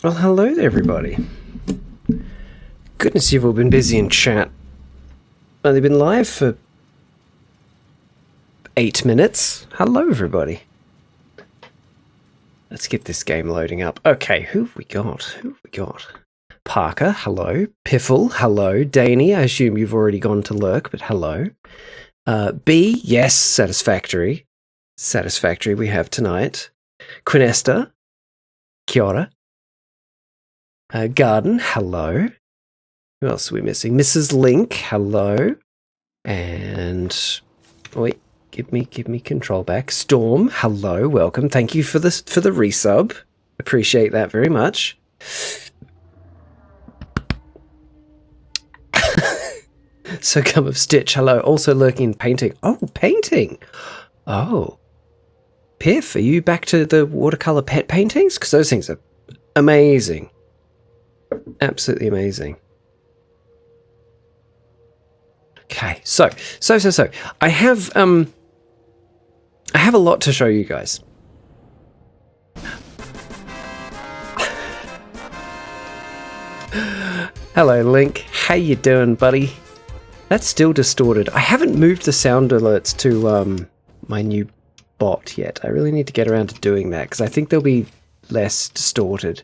Well, hello there, everybody. Goodness, you've all been busy in chat. Only been live for 8 minutes. Hello, everybody. Let's get this game loading up. Okay, who have we got? Parker, hello. Piffle, hello. Danny, I assume you've already gone to lurk, but hello. B, yes, Satisfactory. Satisfactory we have tonight. Quinesta, kia ora. Garden, hello. Who else are we missing? Mrs. Link, hello. And wait, give me control back. Storm, hello, welcome. Thank you for the resub. Appreciate that very much. So come of Stitch, hello. Also lurking in painting. Oh, painting. Oh. Piff, are you back to the watercolor pet paintings? Because those things are amazing. Absolutely amazing. Okay, so I have a lot to show you guys. Hello, Link. How you doing, buddy? That's still distorted. I haven't moved the sound alerts to my new bot yet. I really need to get around to doing that because I think they'll be less distorted.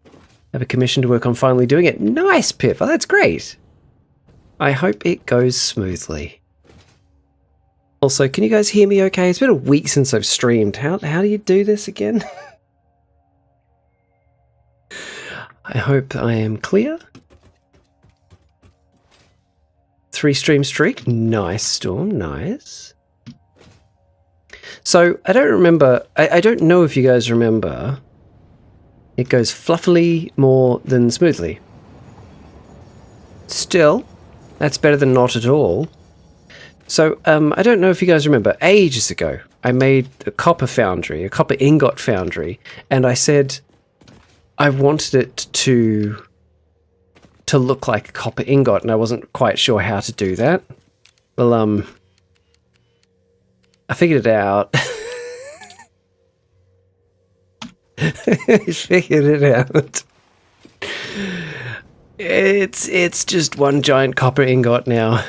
I have a commission to work on finally doing it. Nice, Piff. Oh, that's great. I hope it goes smoothly. Also, can you guys hear me okay? It's been a week since I've streamed. How do you do this again? I hope I am clear. 3-stream streak. Nice, Storm. Nice. So, I don't remember... I don't know if you guys remember... It goes fluffily more than smoothly. Still, that's better than not at all. So, I don't know if you guys remember, ages ago, I made a copper foundry, a copper ingot foundry, and I said I wanted it to look like a copper ingot, and I wasn't quite sure how to do that. Well, I figured it out. I figured it out. It's just one giant copper ingot now.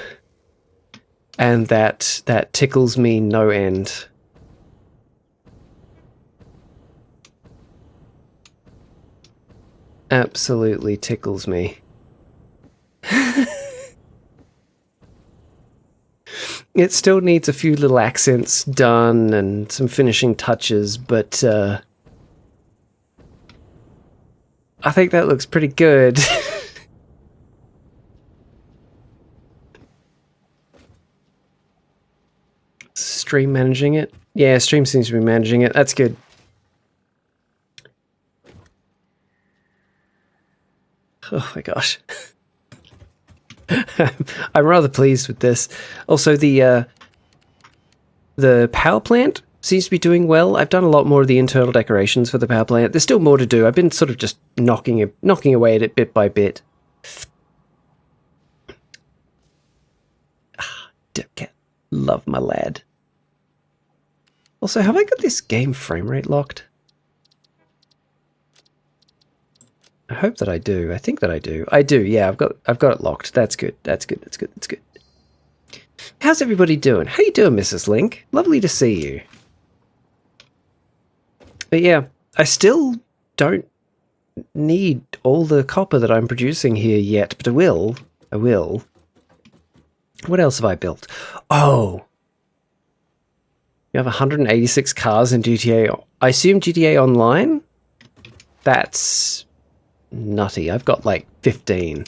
And that tickles me no end. Absolutely tickles me. It still needs a few little accents done and some finishing touches, but I think that looks pretty good. Stream managing it? Yeah, Stream seems to be managing it. That's good. Oh my gosh. I'm rather pleased with this. Also, the power plant seems to be doing well. I've done a lot more of the internal decorations for the power plant. There's still more to do. I've been sort of just knocking away at it bit by bit. Love my lad. Also, have I got this game frame rate locked? I hope that I do. I think that I do. I do. Yeah, I've got it locked. That's good. That's good. That's good. That's good. How's everybody doing? How you doing, Mrs. Link? Lovely to see you. But yeah, I still don't need all the copper that I'm producing here yet, but I will. I will. What else have I built? Oh. You have 186 cars in GTA. I assume GTA Online? That's nutty. I've got like 15.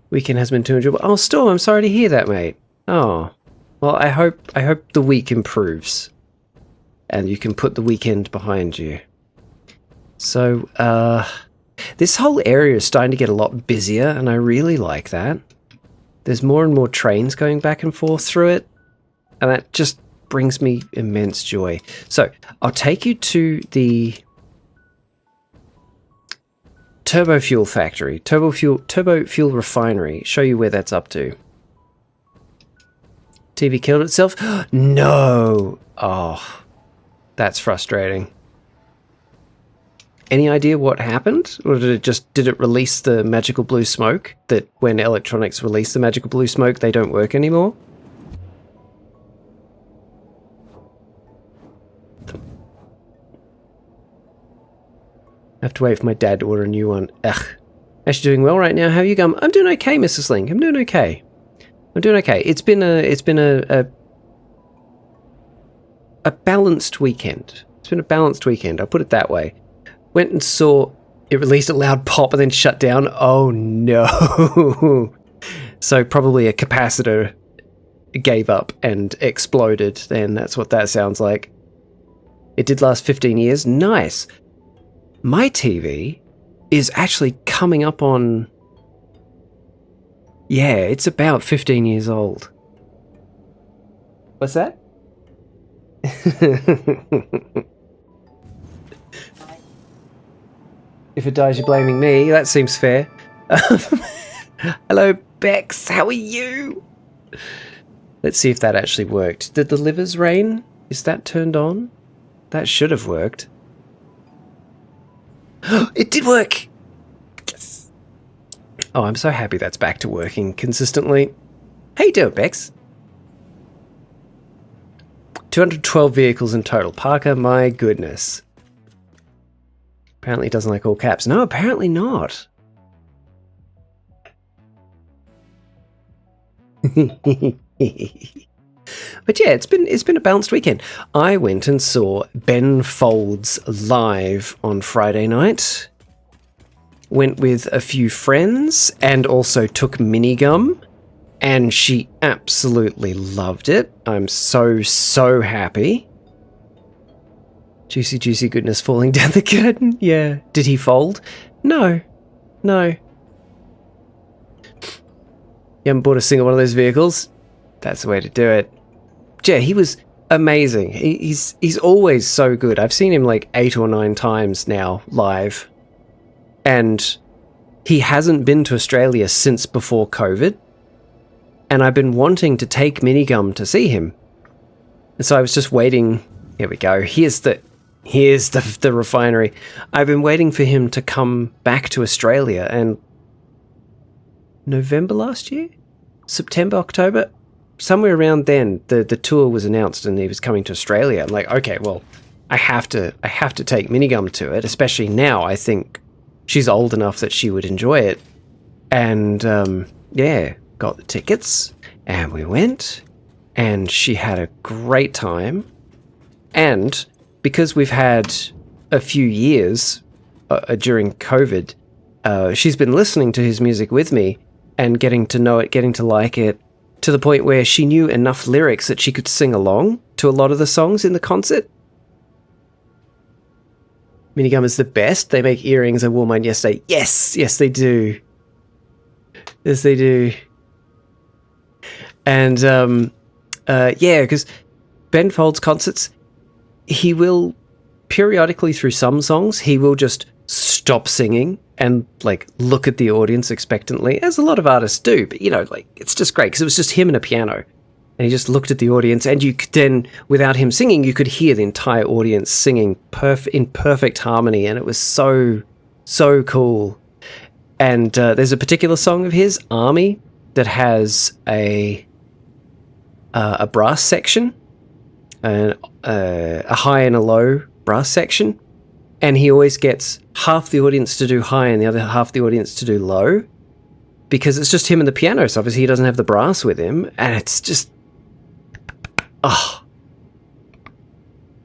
Weekend has been too enjoyable. Oh, Storm, I'm sorry to hear that, mate. Oh. Well, I hope the week improves. And you can put the weekend behind you. So, this whole area is starting to get a lot busier, and I really like that. There's more and more trains going back and forth through it, and that just brings me immense joy. So, I'll take you to the turbofuel factory, turbofuel refinery, show you where that's up to. TV killed itself? No! Oh, that's frustrating. Any idea what happened? Or did it release the magical blue smoke that when electronics release the magical blue smoke, they don't work anymore? I have to wait for my dad to order a new one. Ugh. Actually doing well right now. How are you going? I'm doing okay, Mrs. Link. I'm doing okay. It's been a balanced weekend. It's been a balanced weekend, I'll put it that way. Went and saw it released a loud pop and then shut down. Oh no. So probably a capacitor gave up and exploded then. That's what that sounds like. It did last 15 years. Nice. My TV is actually coming up on... Yeah, it's about 15 years old. What's that? If it dies, you're blaming me. That seems fair. Hello, Bex. How are you? Let's see if that actually worked. Did the livers rain? Is that turned on? That should have worked. It did work! Yes. Oh, I'm so happy that's back to working consistently. How you doing, Bex? 212 vehicles in total. Parker, my goodness. Apparently he doesn't like all caps. No, apparently not. But yeah, it's been a balanced weekend. I went and saw Ben Folds live on Friday night. Went with a few friends and also took Minigum, and she absolutely loved it. I'm so happy. Juicy, juicy goodness falling down the curtain. Yeah. Did he fold? No. No. You haven't bought a single one of those vehicles? That's the way to do it. Yeah, he was amazing. He's always so good. I've seen him like 8 or 9 times now live. And he hasn't been to Australia since before COVID. And I've been wanting to take Minigum to see him. And so I was just waiting. Here we go. Here's the refinery. I've been waiting for him to come back to Australia, and November last year? September, October? Somewhere around then, the tour was announced and he was coming to Australia. I'm like, okay, well, I have to take Minigum to it, especially now. I think she's old enough that she would enjoy it. And yeah, got the tickets and we went, and she had a great time. And because we've had a few years during COVID, she's been listening to his music with me and getting to know it, getting to like it, to the point where she knew enough lyrics that she could sing along to a lot of the songs in the concert. Minigum is the best. They make earrings. I wore mine yesterday. Yes, they do. Yes, they do. And yeah, because Ben Folds concerts, he will periodically, through some songs, he will just stop singing and like look at the audience expectantly, as a lot of artists do. But you know, like, it's just great because it was just him and a piano, and he just looked at the audience, and you could then, without him singing, you could hear the entire audience singing in perfect harmony, and it was so cool. And there's a particular song of his, Army, that has a brass section, and a high and a low brass section, and he always gets half the audience to do high and the other half the audience to do low, because it's just him and the piano, so obviously he doesn't have the brass with him, and it's just,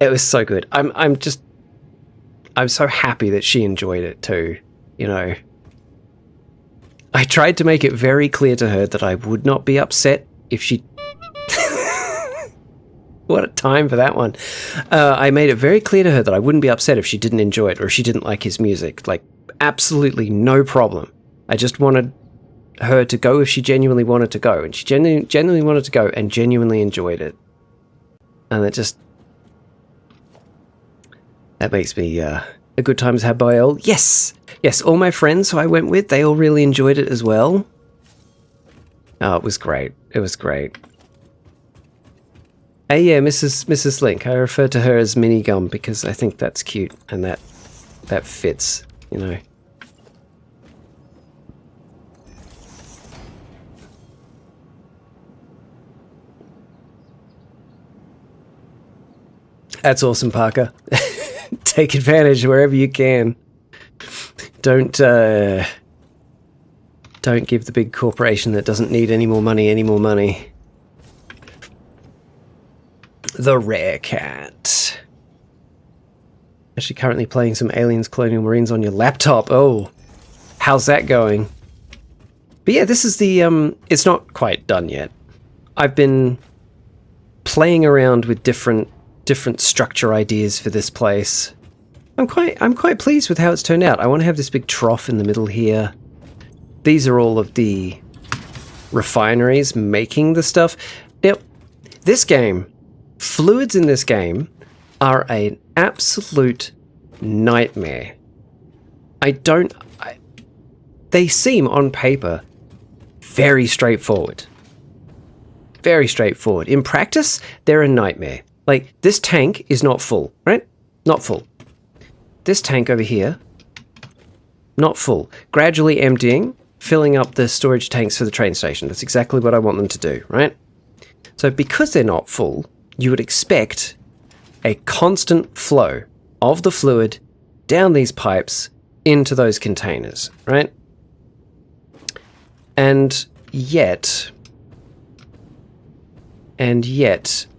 it was so good. I'm so happy that she enjoyed it too, you know. I tried to make it very clear to her that I would not be upset if she... What a time for that one. I made it very clear to her that I wouldn't be upset if she didn't enjoy it or if she didn't like his music. Like, absolutely no problem. I just wanted her to go if she genuinely wanted to go. And she genuinely wanted to go and genuinely enjoyed it. And that makes me a good time to have by all. Yes, all my friends who I went with, they all really enjoyed it as well. Oh, it was great. It was great. Hey, yeah, Mrs. Link. I refer to her as Minigum because I think that's cute, and that that fits, you know. That's awesome, Parker. Take advantage wherever you can. Don't give the big corporation that doesn't need any more money. The Rare Cat. Actually currently playing some Aliens Colonial Marines on your laptop. Oh, how's that going? But yeah, this is the, it's not quite done yet. I've been playing around with different structure ideas for this place. I'm quite pleased with how it's turned out. I want to have this big trough in the middle here. These are all of the refineries making the stuff. Now, this game, fluids in this game are an absolute nightmare. They seem on paper very straightforward. Very straightforward. In practice, they're a nightmare. Like, this tank is not full, right? Not full. This tank over here, not full. Gradually emptying, filling up the storage tanks for the train station. That's exactly what I want them to do, right? So because they're not full, you would expect a constant flow of the fluid down these pipes into those containers, right? And yet,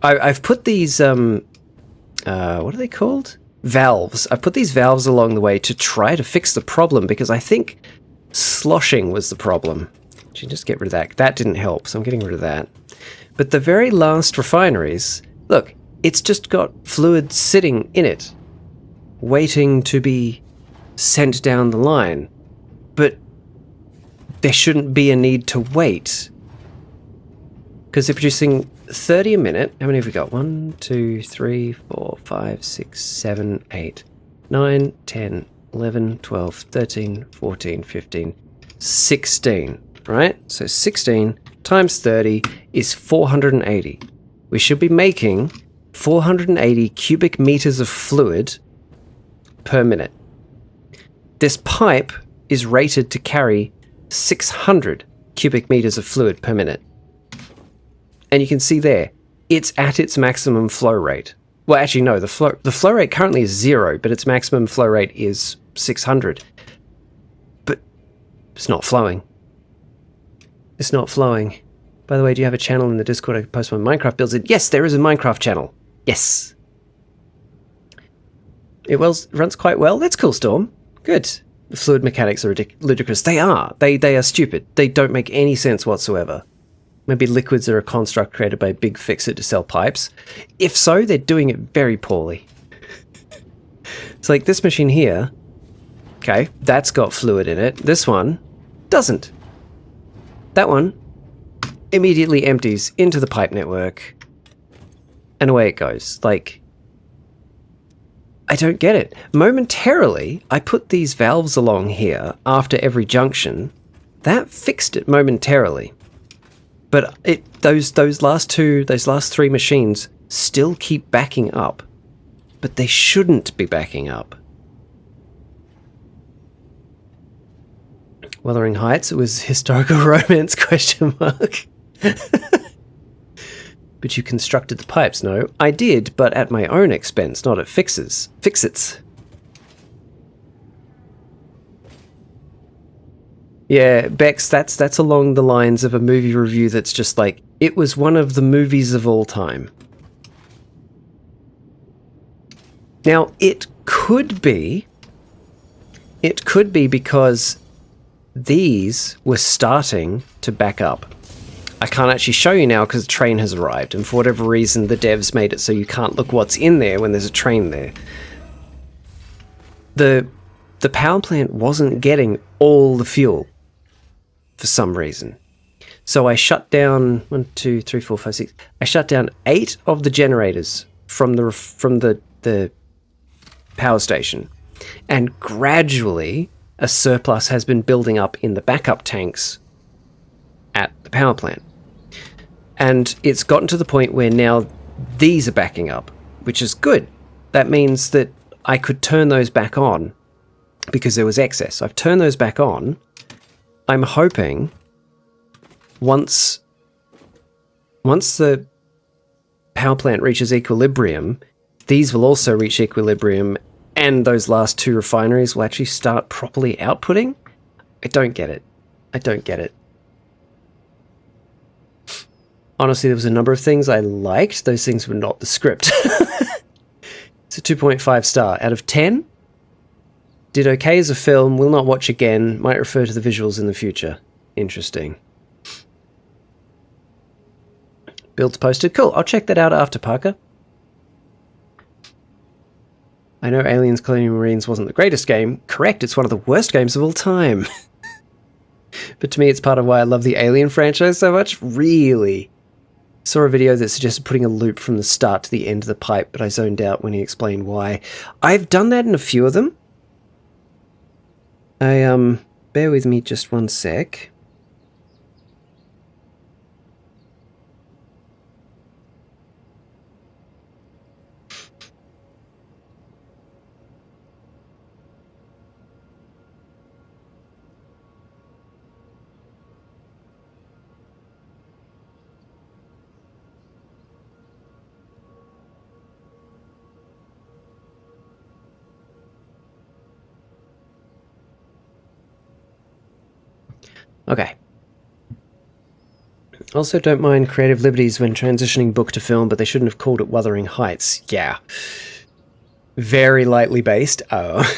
I've put these, what are they called? Valves. I've put these valves along the way to try to fix the problem, because I think sloshing was the problem. Should just get rid of that. That didn't help, so I'm getting rid of that. But the very last refineries, look, it's just got fluid sitting in it, waiting to be sent down the line. But there shouldn't be a need to wait, because they're producing 30 a minute. How many have we got? 1, 2, 3, 4, 5, 6, 7, 8, 9, 10, 11, 12, 13, 14, 15, 16, right? So 16 times 30 is 480. We should be making 480 cubic meters of fluid per minute. This pipe is rated to carry 600 cubic meters of fluid per minute. And you can see there, it's at its maximum flow rate. Well, actually, no, the flow rate currently is 0, but its maximum flow rate is 600. But it's not flowing. It's not flowing. By the way, do you have a channel in the Discord I can post my Minecraft builds in? Yes, there is a Minecraft channel. Yes. It runs quite well. That's cool, Storm. Good. The fluid mechanics are ludicrous. They are. They are stupid. They don't make any sense whatsoever. Maybe liquids are a construct created by a big fixer to sell pipes. If so, they're doing it very poorly. It's like this machine here. Okay, that's got fluid in it. This one doesn't. That one immediately empties into the pipe network, and away it goes. Like, I don't get it. Momentarily, I put these valves along here after every junction. That fixed it momentarily. But those last 3 machines still keep backing up. But they shouldn't be backing up. Wuthering Heights, it was historical romance, question mark. But you constructed the pipes. No, I did, but at my own expense, not at Fix-It's. Yeah, Bex, that's along the lines of a movie review that's just like, it was one of the movies of all time. Now, it could be because these were starting to back up. I can't actually show you now because the train has arrived, and for whatever reason the devs made it so you can't look what's in there when there's a train there. The power plant wasn't getting all the fuel for some reason. So I shut down 1, 2, 3, 4, 5, 6. I shut down 8 of the generators from the power station, and gradually a surplus has been building up in the backup tanks at the power plant. And it's gotten to the point where now these are backing up, which is good. That means that I could turn those back on because there was excess. I've turned those back on. I'm hoping once the power plant reaches equilibrium, these will also reach equilibrium, and those last 2 refineries will actually start properly outputting. I don't get it. Honestly, there was a number of things I liked. Those things were not the script. It's a 2.5 star out of 10. Did okay as a film, will not watch again, might refer to the visuals in the future. Interesting. Builds posted. Cool, I'll check that out after, Parker. I know Aliens Colonial Marines wasn't the greatest game. Correct, it's one of the worst games of all time. But to me, it's part of why I love the Alien franchise so much. Really. Saw a video that suggested putting a loop from the start to the end of the pipe, but I zoned out when he explained why. I've done that in a few of them. Bear with me just one sec. Okay. Also don't mind creative liberties when transitioning book to film, but they shouldn't have called it Wuthering Heights. Yeah. Very lightly based. Oh.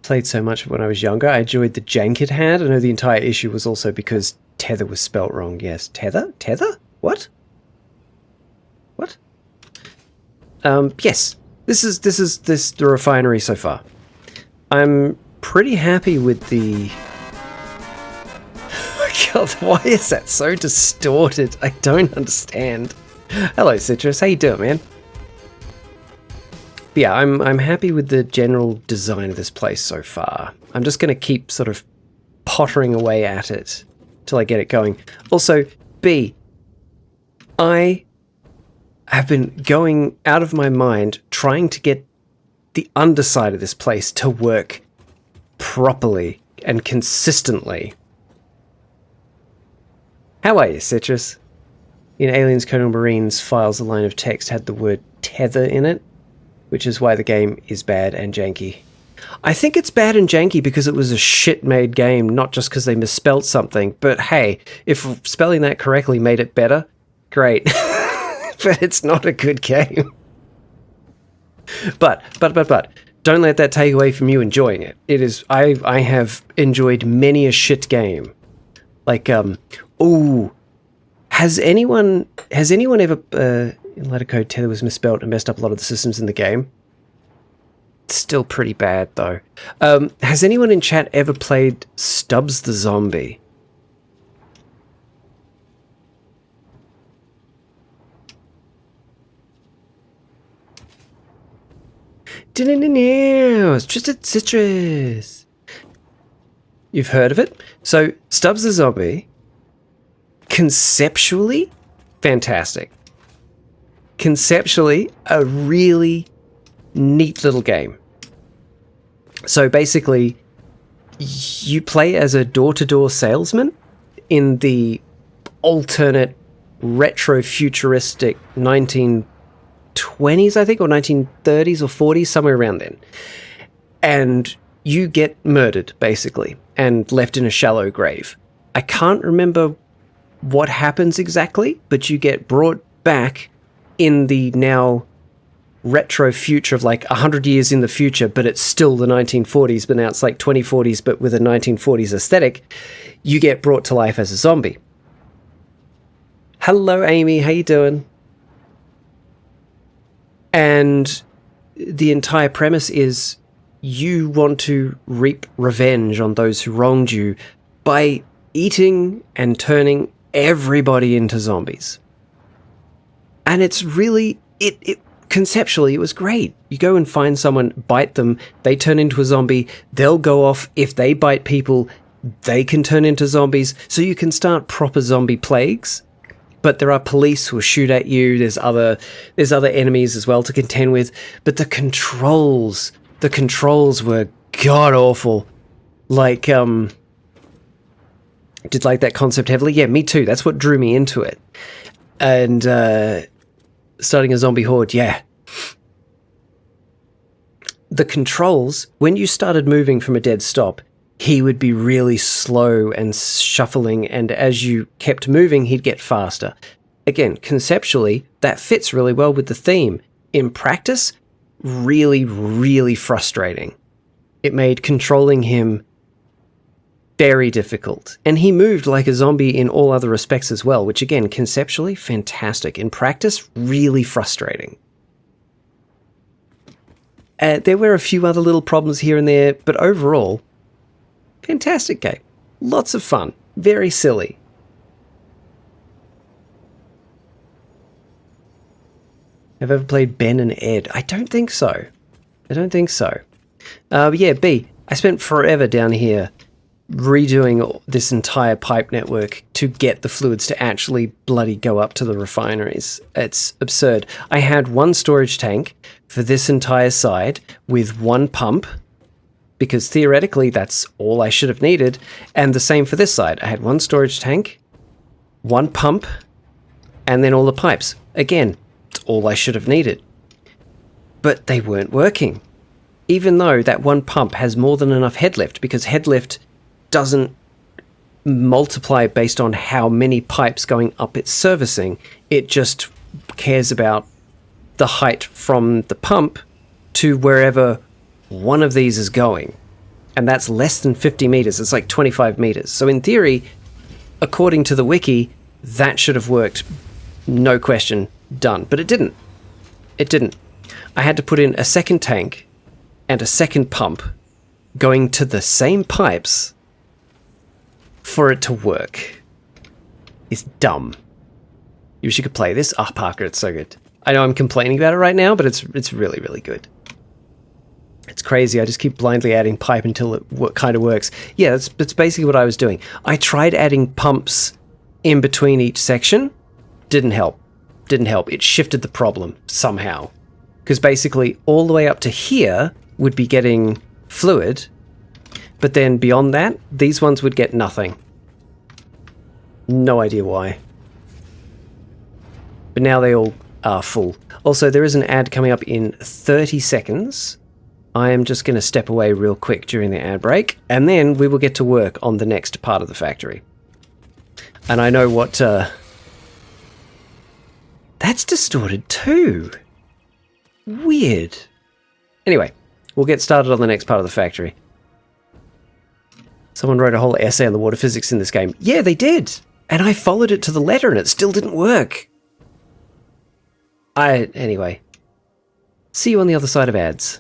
Played so much when I was younger. I enjoyed the jank it had. I know the entire issue was also because tether was spelt wrong. Yes. Tether? Tether? What? What? Yes. This is the refinery so far. I'm pretty happy with the... God, why is that so distorted? I don't understand. Hello, Citrus. How you doing, man? But yeah, I'm happy with the general design of this place so far. I'm just going to keep sort of pottering away at it till I get it going. Also, B, I have been going out of my mind trying to get the underside of this place to work properly and consistently. How are you, Citrus? In Aliens Colonial Marines files, a line of text had the word tether in it, which is why the game is bad and janky. I think it's bad and janky because it was a shit-made game, not just because they misspelled something. But hey, if spelling that correctly made it better, great. But it's not a good game. But, don't let that take away from you enjoying it. It is, I have enjoyed many a shit game. Like, has anyone ever, in letter code tether was misspelled and messed up a lot of the systems in the game? It's still pretty bad, though. Has anyone in chat ever played Stubbs the Zombie? It's just a Citrus. You've heard of it? So, Stubbs the Zombie, conceptually, fantastic. Conceptually, a really neat little game. So basically, you play as a door-to-door salesman in the alternate retro-futuristic 1920s, I think, or 1930s or 40s, somewhere around then. And you get murdered, basically, and left in a shallow grave. I can't remember what happens exactly, but you get brought back in the now retro future of like 100 years in the future, but it's still the 1940s, but now it's like 2040s, but with a 1940s aesthetic. You get brought to life as a zombie. Hello, Amy. How you doing? And the entire premise is you want to reap revenge on those who wronged you by eating and turning everybody into zombies. And it's really, conceptually, it was great. You go and find someone, bite them, they turn into a zombie, they'll go off. If they bite people, they can turn into zombies. So you can start proper zombie plagues. but there are police who will shoot at you. There's other enemies as well to contend with. But the controls were god awful. Like, did like that concept heavily? Yeah, me too. That's what drew me into it. And starting a zombie horde, yeah. The controls, when you started moving from a dead stop, he would be really slow and shuffling, and as you kept moving, he'd get faster. Again, conceptually, that fits really well with the theme. In practice, really, really frustrating. It made controlling him very difficult. And he moved like a zombie in all other respects as well, which again, conceptually, fantastic. In practice, really frustrating. There were a few other little problems here and there, but overall, fantastic game. Lots of fun. Very silly. Have I ever played Ben and Ed? I don't think so. But yeah, B. I spent forever down here redoing this entire pipe network to get the fluids to actually bloody go up to the refineries. It's absurd. I had one storage tank for this entire side with one pump, because theoretically that's all I should have needed, and the same for this side. I had one storage tank, one pump, and then all the pipes. Again, it's all I should have needed. But they weren't working. Even though that one pump has more than enough head lift, because head lift doesn't multiply based on how many pipes going up its servicing. It just cares about the height from the pump to wherever one of these is going. And that's less than 50 meters. It's like 25 meters. So in theory, according to the wiki, that should have worked. No question, done. But it didn't. It didn't. I had to put in a second tank and a second pump going to the same pipes for it to work. It's dumb. You wish you could play this? Ah, Parker, it's so good. I know I'm complaining about it right now, but it's really, really good. It's crazy. I just keep blindly adding pipe until it kind of works. Yeah, that's basically what I was doing. I tried adding pumps in between each section. Didn't help. It shifted the problem somehow. Because basically all the way up to here would be getting fluid, but then beyond that, these ones would get nothing. No idea why. But now they all are full. Also, there is an ad coming up in 30 seconds. I am just going to step away real quick during the ad break, and then we will get to work on the next part of the factory. And I know what... That's distorted too. Weird. Anyway, we'll get started on the next part of the factory. Someone wrote a whole essay on the water physics in this game. Yeah, they did. And I followed it to the letter and it still didn't work. Anyway. See you on the other side of ads.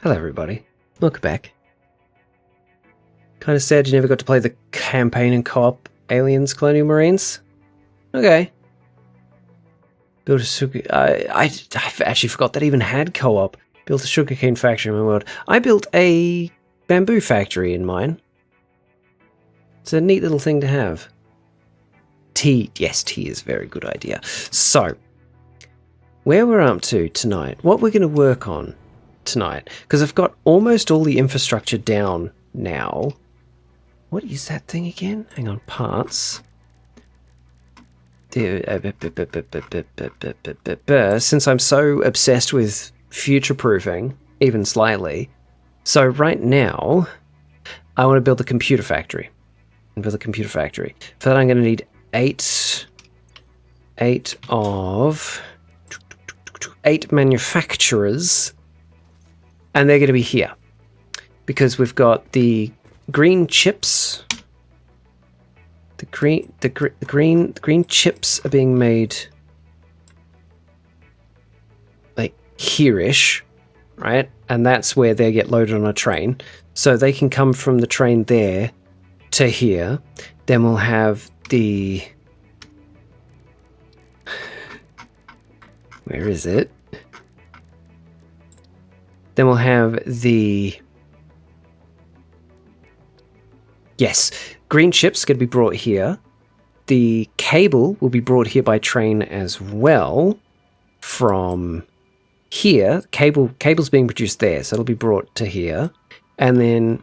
Hello everybody, welcome back. Kind of sad you never got to play the campaign and co-op Aliens Colonial Marines. Okay. Build a sugar... I actually forgot that even had co-op. Built a sugarcane factory in my world. I built a bamboo factory in mine. It's a neat little thing to have. Tea. Yes, tea is a very good idea. So, where we're up to tonight, what we're going to work on tonight, because I've got almost all the infrastructure down now. What is that thing again? Hang on, parts. Since I'm so obsessed with future-proofing, even slightly, so right now, I want to build a computer factory. For that I'm going to need eight manufacturers, and they're going to be here because we've got the green chips. The green chips are being made like here-ish, right? And that's where they get loaded on a train. So they can come from the train there to here. Then we'll have the... Where is it? Then we'll have the... Yes, green chips going to be brought here. The cable will be brought here by train as well from here. Cable's being produced there, so it'll be brought to here. And then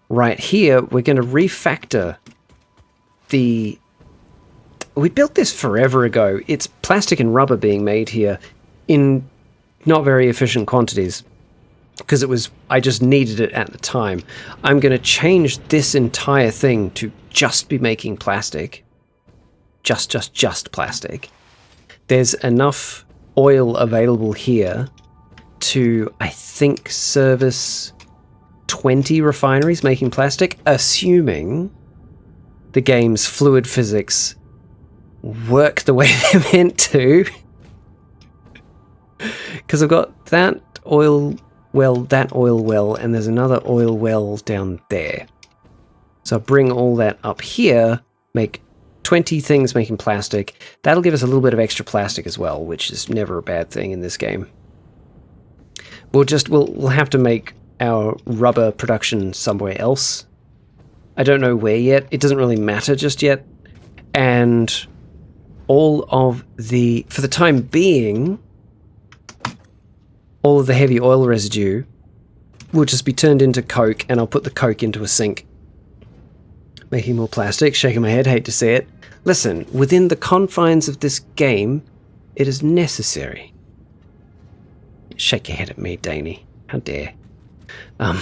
right here, we're going to refactor the... We built this forever ago. It's plastic and rubber being made here in not very efficient quantities because I just needed it at the time. I'm going to change this entire thing to just be making plastic. Just plastic. There's enough oil available here to, I think, service 20 refineries making plastic, assuming the game's fluid physics work the way they're meant to. Because I've got that oil well, and there's another oil well down there. So I'll bring all that up here, make 20 things making plastic. That'll give us a little bit of extra plastic as well, which is never a bad thing in this game. We'll have to make our rubber production somewhere else. I don't know where yet. It doesn't really matter just yet. And for the time being, all of the heavy oil residue will just be turned into coke, and I'll put the coke into a sink. Making more plastic, shaking my head, hate to see it. Listen, within the confines of this game, it is necessary. Shake your head at me, Daney. How dare. I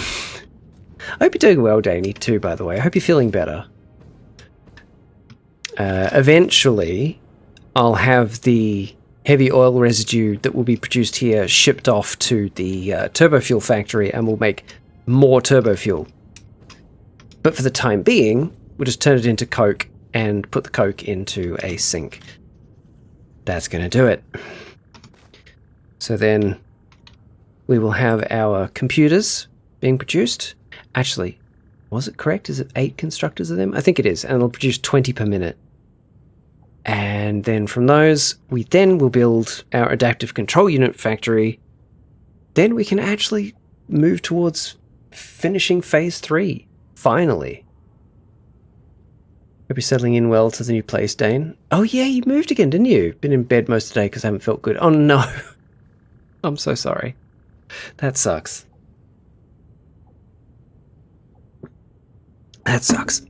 hope you're doing well, Daney, too, by the way. I hope you're feeling better. Eventually, I'll have the heavy oil residue that will be produced here shipped off to the turbofuel factory, and we'll make more turbofuel. But for the time being, we'll just turn it into coke and put the coke into a sink. That's going to do it. So then we will have our computers being produced. Actually, was it correct? Is it 8 constructors of them? I think it is, and it'll produce 20 per minute. And then from those, we then will build our adaptive control unit factory. Then we can actually move towards finishing phase 3. Finally. Hope you're settling in well to the new place, Dane. Oh yeah, you moved again, didn't you? Been in bed most of the day because I haven't felt good. Oh no. I'm so sorry. That sucks. That sucks.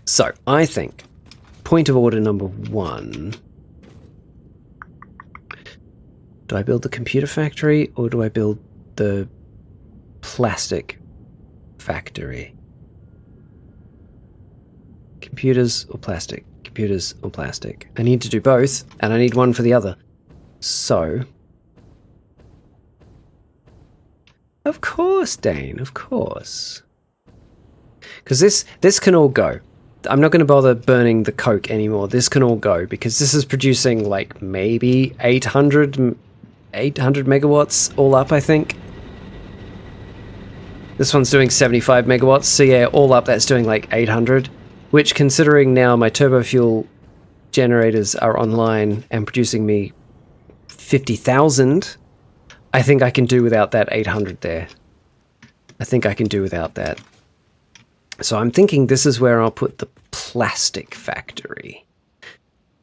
So, I think point of order number 1. Do I build the computer factory or do I build the plastic factory? Computers or plastic? Computers or plastic? I need to do both, and I need one for the other. So, of course, Dane, of course. Because this can all go. I'm not going to bother burning the coke anymore. This can all go because this is producing like maybe 800 megawatts all up, I think. This one's doing 75 megawatts, so yeah, all up that's doing like 800, which, considering now my turbofuel generators are online and producing me 50,000, I think I can do without that 800 there. I think I can do without that. So I'm thinking this is where I'll put the plastic factory.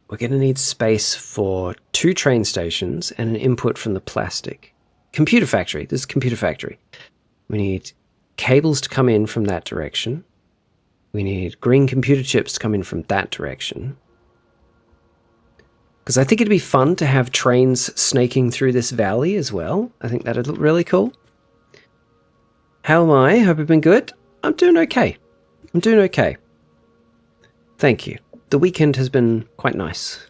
We're going to need space for 2 train stations and an input from the plastic. Computer factory. This is computer factory. We need cables to come in from that direction. We need green computer chips to come in from that direction. Because I think it'd be fun to have trains snaking through this valley as well. I think that'd look really cool. How am I? Hope I've been good. I'm doing okay. I'm doing okay. Thank you. The weekend has been quite nice.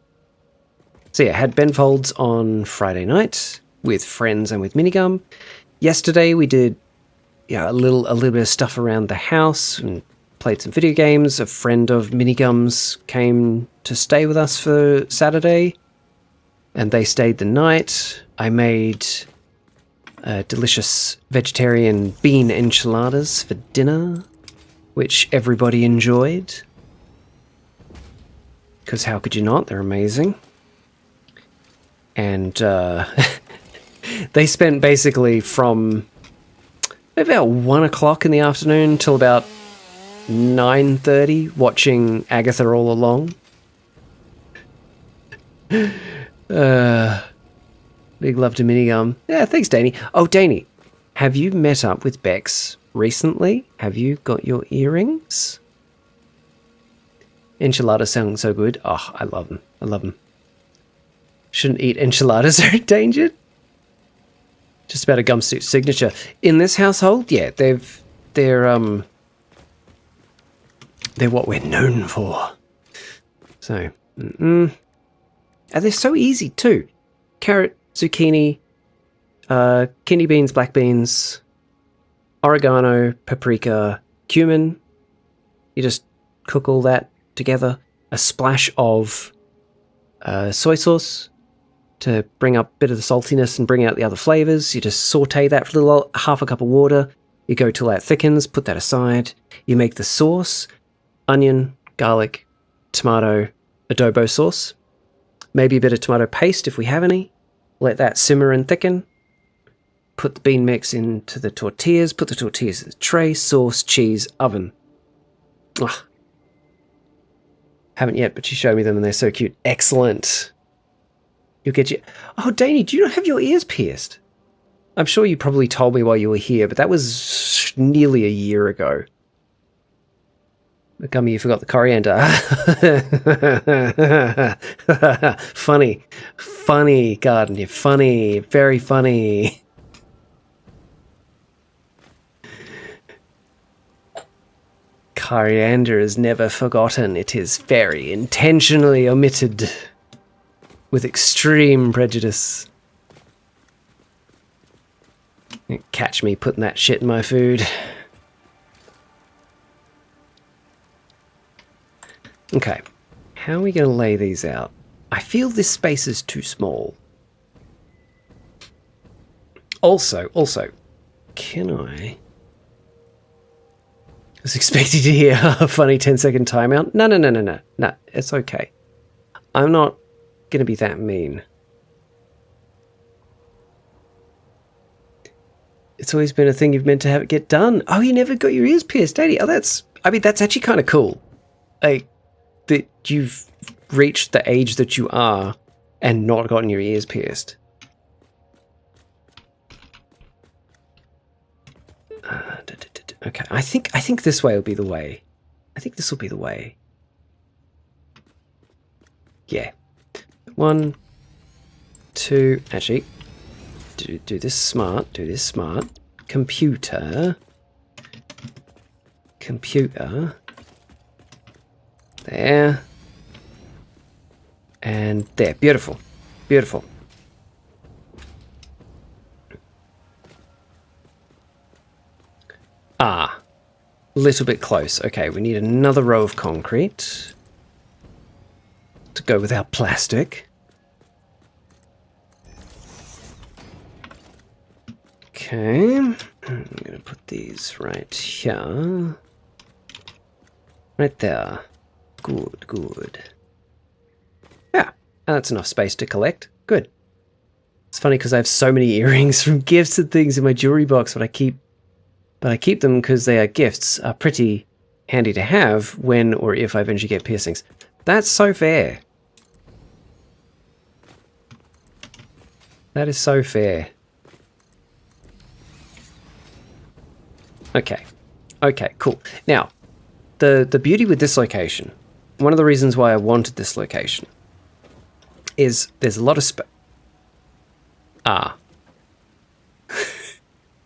So yeah, I had Ben Folds on Friday night with friends and with Minigum. Yesterday we did a little bit of stuff around the house and played some video games. A friend of Minigum's came to stay with us for Saturday, and they stayed the night. I made delicious vegetarian bean enchiladas for dinner, which everybody enjoyed. Because how could you not? They're amazing. And they spent basically from about 1 o'clock in the afternoon till about 9:30 watching Agatha All Along. Big love to Minigum. Yeah, thanks, Danny. Oh, Danny, have you met up with Bex recently? Have you got your earrings? Enchiladas sound so good. Oh, I love them. I love them. Shouldn't eat enchiladas, they're endangered. Just about a Gumstitch signature. In this household, yeah, they're what we're known for. So, and they're so easy too. Carrot, zucchini, kidney beans, black beans, oregano, paprika, cumin. You just cook all that together. A splash of soy sauce to bring up a bit of the saltiness and bring out the other flavors. You just saute that for a little, half a cup of water. You go till that thickens, put that aside. You make the sauce, onion, garlic, tomato, adobo sauce. Maybe a bit of tomato paste if we have any. Let that simmer and thicken. Put the bean mix into the tortillas. Put the tortillas in the tray. Sauce, cheese, oven. Ugh. Haven't yet, but she showed me them and they're so cute. Excellent. You'll get you. Oh, Danny, do you not have your ears pierced? I'm sure you probably told me while you were here, but that was nearly a year ago. Gummy, you forgot the coriander. Funny. Funny, Garden. You're funny. Very funny. Coriander is never forgotten. It is very intentionally omitted with extreme prejudice. Catch me putting that shit in my food. Okay, how are we going to lay these out? I feel this space is too small. Also, can I... I was expecting to hear a funny 10-second timeout. No, it's okay. I'm not going to be that mean. It's always been a thing you've meant to have it get done. Oh, you never got your ears pierced, Daddy. Oh, that's actually kind of cool. Like, that you've reached the age that you are and not gotten your ears pierced. Okay, I think this way will be the way. I think this will be the way. Yeah. 1, 2, actually, do this smart, Computer. There. And there, beautiful. Ah, a little bit close. Okay, we need another row of concrete to go with our plastic. Okay, I'm going to put these right here. Right there. Good, good. Yeah, that's enough space to collect. Good. It's funny because I have so many earrings from gifts and things in my jewelry box, but I keep them because they are gifts, are pretty handy to have when or if I eventually get piercings. That's so fair. That is so fair. Okay. Okay, cool. Now, the beauty with this location, one of the reasons why I wanted this location, is there's a lot of space. I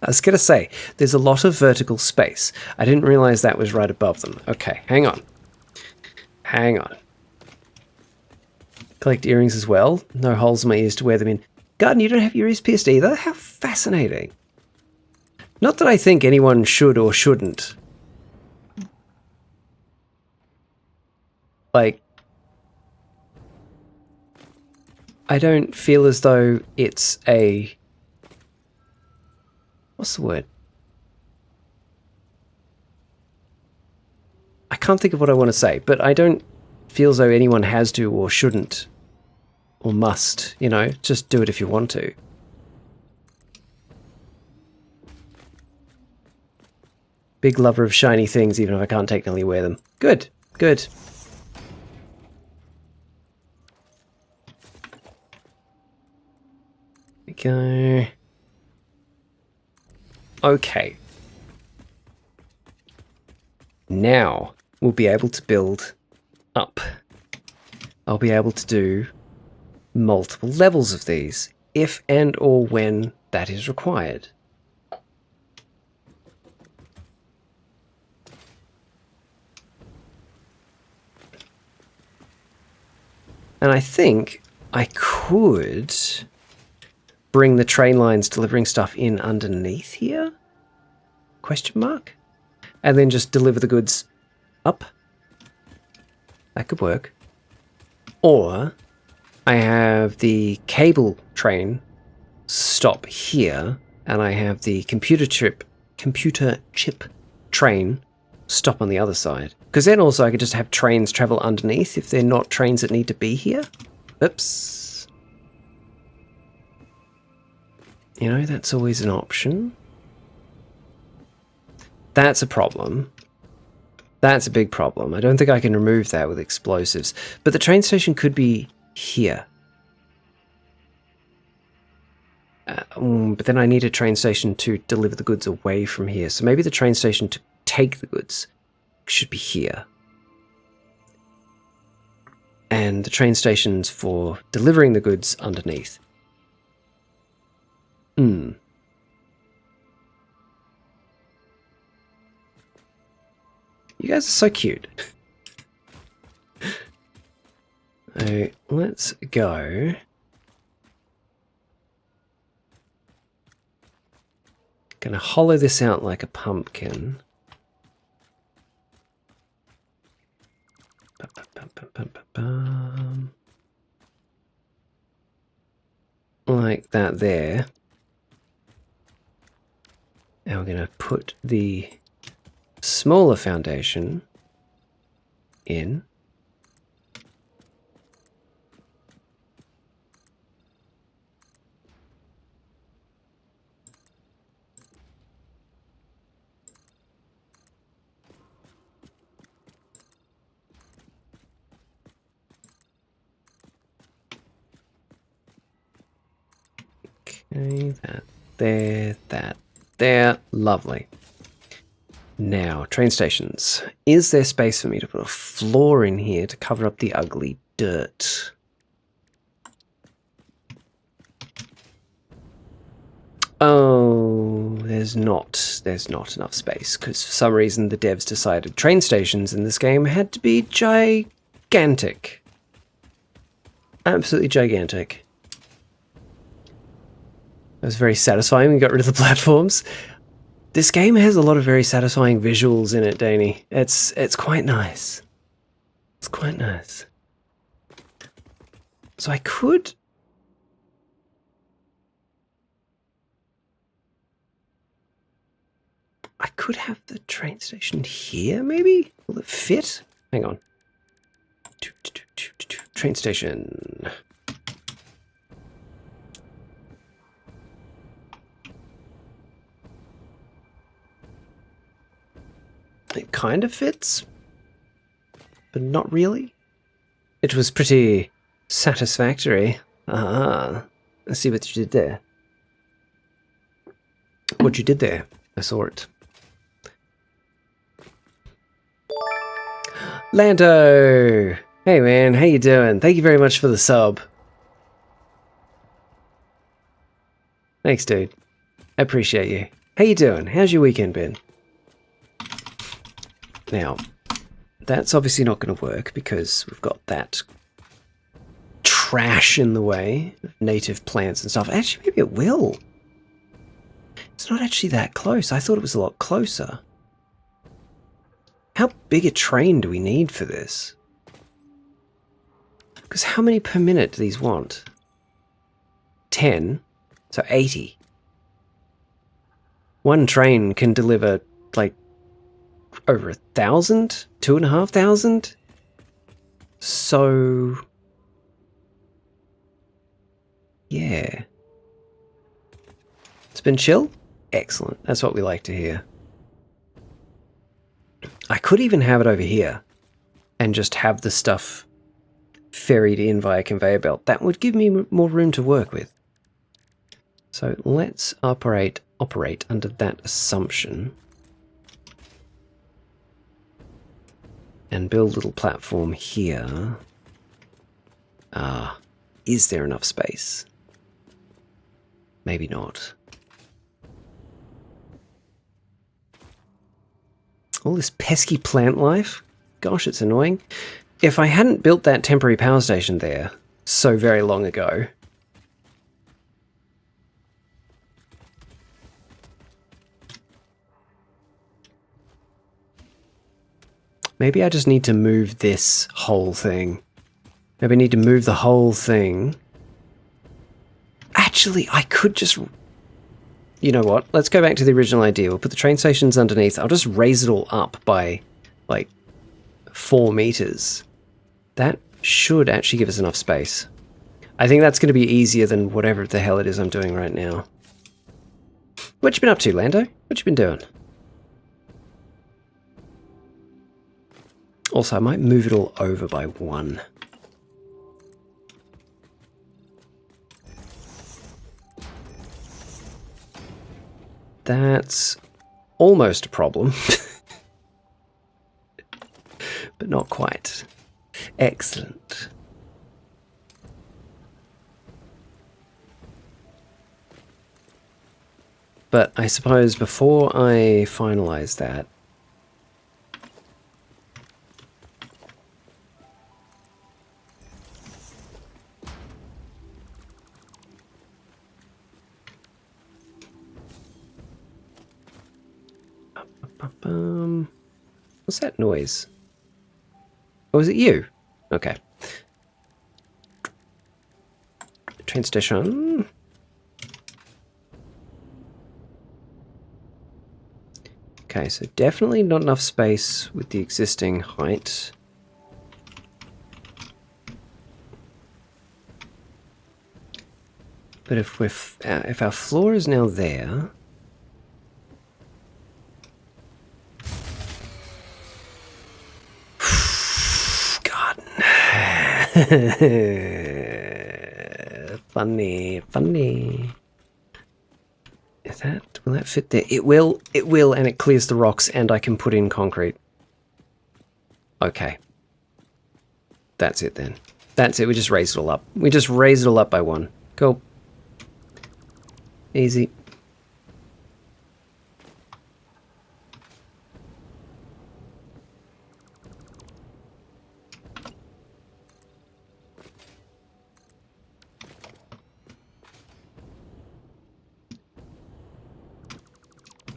was going to say, there's a lot of vertical space. I didn't realize that was right above them. Okay, hang on. Hang on. Collect earrings as well. No holes in my ears to wear them in. Garden, you don't have your ears pierced either? How fascinating. Not that I think anyone should or shouldn't. Like, I don't feel as though it's a... What's the word? I can't think of what I want to say, but I don't feel as though anyone has to or shouldn't or must, you know, just do it if you want to. Big lover of shiny things, even if I can't technically wear them. Good, good. Go. Okay. Now we'll be able to build up. I'll be able to do multiple levels of these, if and or when that is required. And I think I could bring the train lines delivering stuff in underneath here? Question mark? And then just deliver the goods up? That could work. Or I have the cable train stop here, and I have the computer chip train stop on the other side. Because then also I could just have trains travel underneath if they're not trains that need to be here. Oops. You know, that's always an option. That's a problem. That's a big problem. I don't think I can remove that with explosives. But the train station could be here. But then I need a train station to deliver the goods away from here. So maybe the train station to take the goods should be here. And the train stations for delivering the goods underneath. You guys are so cute. Alright, let's go. Gonna hollow this out like a pumpkin. Like that there. Now we're gonna put the smaller foundation in. Okay, that there, lovely. Now, train stations. Is there space for me to put a floor in here to cover up the ugly dirt? Oh, there's not enough space, because for some reason the devs decided train stations in this game had to be gigantic. Absolutely gigantic. It was very satisfying when we got rid of the platforms. This game has a lot of very satisfying visuals in it, Danny. It's quite nice. It's quite nice. So I could... could have the train station here, maybe? Will it fit? Hang on. Train station. It kind of fits, but not really. It was pretty satisfactory. Ah, let's see what you did there. What you did there? I saw it. Lando! Hey man, how you doing? Thank you very much for the sub. Thanks, dude. I appreciate you. How you doing? How's your weekend been? Now, that's obviously not going to work because we've got that trash in the way of native plants and stuff. Actually, maybe it will. It's not actually that close. I thought it was a lot closer. How big a train do we need for this? Because how many per minute do these want? 10, so 80. One train can deliver, like, over 1,000? 2,500? So... yeah. It's been chill? Excellent. That's what we like to hear. I could even have it over here and just have the stuff ferried in via conveyor belt. That would give me more room to work with. So let's operate under that assumption and build a little platform here. Is there enough space? Maybe not. All this pesky plant life? Gosh, it's annoying. If I hadn't built that temporary power station there so very long ago... maybe I just need to move this whole thing. Maybe I need to move the whole thing. Actually, I could just... you know what? Let's go back to the original idea. We'll put the train stations underneath. I'll just raise it all up by, like, 4 meters. That should actually give us enough space. I think that's going to be easier than whatever the hell it is I'm doing right now. What you been up to, Lando? What you been doing? Also, I might move it all over by 1. That's almost a problem. But not quite. Excellent. But I suppose before I finalize that, what's that noise? Oh, is it you? Okay. Train station. Okay, so definitely not enough space with the existing height. But if our floor is now there, funny. Will that fit there? It will, and it clears the rocks, and I can put in concrete. Okay. That's it then. That's it, we just raised it all up. We just raised it all up by 1. Cool. Easy.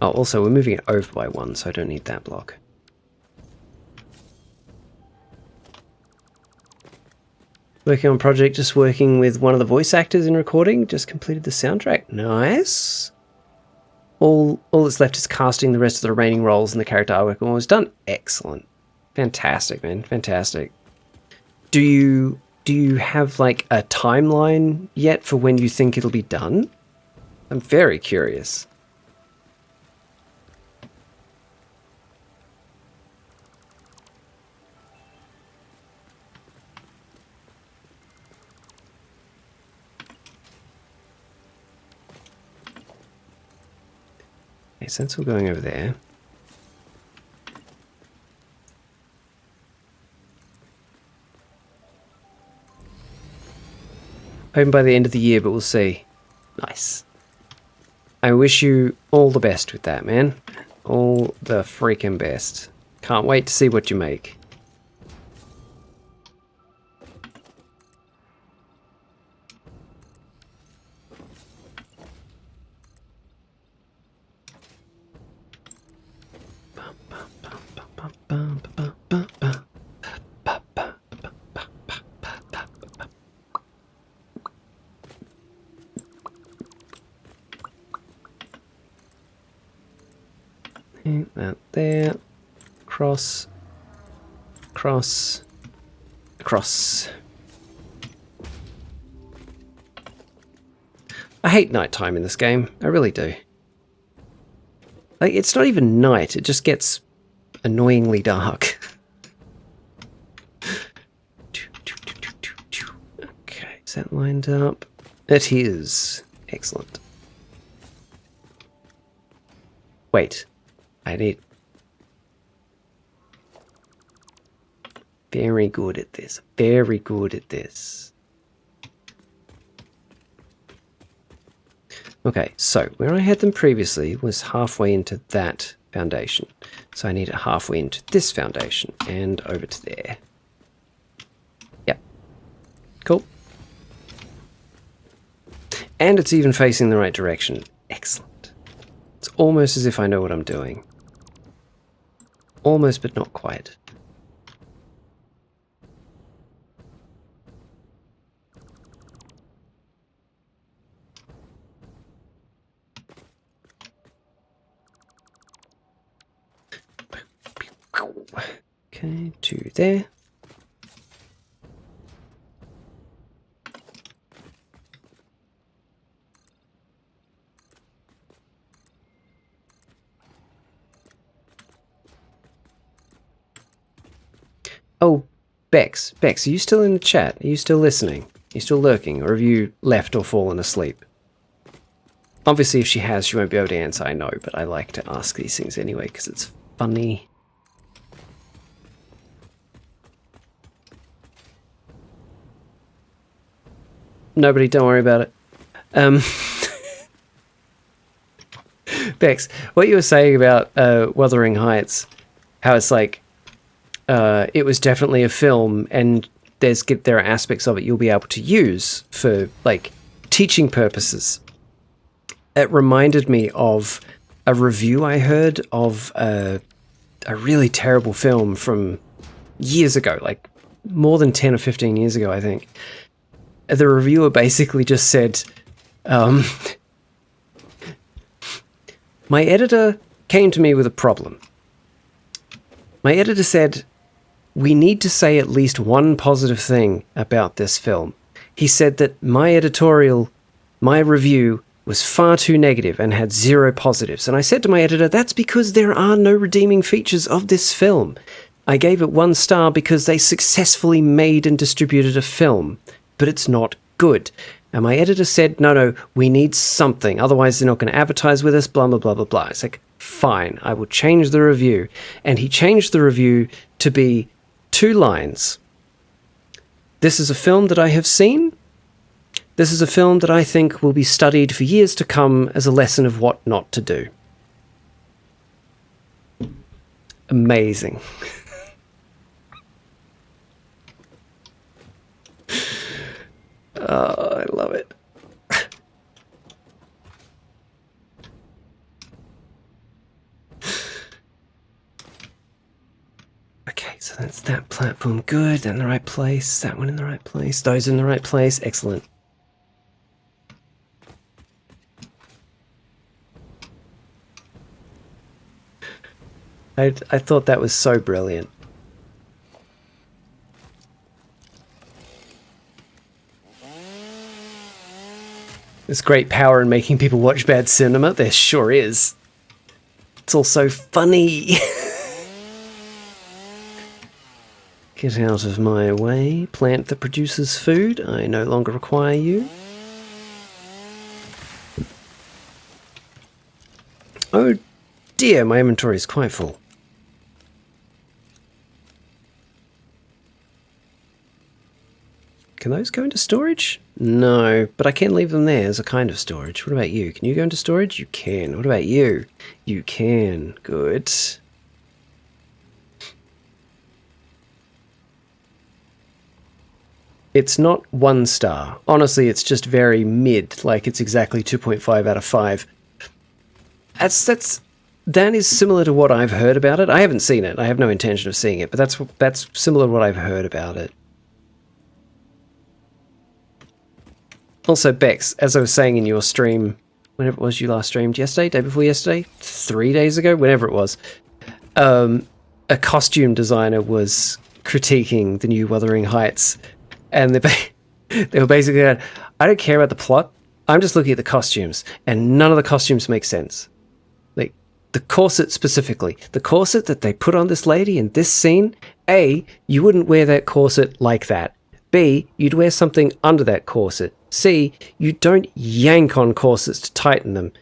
Oh, also, we're moving it over by 1, so I don't need that block. Working on project, just working with one of the voice actors in recording. Just completed the soundtrack. Nice. all that's left is casting the rest of the remaining roles, and the character artwork almost done. Excellent. Fantastic, man. Fantastic. Do you have like a timeline yet for when you think it'll be done? I'm very curious. Okay, since we're going over there, hoping by the end of the year, but we'll see. Nice. I wish you all the best with that, man. All the freaking best. Can't wait to see what you make. That there. Cross. Cross. Cross. I hate nighttime in this game. I really do. Like, it's not even night. It just gets annoyingly dark. Okay, is that lined up? It is. Excellent. Wait. I need... Very good at this. Very good at this. Okay, so where I had them previously was halfway into that foundation. So I need it halfway into this foundation and over to there. Yep. Cool. And it's even facing the right direction. Excellent. It's almost as if I know what I'm doing. Almost, but not quite. Okay, 2 there. Oh, Bex, are you still in the chat? Are you still listening? Are you still lurking? Or have you left or fallen asleep? Obviously, if she has, she won't be able to answer, I know, but I like to ask these things anyway, because it's funny. Nobody, don't worry about it. Bex, what you were saying about Wuthering Heights, how it's like, it was definitely a film, and there are aspects of it you'll be able to use for like teaching purposes. It reminded me of a review I heard of a really terrible film from years ago, like more than 10 or 15 years ago, I think. The reviewer basically just said, my editor came to me with a problem. My editor said, we need to say at least one positive thing about this film. He said that my review was far too negative and had 0 positives. And I said to my editor, that's because there are no redeeming features of this film. I gave it 1 star because they successfully made and distributed a film, but it's not good. And my editor said, no, we need something. Otherwise, they're not going to advertise with us, blah, blah, blah, blah, blah. It's like, fine, I will change the review. And he changed the review to be 2 lines. This is a film that I have seen. This is a film that I think will be studied for years to come as a lesson of what not to do. Amazing. Oh, I love it. Okay, so that's that platform. Good, that in the right place. That one in the right place. Those in the right place. Excellent. I thought that was so brilliant. There's great power in making people watch bad cinema. There sure is. It's also funny. Get out of my way, plant that produces food. I no longer require you. Oh dear, my inventory is quite full. Can those go into storage? No, but I can leave them there as a kind of storage. What about you? Can you go into storage? You can. What about you? You can. Good. It's not 1 star. Honestly, it's just very mid. Like, it's exactly 2.5 out of 5. That is similar to what I've heard about it. I haven't seen it. I have no intention of seeing it, but that's similar to what I've heard about it. Also, Bex, as I was saying in your stream, whenever it was you last streamed, yesterday, day before yesterday, 3 days ago, whenever it was, a costume designer was critiquing the new Wuthering Heights, and they were basically going, I don't care about the plot, I'm just looking at the costumes, and none of the costumes make sense. Like, the corset specifically, the corset that they put on this lady in this scene, A, you wouldn't wear that corset like that. B, you'd wear something under that corset. C, you don't yank on corsets to tighten them.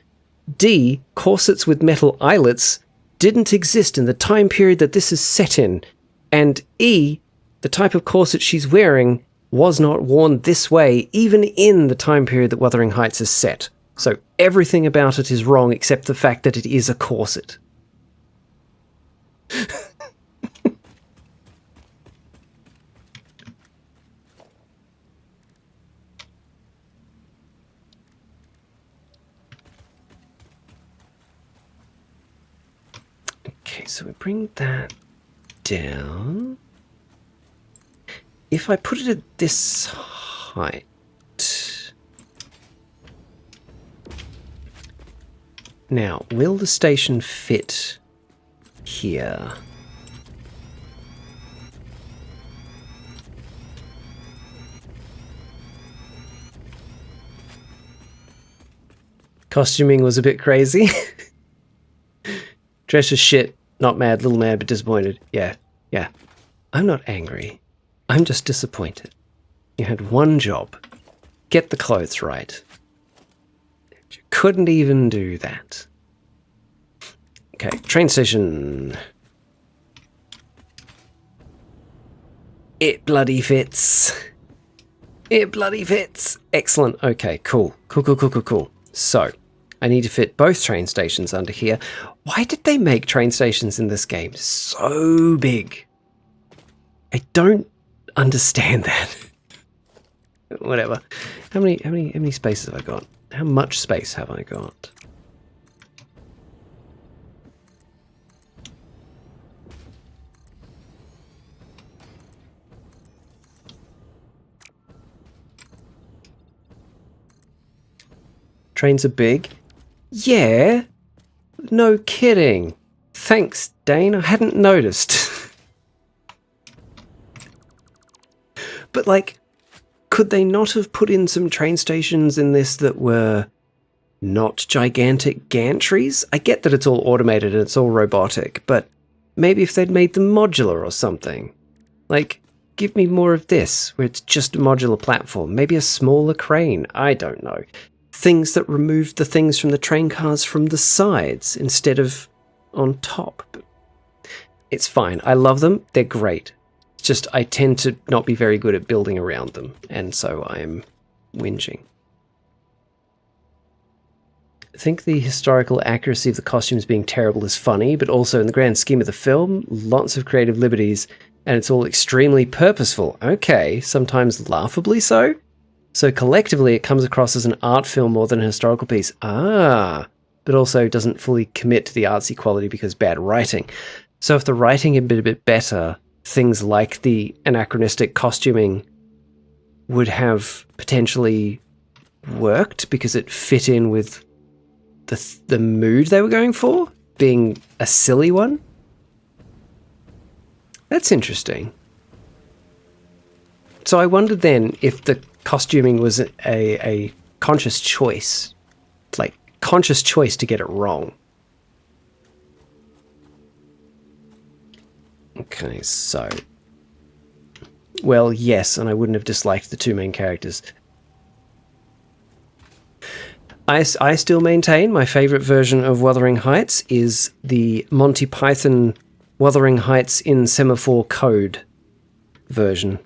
D, corsets with metal eyelets didn't exist in the time period that this is set in. And E, the type of corset she's wearing was not worn this way, even in the time period that Wuthering Heights is set. So everything about it is wrong except the fact that it is a corset. Okay, so we bring that down. If I put it at this height... Now, will the station fit here? Costuming was a bit crazy. Dressed as shit, not mad, little mad, but disappointed. Yeah. I'm not angry. I'm just disappointed. You had one job. Get the clothes right. You couldn't even do that. Okay, train station. It bloody fits. It bloody fits. Excellent. Okay, cool. Cool. So, I need to fit both train stations under here. Why did they make train stations in this game so big? I don't understand that. Whatever. How many spaces have I got? How much space have I got? Trains are big. Yeah. No kidding. Thanks, Dane. I hadn't noticed. But, like, could they not have put in some train stations in this that were not gigantic gantries? I get that it's all automated and it's all robotic, but maybe if they'd made them modular or something. Like, give me more of this, where it's just a modular platform. Maybe a smaller crane. I don't know. Things that remove the things from the train cars from the sides instead of on top. It's fine. I love them. They're great. It's just I tend to not be very good at building around them, and so I'm whinging. I think the historical accuracy of the costumes being terrible is funny, but also in the grand scheme of the film, lots of creative liberties, and it's all extremely purposeful. Okay, sometimes laughably so. So collectively, it comes across as an art film more than a historical piece. Ah, but also doesn't fully commit to the artsy quality because bad writing. So if the writing had been a bit better, things like the anachronistic costuming would have potentially worked because it fit in with the mood they were going for, being a silly one. That's interesting. So I wondered then if the costuming was a conscious choice, like conscious choice to get it wrong. Okay, so... Well, yes, and I wouldn't have disliked the two main characters. I still maintain my favourite version of Wuthering Heights is the Monty Python Wuthering Heights in Semaphore Code version.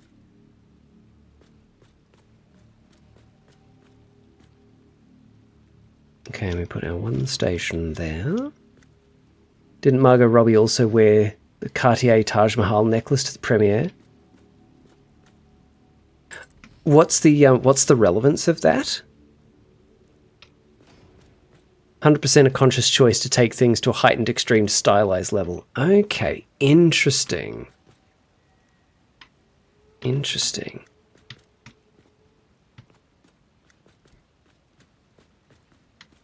Okay, we put our one station there. Didn't Margot Robbie also wear the Cartier Taj Mahal necklace to the premiere? What's the relevance of that? 100% a conscious choice to take things to a heightened, extreme, stylized level. Okay, interesting. Interesting.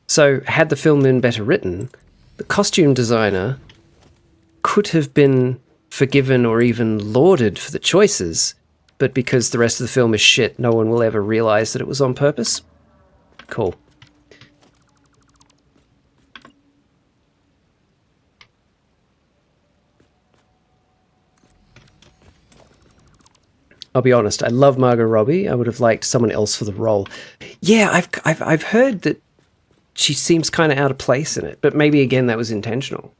So, had the film been better written, the costume designer could have been forgiven or even lauded for the choices, but because the rest of the film is shit, no one will ever realize that it was on purpose. Cool. I'll be honest, I love Margot Robbie. I would have liked someone else for the role. Yeah, I've heard that she seems kind of out of place in it, but maybe again that was intentional.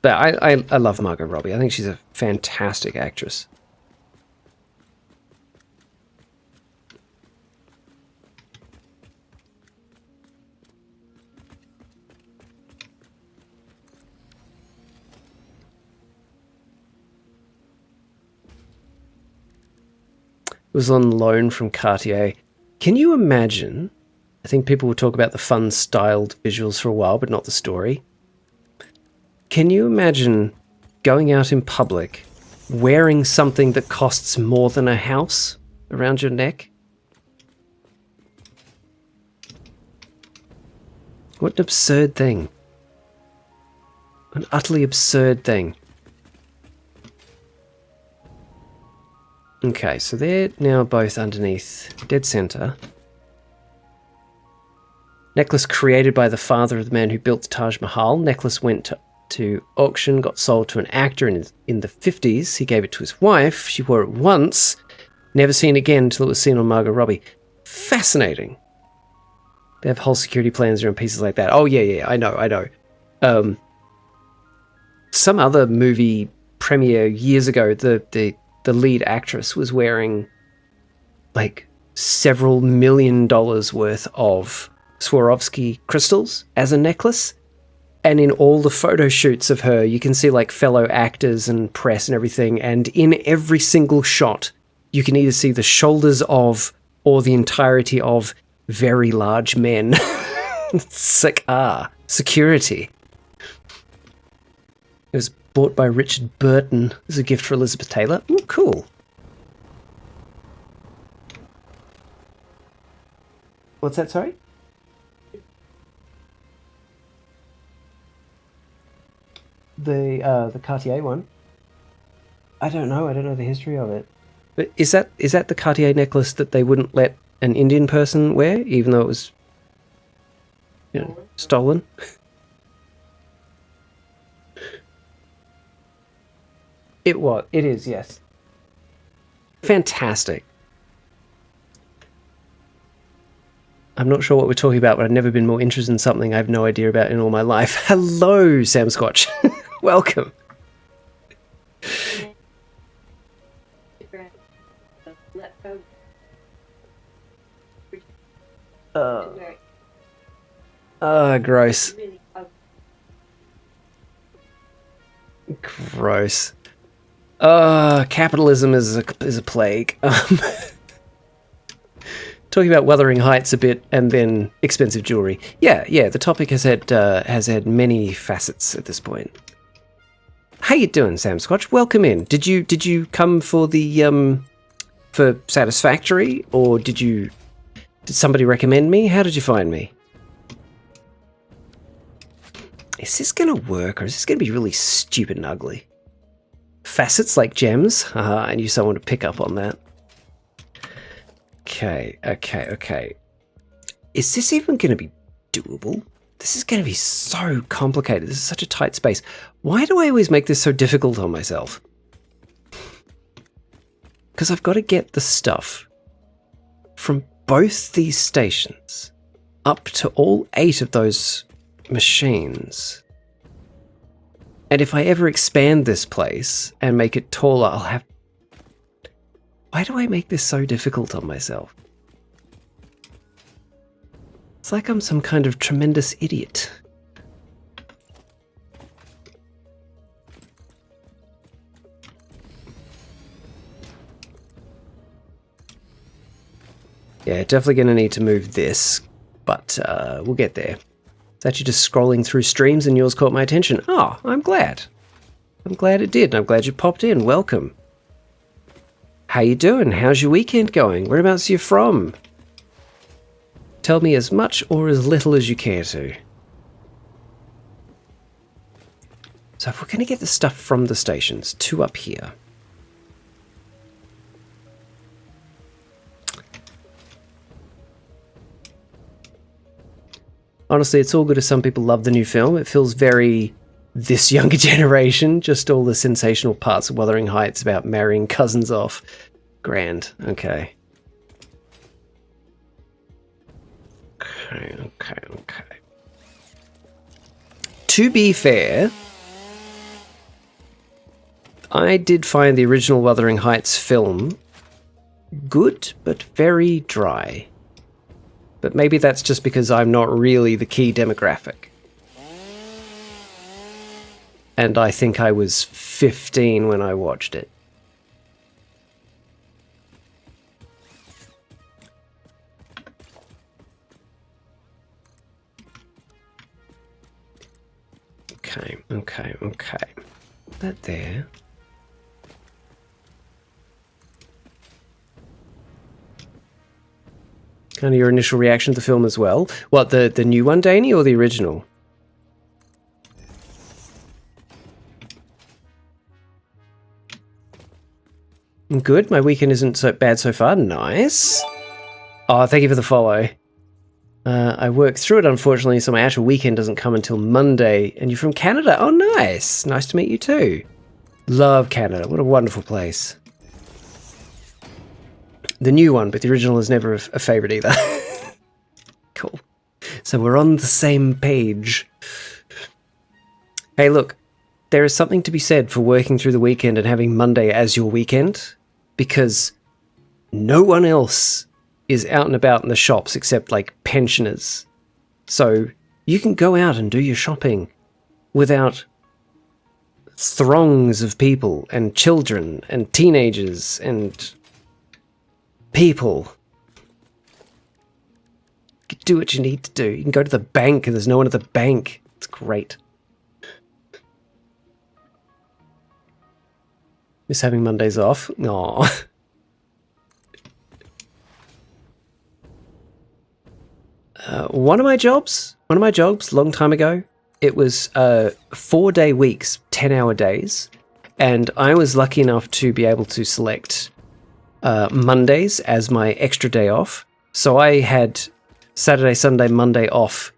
But I love Margot Robbie. I think she's a fantastic actress. Was on loan from Cartier. Can you imagine? I think people will talk about the fun styled visuals for a while, but not the story. Can you imagine going out in public wearing something that costs more than a house around your neck? What an absurd thing. An utterly absurd thing. Okay, so they're now both underneath dead center. Necklace created by the father of the man who built the Taj Mahal. Necklace went to auction, got sold to an actor in the 50s. He gave it to his wife. She wore it once, never seen again until it was seen on Margot Robbie. Fascinating. They have whole security plans around pieces like that. Oh, yeah, I know. Some other movie premiere years ago, the lead actress was wearing like several $1 million worth of Swarovski crystals as a necklace. And in all the photo shoots of her, you can see like fellow actors and press and everything. And in every single shot, you can either see the shoulders of or the entirety of very large men. Security. It was bought by Richard Burton as a gift for Elizabeth Taylor. Ooh, cool. What's that, sorry? The Cartier one. I don't know the history of it. But is that the Cartier necklace that they wouldn't let an Indian person wear, even though it was, stolen? It is, yes. Fantastic. I'm not sure what we're talking about, but I've never been more interested in something I have no idea about in all my life. Hello, Sam Scotch. Welcome. Gross. Gross. Capitalism is a plague. Talking about Wuthering Heights a bit, and then expensive jewelry. Yeah. The topic has had many facets at this point. How you doing, Sam Scotch? Welcome in. Did you come for the for Satisfactory, or did somebody recommend me? How did you find me? Is this going to work, or is this going to be really stupid and ugly? Facets like gems? Haha, I knew someone would pick up on that. Okay. Is this even going to be doable? This is going to be so complicated. This is such a tight space. Why do I always make this so difficult on myself? Because I've got to get the stuff from both these stations up to all 8 of those machines. And if I ever expand this place and make it taller, I'll have... Why do I make this so difficult on myself? It's like I'm some kind of tremendous idiot. Yeah, definitely going to need to move this, but we'll get there. It's actually just scrolling through streams and yours caught my attention. Oh, I'm glad. I'm glad it did, and I'm glad you popped in. Welcome. How you doing? How's your weekend going? Whereabouts are you from? Tell me as much or as little as you care to. So if we're going to get the stuff from the stations to up here... Honestly, it's all good if some people love the new film. It feels very this younger generation, just all the sensational parts of Wuthering Heights about marrying cousins off. Grand. Okay. Okay. To be fair, I did find the original Wuthering Heights film good, but very dry. But maybe that's just because I'm not really the key demographic. And I think I was 15 when I watched it. Okay. That there. Kind of your initial reaction to the film as well. What, the new one, Danny, or the original? Good, my weekend isn't so bad so far. Nice. Oh, thank you for the follow. I worked through it, unfortunately, so my actual weekend doesn't come until Monday. And you're from Canada? Oh, nice. Nice to meet you too. Love Canada. What a wonderful place. The new one, but the original is never a favourite either. Cool. So we're on the same page. Hey, look. There is something to be said for working through the weekend and having Monday as your weekend, because no one else is out and about in the shops except, like, pensioners. So you can go out and do your shopping without throngs of people and children and teenagers and people. You can do what you need to do. You can go to the bank and there's no one at the bank. It's great. Miss having Mondays off. Aww. One of my jobs, long time ago, it was 4-day weeks, 10-hour days, and I was lucky enough to be able to select Mondays as my extra day off. So I had Saturday, Sunday, Monday off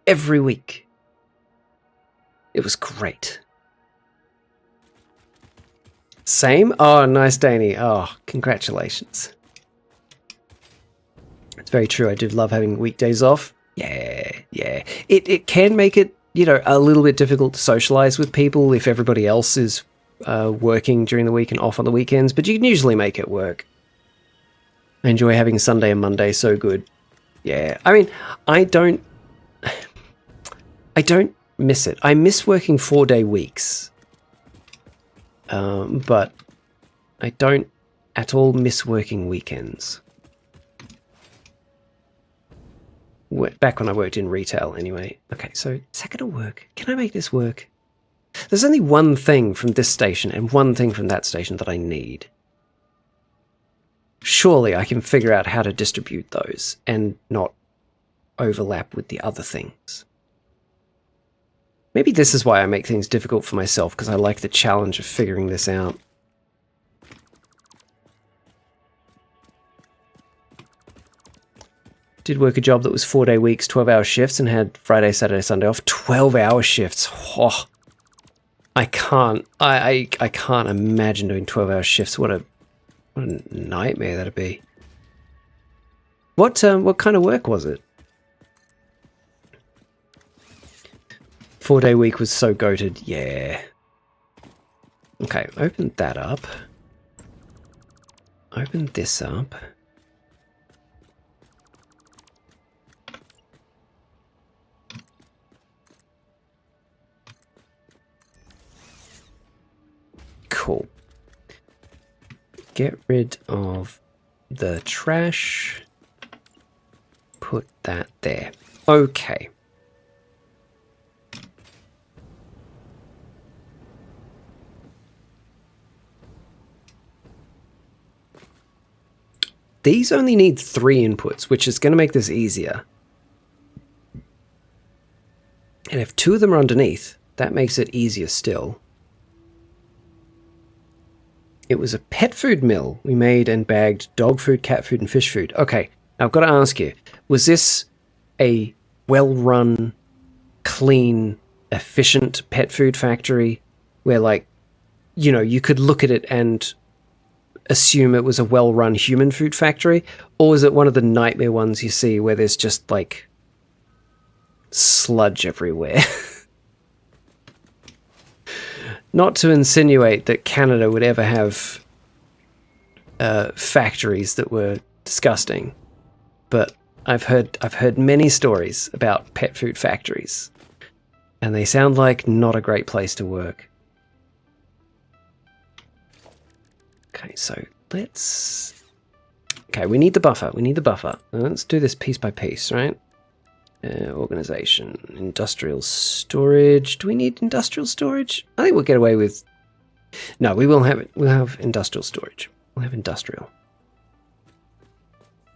every week. It was great. Same? Oh, nice, Danny. Oh, congratulations. It's very true. I do love having weekdays off. Yeah. It can make it, you know, a little bit difficult to socialize with people if everybody else is working during the week and off on the weekends, but you can usually make it work. I enjoy having Sunday and Monday so good. Yeah. I mean, I don't miss it. I miss working 4-day weeks. But I don't at all miss working weekends. Back when I worked in retail, anyway. Okay, so is that going to work? Can I make this work? There's only one thing from this station and one thing from that station that I need. Surely I can figure out how to distribute those and not overlap with the other things. Maybe this is why I make things difficult for myself, because I like the challenge of figuring this out. Did work a job that was 4-day weeks, 12-hour shifts, and had Friday, Saturday, Sunday off. 12-hour shifts. Oh, I can't. I can't imagine doing 12-hour shifts. What a nightmare that'd be. What kind of work was it? 4-day week was so goated. Yeah. Okay, open that up. Open this up. Cool. Get rid of the trash. Put that there. Okay. These only need 3 inputs, which is going to make this easier. And if 2 of them are underneath, that makes it easier still. It was a pet food mill. We made and bagged dog food, cat food, and fish food. Okay, now I've got to ask you, was this a well-run, clean, efficient pet food factory where, like, you know, you could look at it and assume it was a well-run human food factory? Or was it one of the nightmare ones you see where there's just, like, sludge everywhere? Not to insinuate that Canada would ever have factories that were disgusting, but I've heard many stories about pet food factories, and they sound like not a great place to work. Okay, so let's... Okay, we need the buffer. We need the buffer. Let's do this piece by piece, right? Organization, industrial storage. Do we need industrial storage? I think we'll get away with... No, we will have it. We'll have industrial storage. We'll have industrial.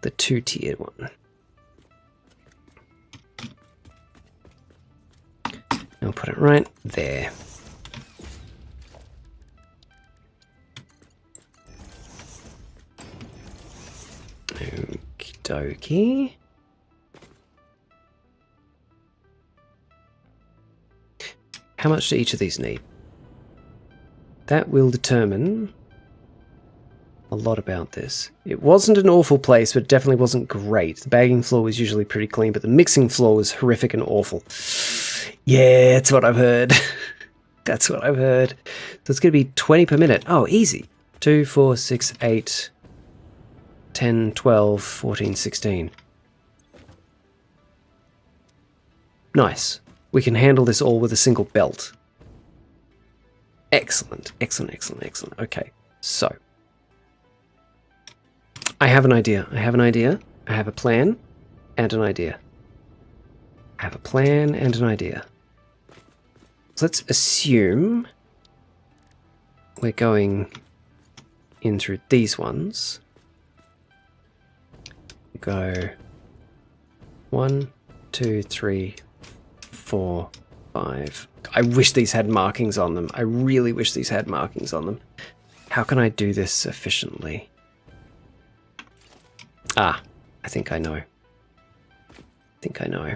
The 2-tiered one. I'll put it right there. Okie dokie. How much do each of these need? That will determine a lot about this. It wasn't an awful place, but it definitely wasn't great. The bagging floor was usually pretty clean, but the mixing floor was horrific and awful. Yeah, that's what I've heard. That's what I've heard. So it's going to be 20 per minute. Oh, easy. 2, 4, 6, 8, 10, 12, 14, 16. Nice. We can handle this all with a single belt. Excellent, excellent, excellent, excellent. Okay, so. I have an idea. I have an idea. I have a plan and an idea. I have a plan and an idea. So let's assume we're going in through these ones. Go 1, 2, 3, 4, 5. I wish these had markings on them. I really wish these had markings on them. How can I do this efficiently? Ah, I think I know. I think I know.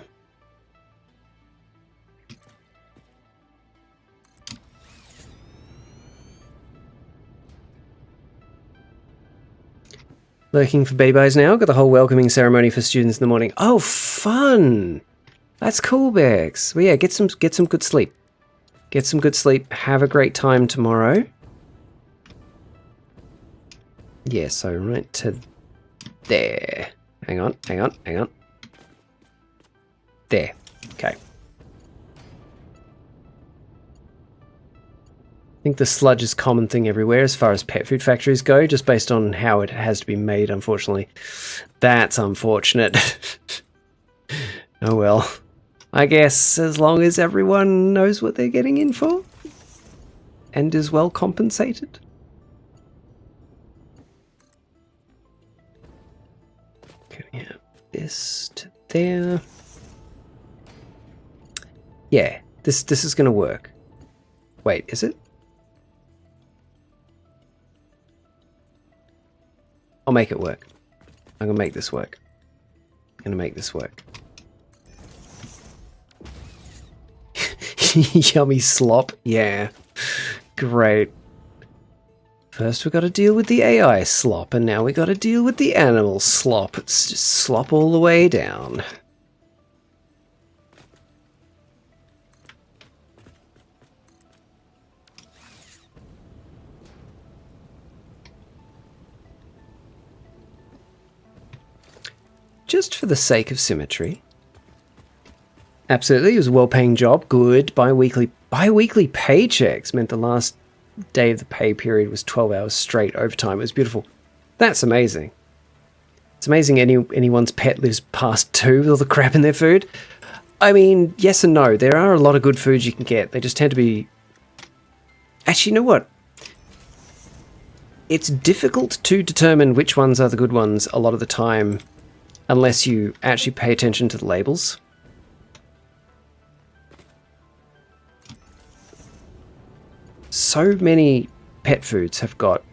Lurking for babies now. Got the whole welcoming ceremony for students in the morning. Oh, fun! That's cool, Bex. Well, yeah, get some good sleep. Get some good sleep. Have a great time tomorrow. Yeah, so right to there. Hang on, hang on, hang on. There. Okay. I think the sludge is a common thing everywhere as far as pet food factories go, just based on how it has to be made, unfortunately. That's unfortunate. Oh well. I guess as long as everyone knows what they're getting in for and is well compensated. Okay, yeah, this to there. Yeah, This is going to work. Wait, is it? I'll make it work. I'm going to make this work. I'm going to make this work. Yummy slop. Yeah. Great. First we got to deal with the AI slop, and now we got to deal with the animal slop. It's just slop all the way down. Just for the sake of symmetry. Absolutely, it was a well-paying job. Good. Bi-weekly paychecks meant the last day of the pay period was 12 hours straight overtime. It was beautiful. That's amazing. It's amazing anyone's pet lives past 2 with all the crap in their food. I mean, yes and no. There are a lot of good foods you can get. They just tend to be... Actually, you know what? It's difficult to determine which ones are the good ones a lot of the time unless you actually pay attention to the labels. So many pet foods have got,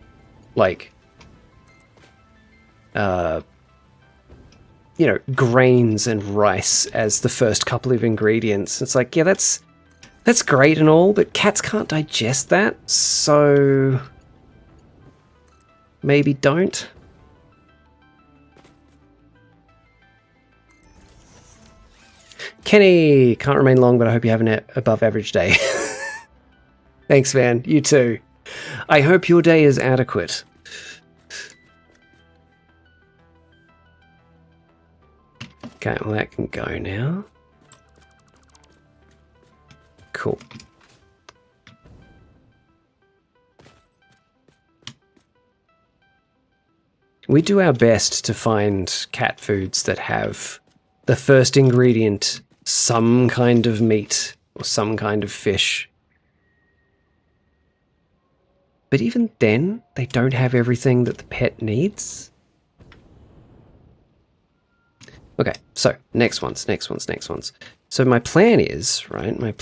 like, you know, grains and rice as the first couple of ingredients. It's like, yeah, that's great and all, but cats can't digest that, so maybe don't. Kenny, can't remain long, but I hope you have an above average day. Thanks, man. You too. I hope your day is adequate. Okay, well that can go now. Cool. We do our best to find cat foods that have the first ingredient some kind of meat or some kind of fish. But even then, they don't have everything that the pet needs. Okay, so next ones. So my plan is, right, I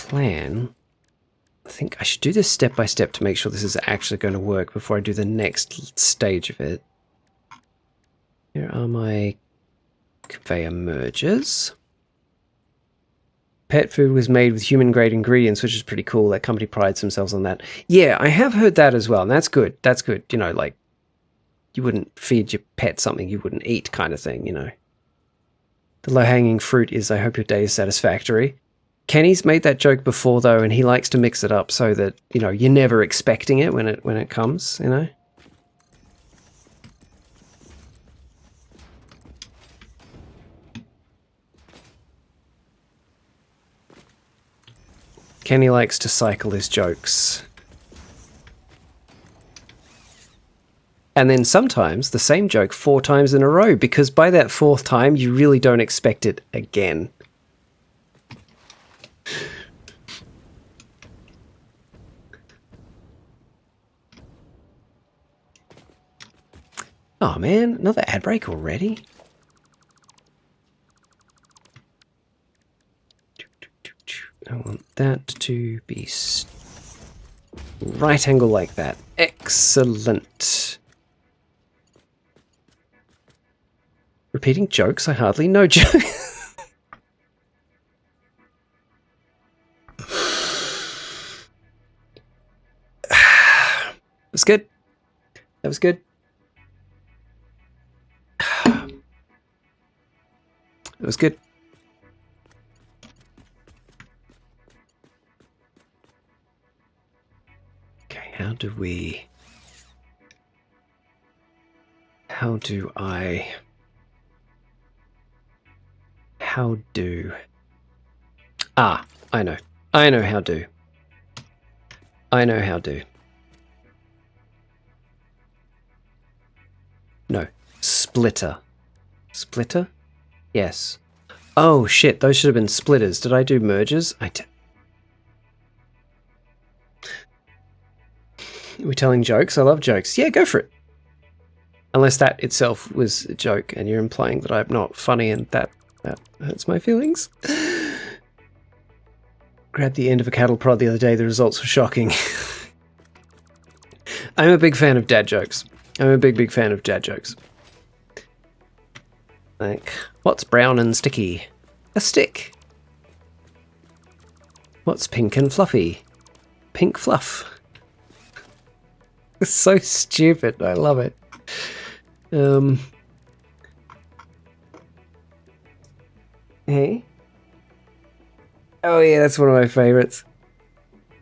think I should do this step by step to make sure this is actually going to work before I do the next stage of it. Here are my conveyor mergers. Pet food was made with human-grade ingredients, which is pretty cool. That company prides themselves on that. Yeah, I have heard that as well, and that's good. That's good. You know, like, you wouldn't feed your pet something you wouldn't eat kind of thing, you know. The low-hanging fruit is, I hope your day is satisfactory. Kenny's made that joke before, though, and he likes to mix it up so that, you know, you're never expecting it when it comes, you know. Kenny likes to cycle his jokes. And then sometimes the same joke 4 times in a row, because by that 4th time, you really don't expect it again. Oh man, another ad break already? I want that to be right angle like that. Excellent. Repeating jokes? I hardly know jokes. That was good. That was good. That was good. Okay, how do I know how do. No, splitter. Splitter? Yes. Oh shit, those should have been splitters. Did I do mergers? Are we telling jokes? I love jokes. Yeah, go for it. Unless that itself was a joke and you're implying that I'm not funny and that hurts my feelings. Grabbed the end of a cattle prod the other day. The results were shocking. I'm a big fan of dad jokes. I'm a big fan of dad jokes. Like, what's brown and sticky? A stick. What's pink and fluffy? Pink fluff. It's so stupid. I love it. Hey? Oh yeah, that's one of my favorites.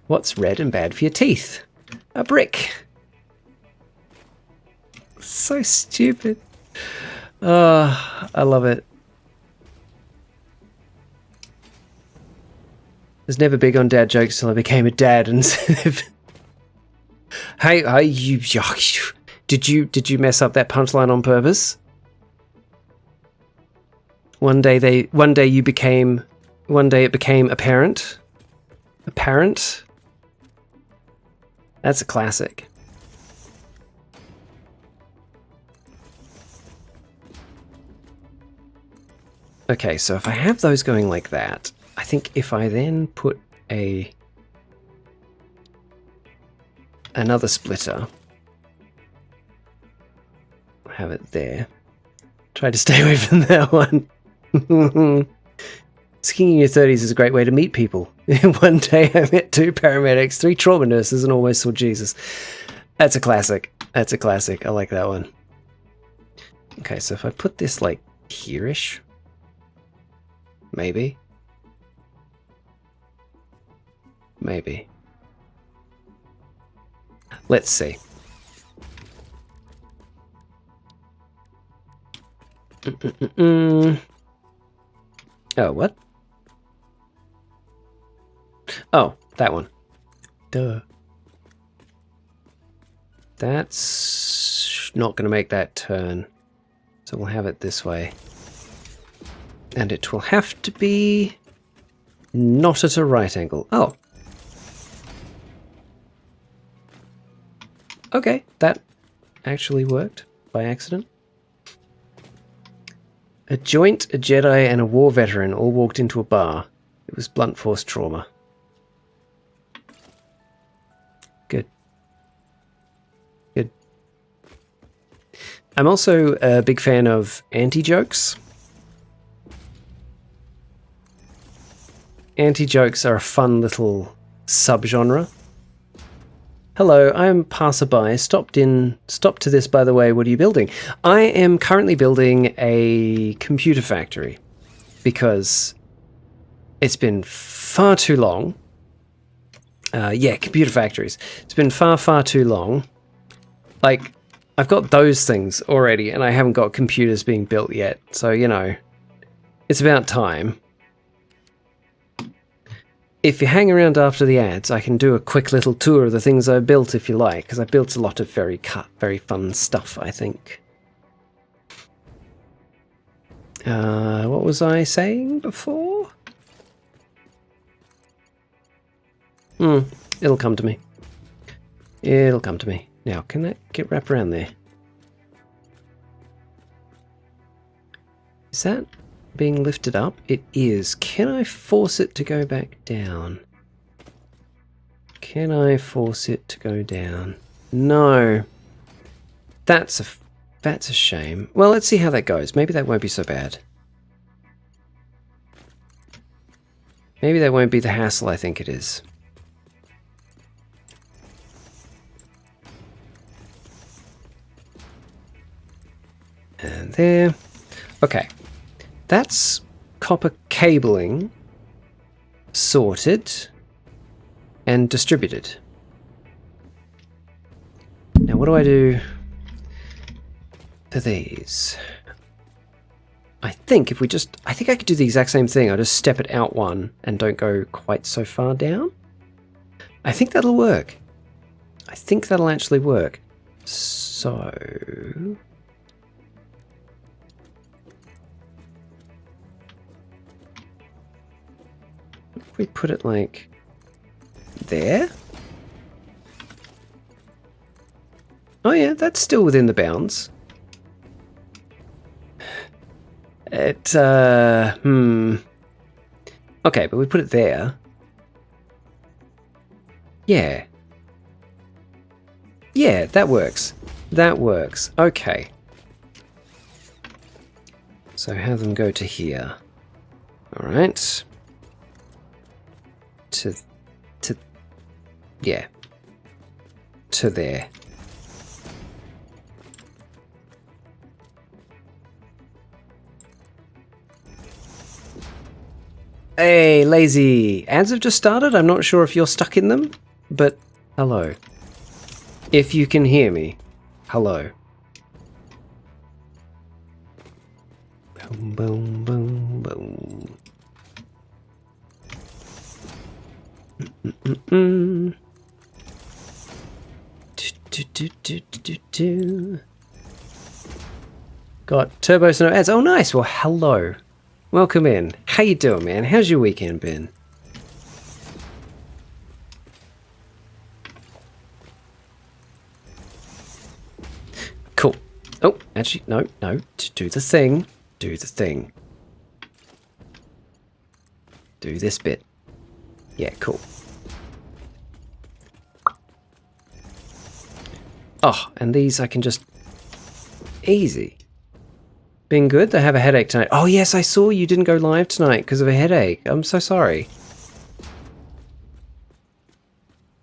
What's red and bad for your teeth? A brick. So stupid. I love it. I was never big on dad jokes till I became a dad and Hey, you did you mess up that punchline on purpose? One day it became apparent. Apparent? That's a classic. Okay, so if I have those going like that, I think if I then put another splitter, have it there. Try to stay away from that one. Skiing in your 30s is a great way to meet people. One day I met 2 paramedics, 3 trauma nurses, and almost saw Jesus. That's a classic. That's a classic. I like that one. Okay, so if I put this like here-ish, maybe. Maybe. Let's see. Oh, what? Oh, that one. Duh. That's not going to make that turn. So we'll have it this way. And it will have to be not at a right angle. Oh. Okay, that actually worked by accident. A joint, a Jedi, and a war veteran all walked into a bar. It was blunt force trauma. Good. Good. I'm also a big fan of anti-jokes. Anti-jokes are a fun little subgenre. Hello, I'm passerby. Stopped to this, by the way. What are you building? I am currently building a computer factory because it's been far too long. Yeah, computer factories. It's been far too long. Like, I've got those things already and I haven't got computers being built yet. So, you know, it's about time. If you hang around after the ads, I can do a quick little tour of the things I built if you like, because I built a lot of very fun stuff, I think. What was I saying before? It'll come to me. It'll come to me. Now, can that get wrapped around there? Is that being lifted up? It is. Can I force it to go back down? Can I force it to go down? No. That's a shame. Well, let's see how that goes. Maybe that won't be so bad. Maybe that won't be the hassle I think it is. And there. Okay. That's copper cabling sorted and distributed. Now what do I do for these? I think if we just, I think I could do the exact same thing. I'll just step it out one and don't go quite so far down. I think that'll work. I think that'll actually work. So if we put it like there. Oh yeah, that's still within the bounds. Okay, but we put it there. Yeah. Yeah, that works. That works. Okay. So have them go to here. Alright. Yeah. To there. Hey, lazy. Ads have just started. I'm not sure if you're stuck in them, but hello. If you can hear me, hello. Boom, boom, boom, boom. Got turbo snow ads. Oh, nice. Well, hello. Welcome in. How you doing, man? How's your weekend been? Cool. Oh, actually, no. Do the thing. Do the thing. Do this bit. Yeah, cool. Oh, and these I can just... Easy. Been good? They have a headache tonight. Oh, yes, I saw you didn't go live tonight because of a headache. I'm so sorry.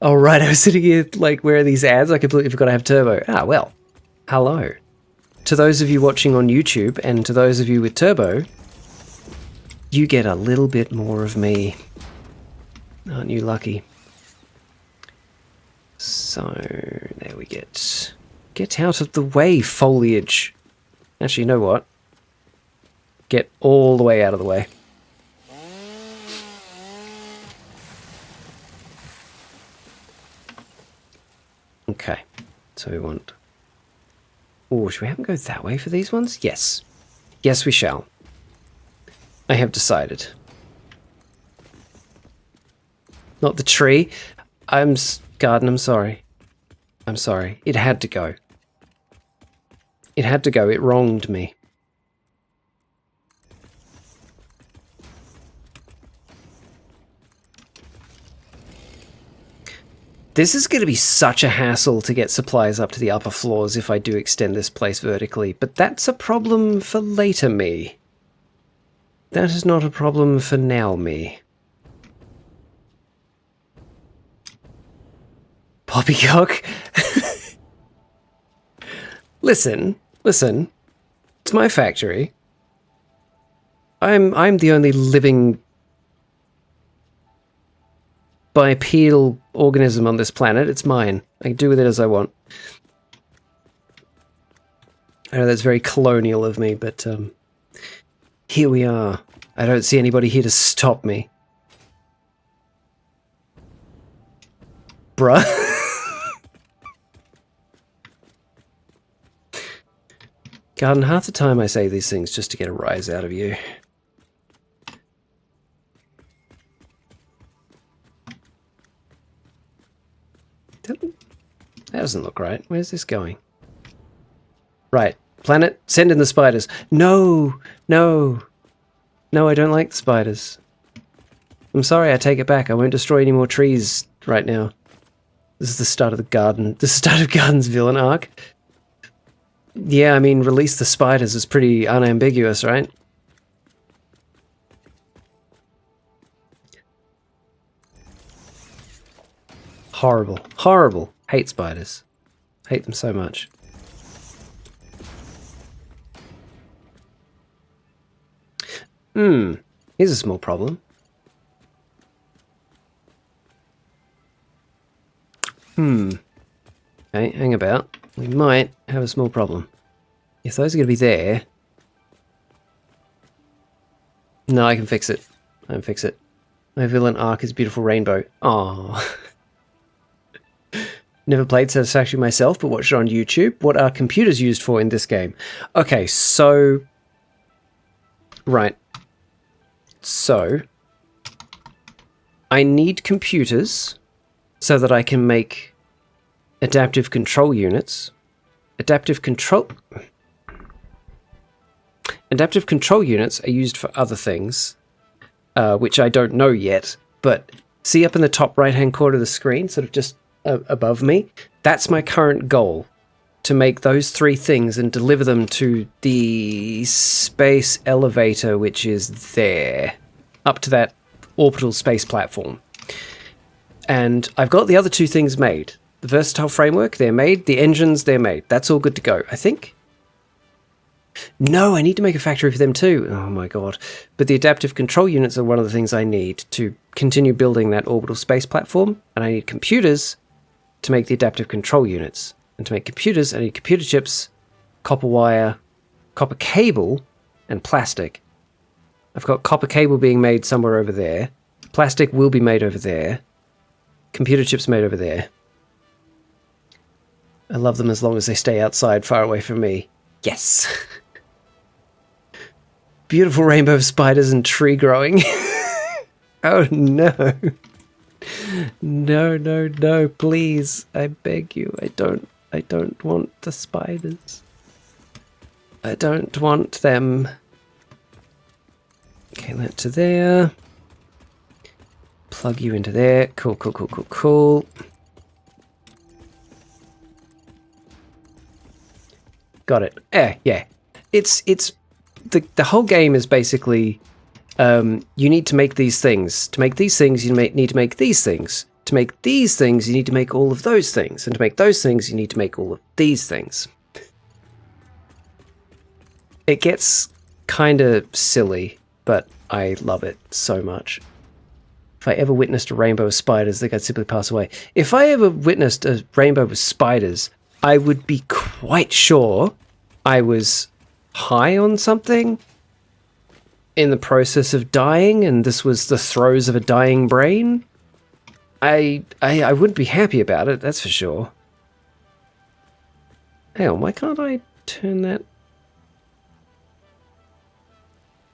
Oh, right. I was sitting here, like, where are these ads? I completely forgot I have turbo. Ah, well. Hello. To those of you watching on YouTube and to those of you with turbo, you get a little bit more of me. Aren't you lucky? So, there we get. Get out of the way, foliage. Actually, you know what? Get all the way out of the way. Okay, so we want... Oh, should we have them go that way for these ones? Yes. Yes, we shall. I have decided. Not the tree. Garden, I'm sorry. I'm sorry. It had to go. It had to go. It wronged me. This is going to be such a hassle to get supplies up to the upper floors if I do extend this place vertically, but that's a problem for later me. That is not a problem for now me. Poppycock? Listen. It's my factory. I'm the only living bipedal organism on this planet. It's mine. I can do with it as I want. I know that's very colonial of me, but here we are. I don't see anybody here to stop me. Bruh. Garden, half the time I say these things just to get a rise out of you. That doesn't look right. Where's this going? Right. Planet, send in the spiders. No, I don't like the spiders. I'm sorry, I take it back. I won't destroy any more trees right now. This is the start of the garden. The start of Garden's villain arc. Yeah, I mean, release the spiders is pretty unambiguous, right? Horrible. Horrible. Hate spiders. Hate them so much. Here's a small problem. Okay, hang about. We might have a small problem. If those are going to be there... No, I can fix it. I can fix it. My villain arc is beautiful rainbow. Aww. Never played Satisfactory myself, but watched it on YouTube. What are computers used for in this game? Okay, so... Right. So... I need computers so that I can make adaptive control units. Adaptive control units are used for other things, which I don't know yet, but See up in the top right-hand corner of the screen, sort of just above me? That's my current goal, to make those 3 things and deliver them to the space elevator, which is there, up to that orbital space platform. And I've got the other 2 things made. The versatile framework, they're made. The engines, they're made. That's all good to go, I think. No, I need to make a factory for them too. Oh my god. But the adaptive control units are one of the things I need to continue building that orbital space platform. And I need computers to make the adaptive control units. And to make computers, I need computer chips, copper wire, copper cable, and plastic. I've got copper cable being made somewhere over there. Plastic will be made over there. Computer chips made over there. I love them as long as they stay outside, far away from me. Yes! Beautiful rainbow of spiders and tree growing. Oh no. No, no, no, please. I beg you. I don't want the spiders. I don't want them. Okay, that to there. Plug you into there. Cool, cool, cool, cool, cool. Got it. Yeah. It's the whole game is basically you need to make these things. To make these things, you need to make these things. To make these things, you need to make all of those things. And to make those things, you need to make all of these things. It gets kind of silly, but I love it so much. If I ever witnessed a rainbow of spiders, think I'd simply pass away. If I ever witnessed a rainbow of spiders, I would be quite sure I was high on something in the process of dying, and this was the throes of a dying brain. I wouldn't be happy about it, that's for sure. Hang on, why can't I turn that?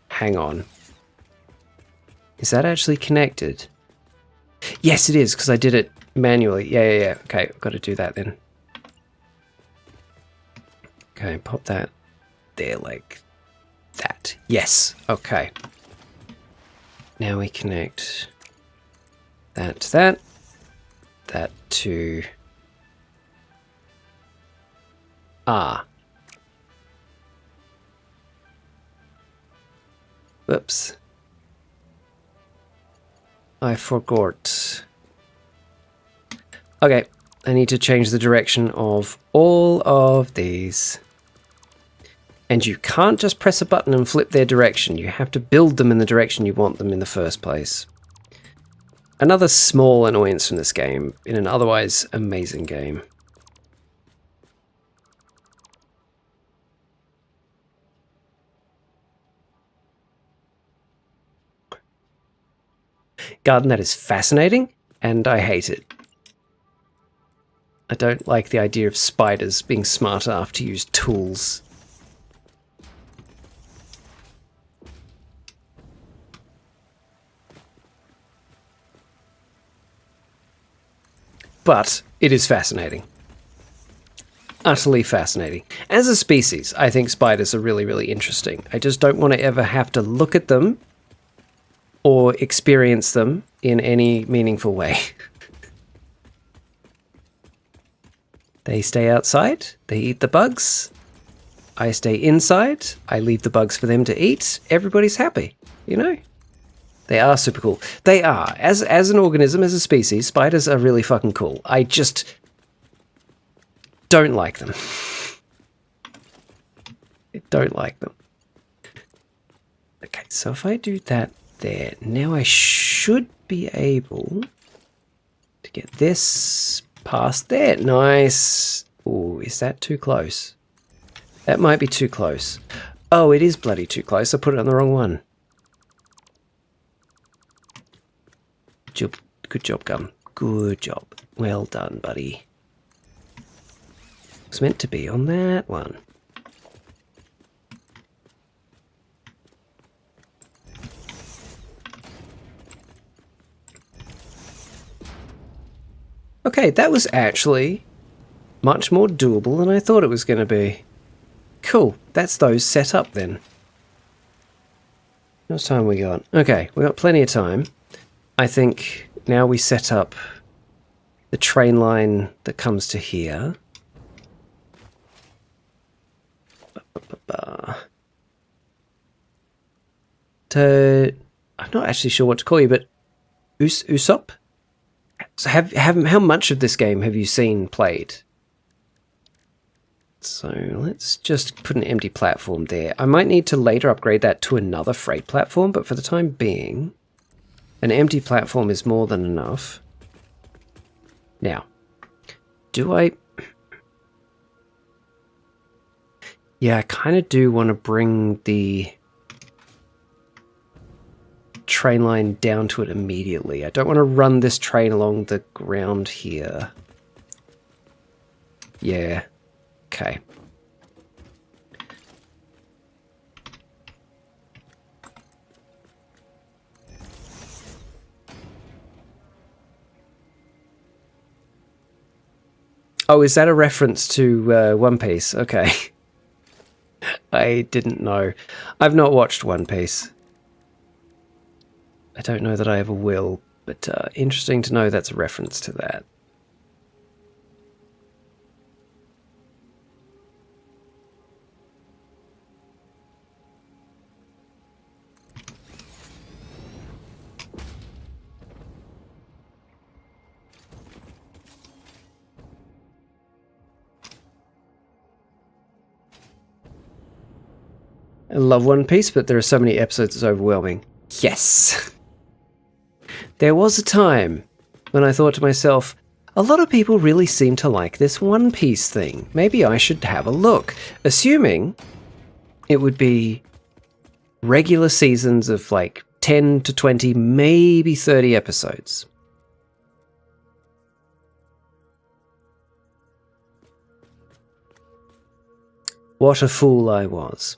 Hang on. Is that actually connected? Yes, it is, because I did it manually. Yeah. Okay, I've got to do that then. Okay, pop that there like that. Yes, okay. Now we connect that to that. That to R. Whoops. I forgot. Okay, I need to change the direction of all of these. And you can't just press a button and flip their direction. You have to build them in the direction you want them in the first place. Another small annoyance from this game, in an otherwise amazing game. Garden, that is fascinating, and I hate it. I don't like the idea of spiders being smart enough to use tools. But it is fascinating. Utterly fascinating. As a species, I think spiders are really, really interesting. I just don't want to ever have to look at them or experience them in any meaningful way. They stay outside, they eat the bugs. I stay inside, I leave the bugs for them to eat. Everybody's happy, you know? They are super cool. They are. As an organism, as a species, spiders are really fucking cool. I just don't like them. I don't like them. Okay, so if I do that there, now I should be able to get this past there. Nice. Oh, is that too close? That might be too close. Oh, it is bloody too close. I put it on the wrong one. Good job, Gum. Good job. Well done, buddy. It's meant to be on that one. Okay, that was actually much more doable than I thought it was going to be. Cool, that's those set up then. How much time we got? Okay, we got plenty of time. I think now we set up the train line that comes to here. I'm not actually sure what to call you, but Usopp? So how much of this game have you seen played? So let's just put an empty platform there. I might need to later upgrade that to another freight platform, but for the time being, an empty platform is more than enough. Now, do I... Yeah, I kind of do want to bring the train line down to it immediately. I don't want to run this train along the ground here. Yeah. Okay. Oh, is that a reference to One Piece? Okay. I didn't know. I've not watched One Piece. I don't know that I ever will, but interesting to know that's a reference to that. I love One Piece, but there are so many episodes it's overwhelming. Yes! There was a time when I thought to myself, a lot of people really seem to like this One Piece thing. Maybe I should have a look. Assuming it would be regular seasons of like 10 to 20, maybe 30 episodes. What a fool I was.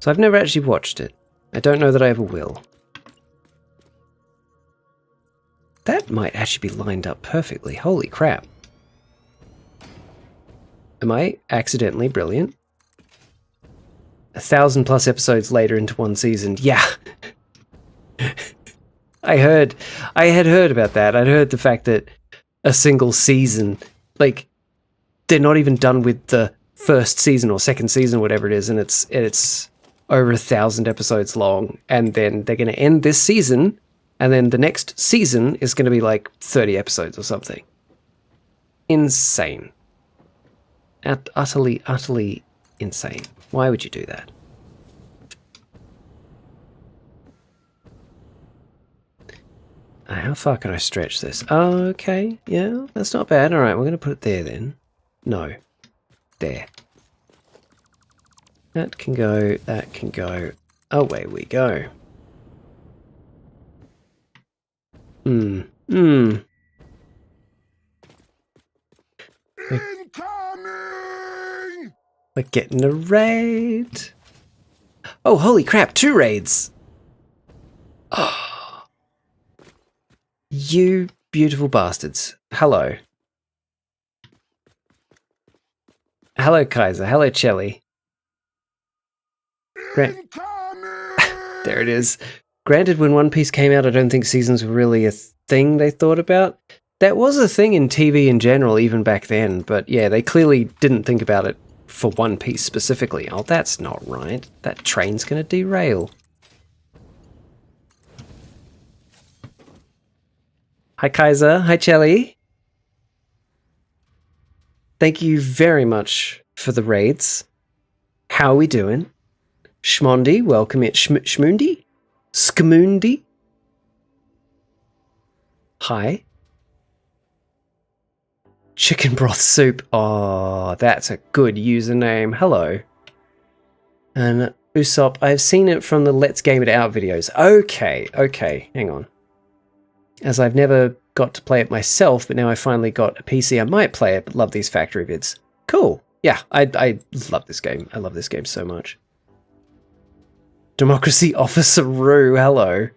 So I've never actually watched it. I don't know that I ever will. That might actually be lined up perfectly. Holy crap. Am I accidentally brilliant? 1,000+ episodes later into one season. Yeah. I had heard about that. I'd heard the fact that a single season, like, they're not even done with the first season or second season, whatever it is, and it's over 1,000 episodes long, and then they're going to end this season, and then the next season is going to be like 30 episodes or something. Insane. Utterly insane. Why would you do that? How far can I stretch this? Oh, okay. Yeah, that's not bad. All right, we're going to put it there then. No. There. That can go, that can go. Away we go. Incoming! We're getting a raid. Oh, holy crap, 2 raids. Oh. You beautiful bastards. Hello. Hello, Kaiser. Hello, Chelly. There it is. Granted, when One Piece came out, I don't think seasons were really a thing they thought about. That was a thing in TV in general, even back then. But yeah, they clearly didn't think about it for One Piece specifically. Oh, that's not right. That train's going to derail. Hi, Kaiser. Hi, Chelly. Thank you very much for the raids. How are we doing? Schmondi, welcome in. Schmundi? Skmundi? Hi. Chicken broth soup. Oh, that's a good username. Hello. And Usopp, I've seen it from the Let's Game It Out videos. Okay, hang on. As I've never got to play it myself, but now I finally got a PC, I might play it, but love these factory vids. Cool. Yeah, I love this game. I love this game so much. Democracy Officer Roo, hello.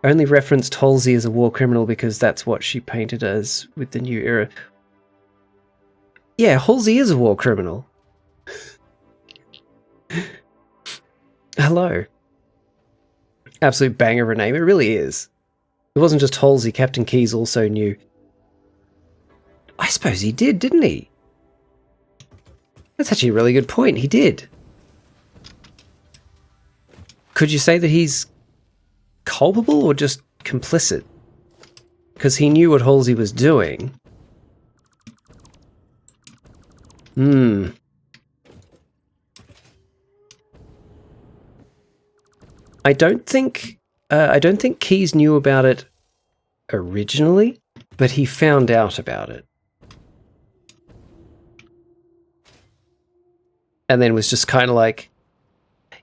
Only referenced Halsey as a war criminal because that's what she painted as with the new era. Yeah, Halsey is a war criminal. Hello. Absolute banger of a name. It really is. It wasn't just Halsey. Captain Keyes also knew. I suppose he did, didn't he? That's actually a really good point. He did. Could you say that he's culpable or just complicit? Because he knew what Halsey was doing. I don't think Keyes knew about it originally, but he found out about it. And then was just kind of like,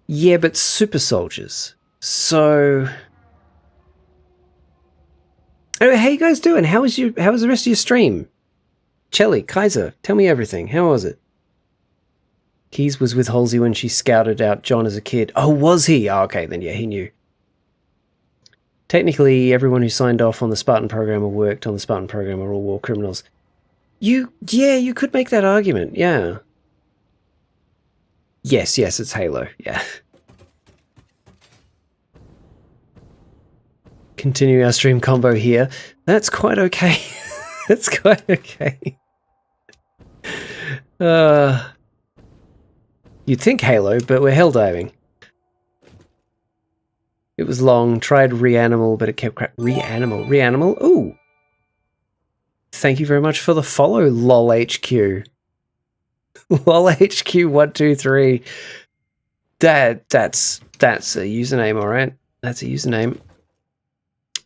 yeah, but super soldiers. So, anyway, how you guys doing? How was the rest of your stream? Chelly, Kaiser, tell me everything. How was it? Keyes was with Halsey when she scouted out John as a kid. Oh, was he? Oh, okay, then yeah, he knew. Technically, everyone who signed off on the Spartan program or worked on the Spartan program are all war criminals. You could make that argument, yeah. Yes, it's Halo, yeah. Continuing our stream combo here. That's quite okay. That's quite okay. You'd think Halo, but we're helldiving. It was long. Tried Reanimal, but it kept Reanimal? Ooh! Thank you very much for the follow, LOLHQ. LOLHQ123. That's a username, alright? That's a username.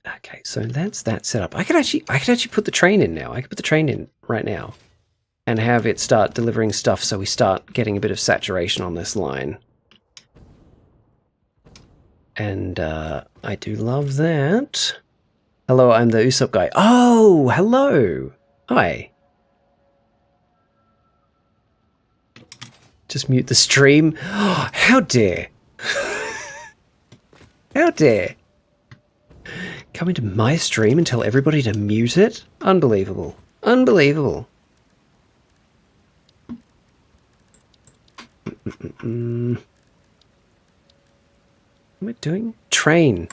Okay, so that's that set up. I could actually put the train in now. I could put the train in right now and have it start delivering stuff so we start getting a bit of saturation on this line. And I do love that. Hello, I'm the Usopp guy. Oh, hello. Hi. Just mute the stream. How dare. How dare. Come into my stream and tell everybody to mute it? Unbelievable. Unbelievable. What am I doing? Train.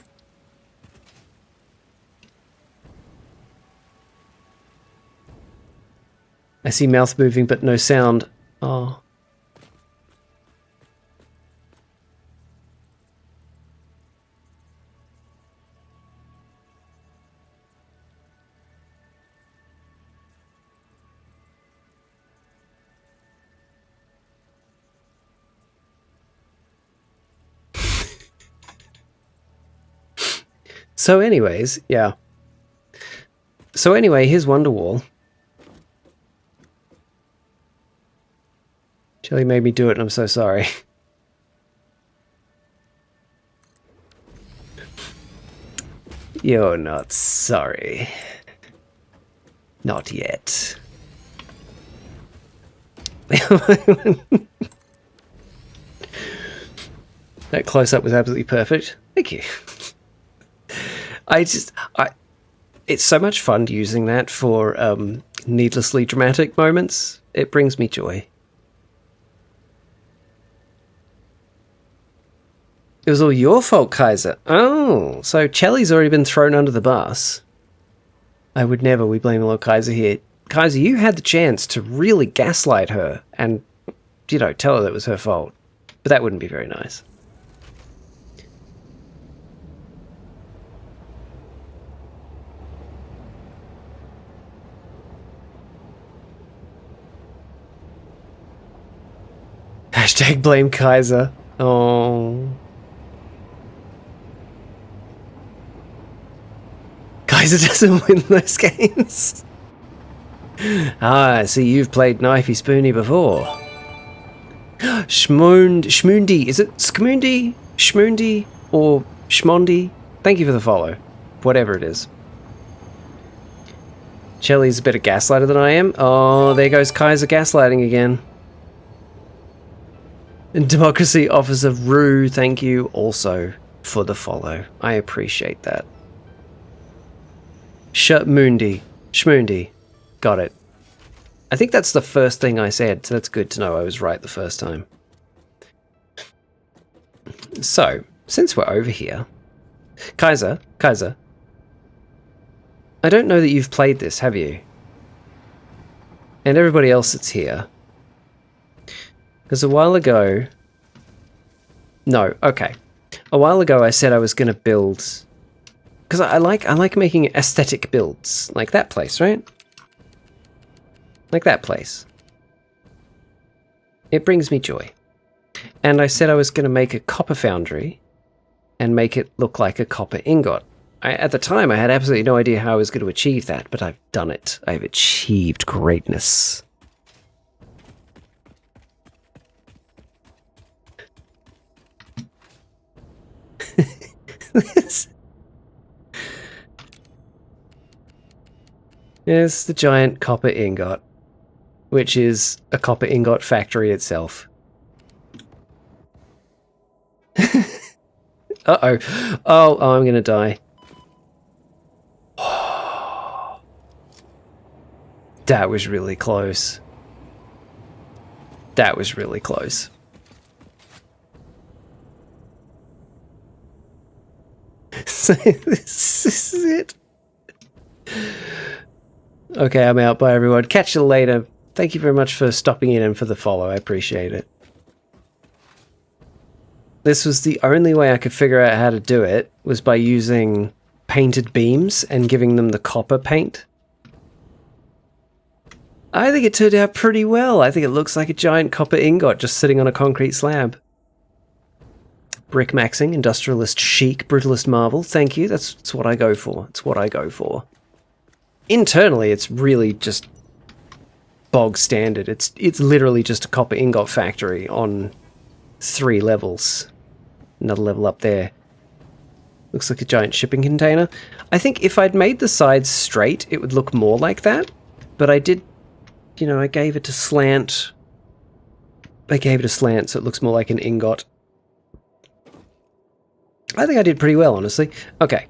I see mouth moving but no sound. Oh. So anyways, yeah. So anyway, here's Wonderwall. Chili made me do it and I'm so sorry. You're not sorry. Not yet. That close-up was absolutely perfect. Thank you. It's so much fun using that for needlessly dramatic moments. It brings me joy. It was all your fault, Kaiser. Oh, so Chelly's already been thrown under the bus. I would never. We blame Lord Kaiser here. Kaiser, you had the chance to really gaslight her and, you know, tell her that it was her fault. But that wouldn't be very nice. Hashtag blame Kaiser. Oh. Kaiser doesn't win those games. Ah, I see you've played Knifey Spoony before. Schmoondy. Is it Skmoondy? Schmoondy? Or Schmondy? Thank you for the follow. Whatever it is. Chelly's a better gaslighter than I am. Oh, there goes Kaiser gaslighting again. And Democracy Officer Rue, thank you also for the follow. I appreciate that. Shmundi. Shmundi. Got it. I think that's the first thing I said, so that's good to know I was right the first time. So, since we're over here... Kaiser, I don't know that you've played this, have you? And everybody else that's here. Because a while ago... No, okay. A while ago I said I was going to build... Because I like making aesthetic builds. Like that place, right? Like that place. It brings me joy. And I said I was going to make a copper foundry and make it look like a copper ingot. At the time, I had absolutely no idea how I was going to achieve that, but I've done it. I've achieved greatness. Yes, the giant copper ingot, which is a copper ingot factory itself. Uh-oh. Oh, I'm going to die. That was really close. That was really close. So this is it. Okay, I'm out. Bye, everyone. Catch you later. Thank you very much for stopping in and for the follow. I appreciate it. This was the only way I could figure out how to do it, was by using painted beams and giving them the copper paint. I think it turned out pretty well. I think it looks like a giant copper ingot just sitting on a concrete slab. Brick maxing, industrialist chic, brutalist marvel. Thank you. That's what I go for. It's what I go for. Internally, it's really just bog standard. It's literally just a copper ingot factory on 3 levels. Another level up there. Looks like a giant shipping container. I think if I'd made the sides straight, it would look more like that. But I did, you know, I gave it a slant. I gave it a slant so it looks more like an ingot. I think I did pretty well, honestly. Okay,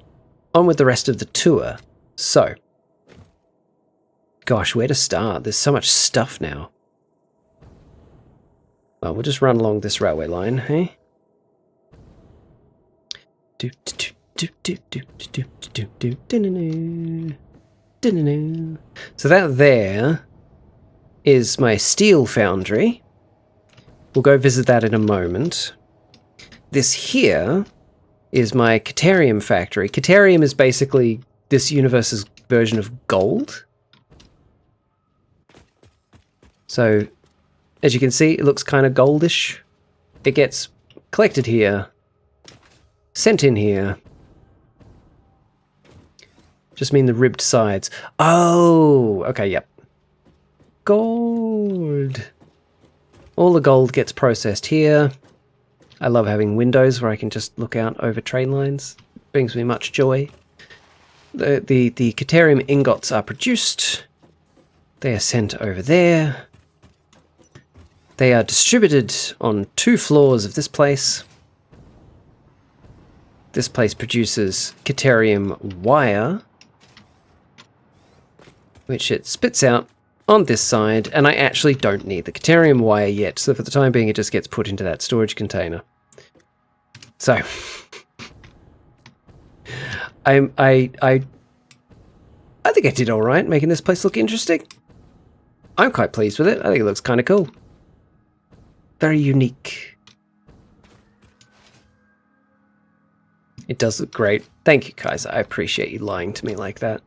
on with the rest of the tour. So, gosh, where to start? There's so much stuff now. Well, we'll just run along this railway line, hey? So that there is my steel foundry. We'll go visit that in a moment. This here is my Caterium factory. Caterium is basically this universe's version of gold. So, as you can see, it looks kind of goldish. It gets collected here, sent in here. Just mean the ribbed sides. Oh, okay, yep. Gold. All the gold gets processed here. I love having windows where I can just look out over train lines. It brings me much joy. The Caterium ingots are produced. They are sent over there. They are distributed on 2 floors of this place. This place produces Caterium wire, which it spits out on this side, and I actually don't need the Caterium wire yet, so for the time being it just gets put into that storage container. So, I think I did alright making this place look interesting. I'm quite pleased with it. I think it looks kind of cool. Very unique. It does look great. Thank you, Kaiser. I appreciate you lying to me like that.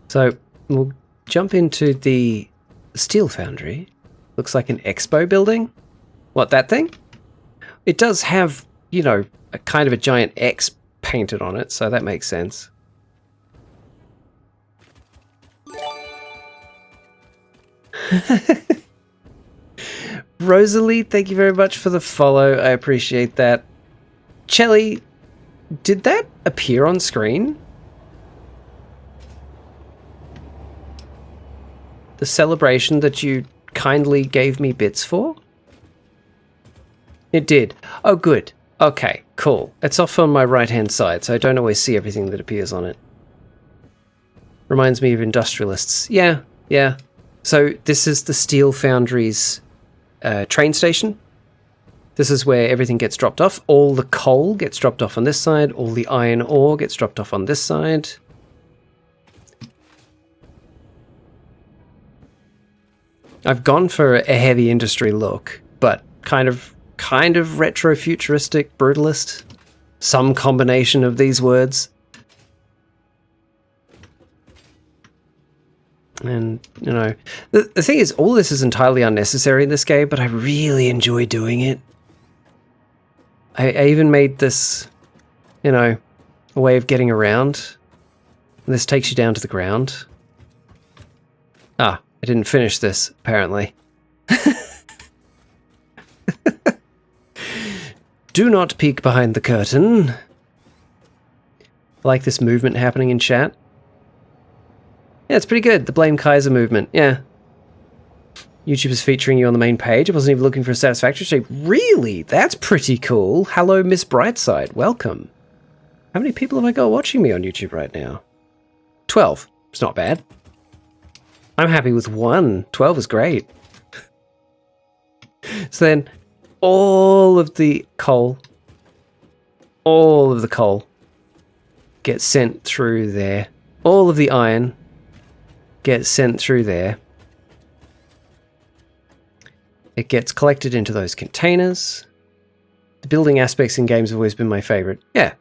So, we'll jump into the steel foundry. Looks like an expo building. What, that thing? It does have, you know, a kind of a giant X painted on it, so that makes sense. Rosalie, thank you very much for the follow. I appreciate that. Chelly, did that appear on screen? The celebration that you kindly gave me bits for? It did. Oh, good. Okay, cool. It's off on my right-hand side, so I don't always see everything that appears on it. Reminds me of industrialists. Yeah, yeah. So this is the Steel Foundry's train station. This is where everything gets dropped off. All the coal gets dropped off on this side. All the iron ore gets dropped off on this side. I've gone for a heavy industry look, but kind of retro-futuristic, brutalist. Some combination of these words. And, you know, the thing is, all this is entirely unnecessary in this game, but I really enjoy doing it. I even made this, you know, a way of getting around. This takes you down to the ground. Ah, I didn't finish this, apparently. Do not peek behind the curtain. I like this movement happening in chat. Yeah, it's pretty good. The Blame Kaiser movement. Yeah. YouTube is featuring you on the main page. I wasn't even looking for a Satisfactory shape. Really? That's pretty cool. Hello, Miss Brightside. Welcome. How many people have I got watching me on YouTube right now? 12. It's not bad. I'm happy with 1. 12 is great. So then, all of the coal gets sent through there. All of the iron gets sent through there. It gets collected into those containers. The building aspects in games have always been my favorite. Yeah.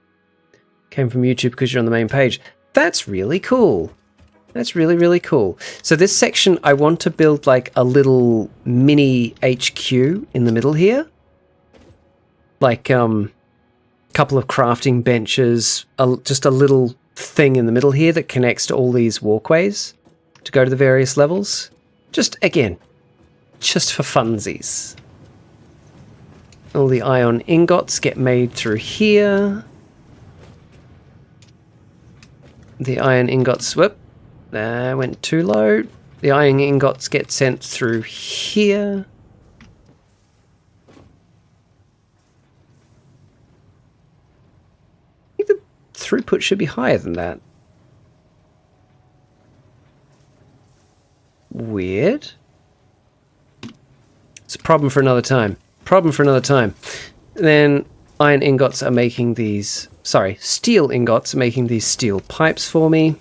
Came from YouTube because you're on the main page. That's really cool. That's really, really cool. So this section, I want to build like a little mini HQ in the middle here. Like couple of crafting benches, just a little thing in the middle here that connects to all these walkways to go to the various levels. Just, again, just for funsies. All the iron ingots get made through here. The iron ingots, whoop, went too low. The iron ingots get sent through here. I think the throughput should be higher than that. Weird. It's a problem for another time. Problem for another time. Then iron ingots are making these... Sorry, steel ingots are making these steel pipes for me.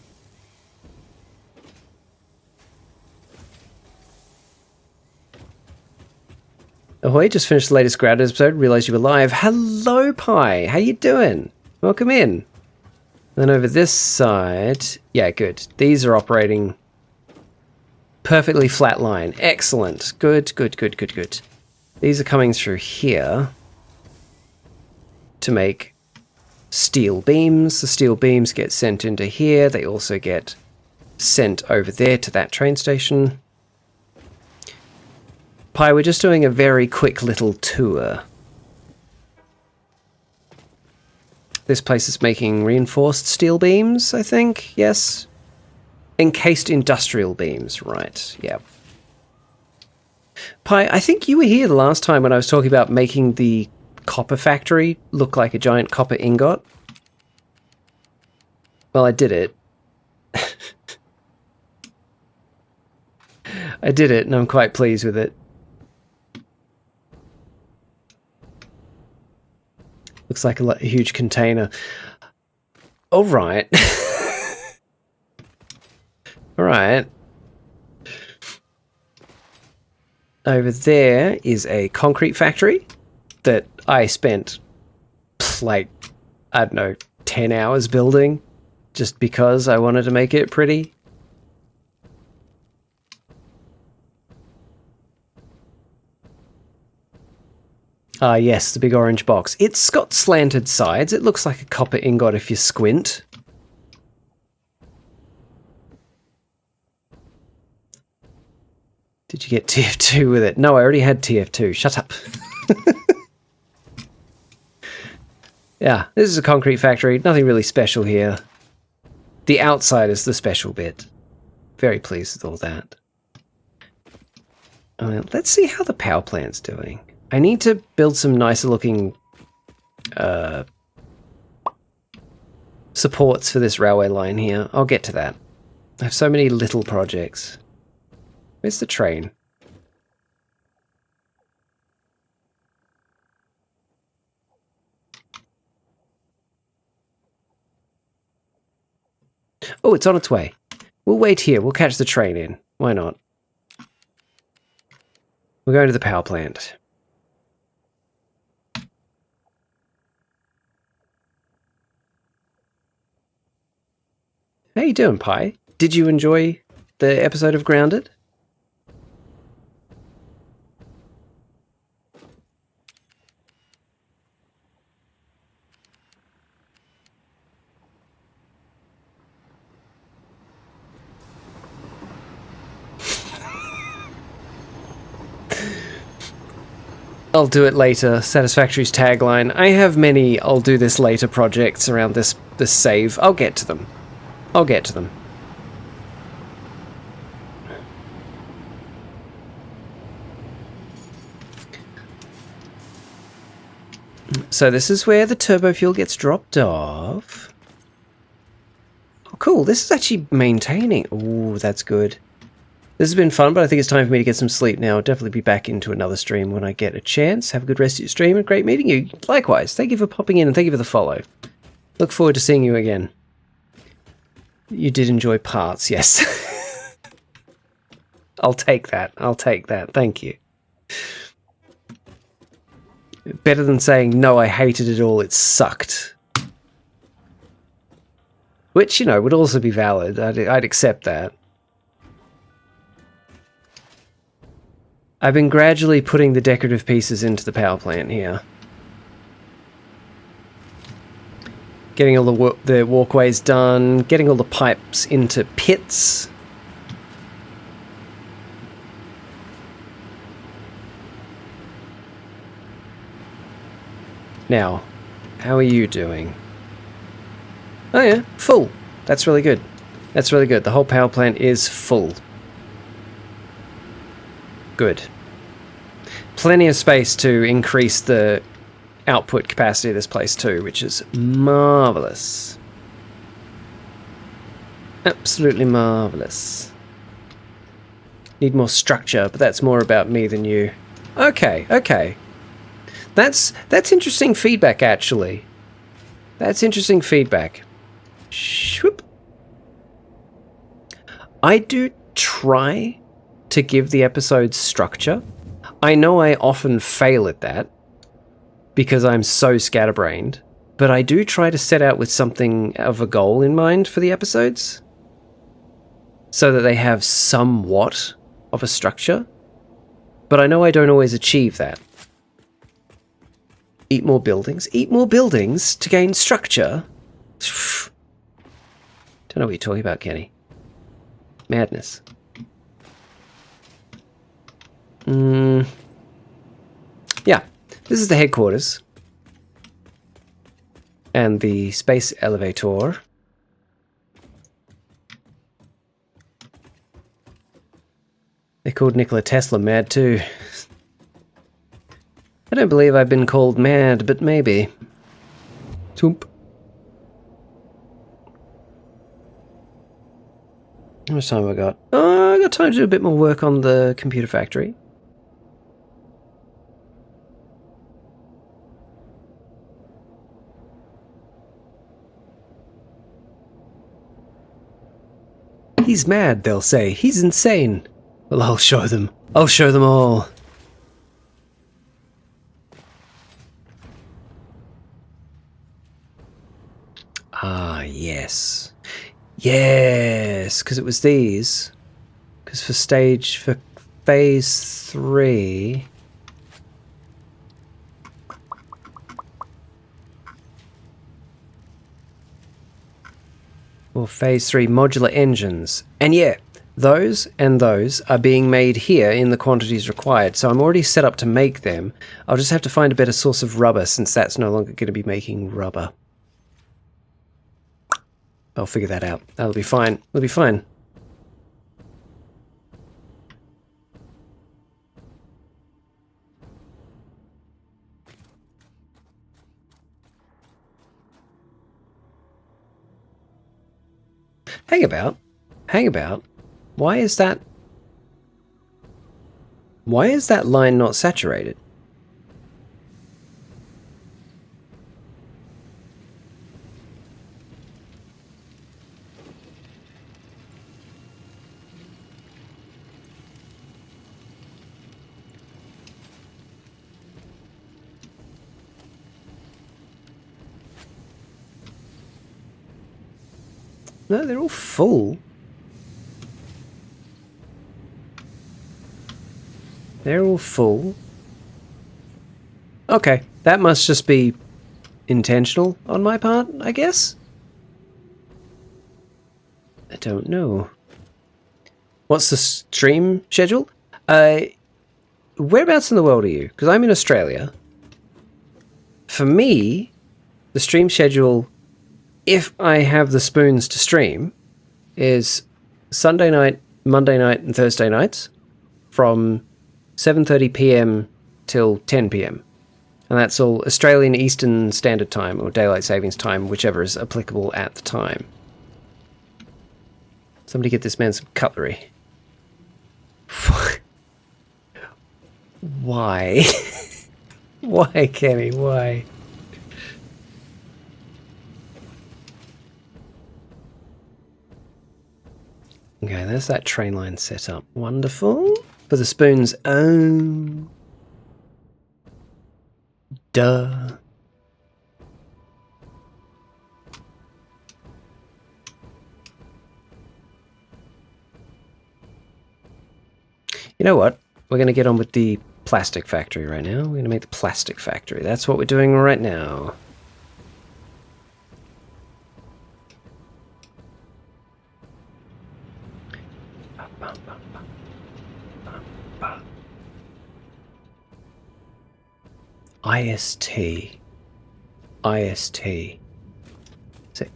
Ahoy, just finished the latest Grounded episode. Realised you were live. Hello, Pi. How you doing? Welcome in. Then over this side... Yeah, good. These are operating... perfectly flat line. Excellent. Good, good, good, good, good. These are coming through here to make steel beams. The steel beams get sent into here. They also get sent over there to that train station. Pi, we're just doing a very quick little tour. This place is making reinforced steel beams, I think. Yes. Encased industrial beams, right, yeah. Pi, I think you were here the last time when I was talking about making the copper factory look like a giant copper ingot. Well, I did it. I did it, and I'm quite pleased with it. Looks like a huge container. All right. All right. Over there is a concrete factory that I spent, like, I don't know, 10 hours building just because I wanted to make it pretty. Ah, yes, the big orange box. It's got slanted sides. It looks like a copper ingot if you squint. Did you get TF2 with it? No, I already had TF2. Shut up. Yeah, this is a concrete factory. Nothing really special here. The outside is the special bit. Very pleased with all that. Let's see how the power plant's doing. I need to build some nicer looking supports for this railway line here. I'll get to that. I have so many little projects. Where's the train? Oh, it's on its way. We'll wait here. We'll catch the train in. Why not? We're going to the power plant. How you doing, Pi? Did you enjoy the episode of Grounded? I'll do it later. Satisfactory's tagline. I have many I'll do this later projects around this save. I'll get to them. I'll get to them. So this is where the turbo fuel gets dropped off. Oh, cool. This is actually maintaining. Ooh, that's good. This has been fun, but I think it's time for me to get some sleep now. I'll definitely be back into another stream when I get a chance. Have a good rest of your stream and great meeting you. Likewise, thank you for popping in and thank you for the follow. Look forward to seeing you again. You did enjoy parts, yes. I'll take that. I'll take that. Thank you. Better than saying, no, I hated it all, it sucked. Which, you know, would also be valid. I'd accept that. I've been gradually putting the decorative pieces into the power plant here. Getting all the walkways done, getting all the pipes into pits. Now, how are you doing? Oh yeah, full. That's really good. That's really good. The whole power plant is full. Good. Plenty of space to increase the output capacity of this place too, which is marvelous. Absolutely marvelous. Need more structure, but that's more about me than you. Okay, okay. That's interesting feedback, actually. That's interesting feedback. Shoop. I do try to give the episodes structure. I know I often fail at that because I'm so scatterbrained, but I do try to set out with something of a goal in mind for the episodes so that they have somewhat of a structure, but I know I don't always achieve that. Eat more buildings to gain structure. Don't know what you're talking about, Kenny. Madness. Yeah, this is the headquarters. And the space elevator. They called Nikola Tesla mad too. I don't believe I've been called mad, but maybe. Toomp. How much time have I got? Oh, I got time to do a bit more work on the computer factory. He's mad, they'll say. He's insane. Well, I'll show them. I'll show them all. Ah, yes. Yes, because it was these. Because for phase 3... or phase 3 modular engines. And yeah, those and those are being made here in the quantities required. So I'm already set up to make them. I'll just have to find a better source of rubber since that's no longer going to be making rubber. I'll figure that out. That'll be fine. It'll be fine. Hang about. Hang about. Why is that line not saturated? No, they're all full. They're all full. Okay, that must just be intentional on my part, I guess? I don't know. What's the stream schedule? Whereabouts in the world are you? Because I'm in Australia. For me, the stream schedule, if I have the spoons to stream, is Sunday night, Monday night, and Thursday nights from 7:30 p.m. till 10 p.m. And that's all Australian Eastern Standard Time or Daylight Savings Time, whichever is applicable at the time. Somebody get this man some cutlery. Why? Why, Kenny? Why? Okay, there's that train line set up. Wonderful. For the spoons. Oh. Duh. You know what? We're going to get on with the plastic factory right now. We're going to make the plastic factory. That's what we're doing right now. IST. IST. So,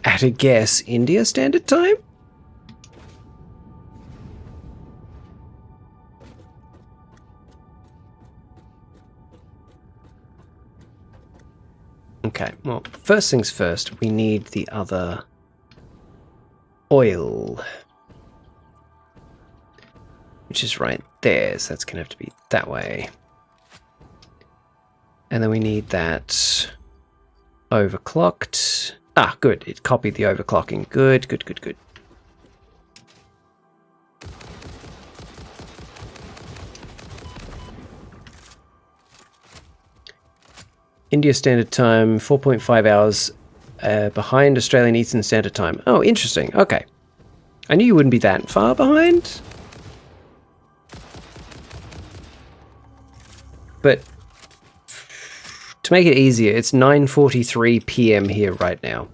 at a guess, India Standard Time? Okay, well, first things first, we need the other oil, which is right there, so that's going to have to be that way. And then we need that overclocked. Ah, good, it copied the overclocking. Good, good, good, good. India Standard Time, 4.5 hours behind Australian Eastern Standard Time. Oh, interesting. Okay. I knew you wouldn't be that far behind. But to make it easier, it's 9:43 p.m. here right now.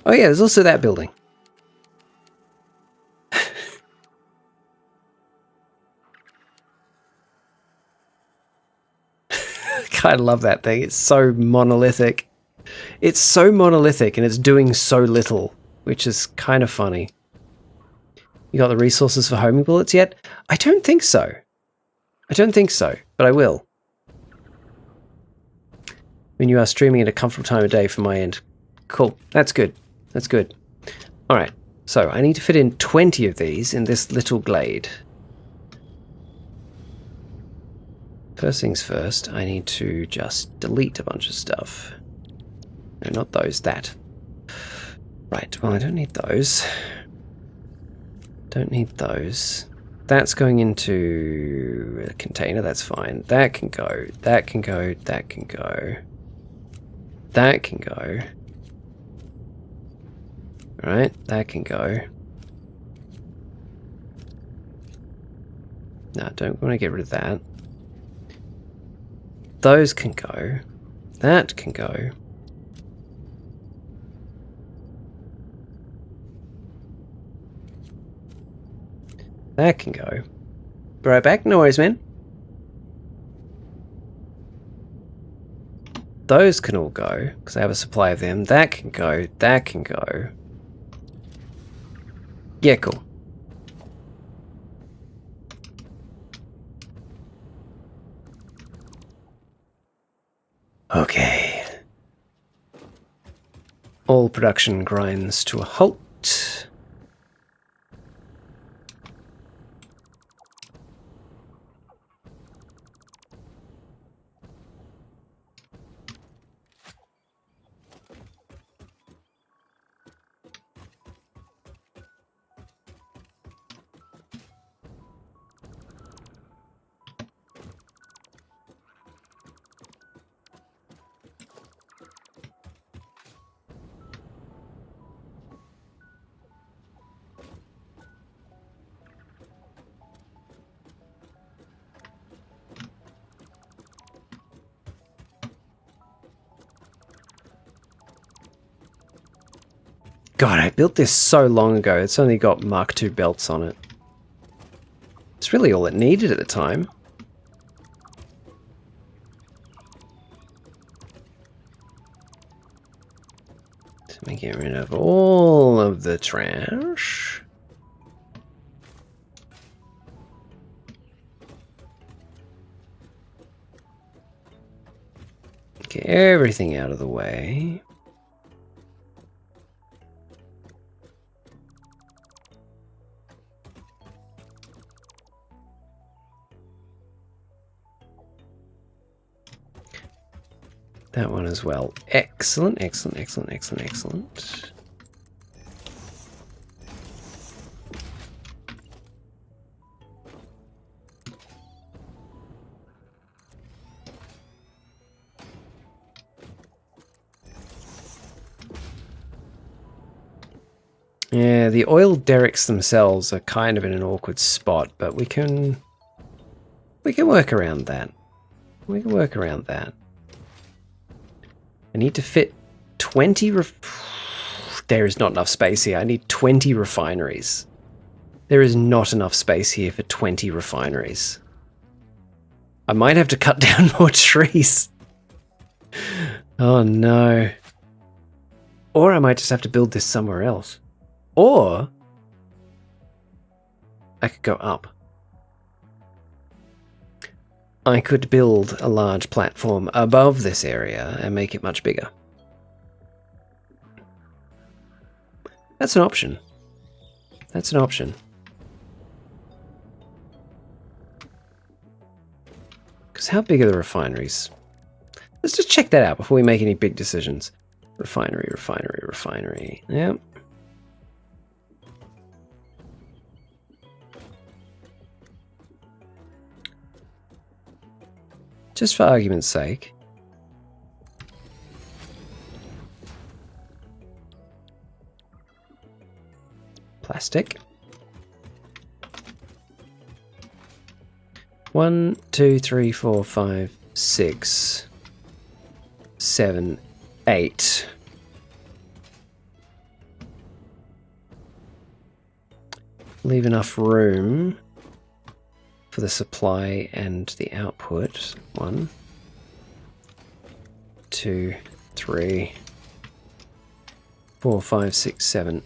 Oh yeah, there's also that building. I love that thing. It's so monolithic. It's so monolithic and it's doing so little, which is kind of funny. You got the resources for homing bullets yet? I don't think so. I don't think so, but I will. When you are streaming at a comfortable time of day from my end. Cool. That's good. That's good. Alright, so I need to fit in 20 of these in this little glade. First things first, I need to just delete a bunch of stuff. No, not those, that. Right, well I don't need those. Don't need those. That's going into a container, that's fine. That can go, that can go, that can go. That can go. Alright, that can go. No, don't want to get rid of that. Those can go. That can go. That can go. Be right back. No worries, man. Those can all go, because I have a supply of them. That can go. That can go. Yeah, cool. Okay. All production grinds to a halt. God, I built this so long ago. It's only got Mark II belts on it. It's really all it needed at the time. Let me get rid of all of the trash. Get everything out of the way. That one as well. Excellent, excellent, excellent, excellent, excellent. Yeah, the oil derricks themselves are kind of in an awkward spot, but we can work around that. We can work around that. I need to fit 20 there is not enough space here. I need 20 refineries. There is not enough space here for 20 refineries. I might have to cut down more trees. Oh no. Or I might just have to build this somewhere else. Or I could go up. I could build a large platform above this area and make it much bigger. That's an option. That's an option. Because how big are the refineries? Let's just check that out before we make any big decisions. Refinery, refinery, refinery. Yep. Just for argument's sake. Plastic. 1, 2, 3, 4, 5, 6, 7, 8. Leave enough room for the supply and the output. 1, 2, 3, 4, 5, 6, 7,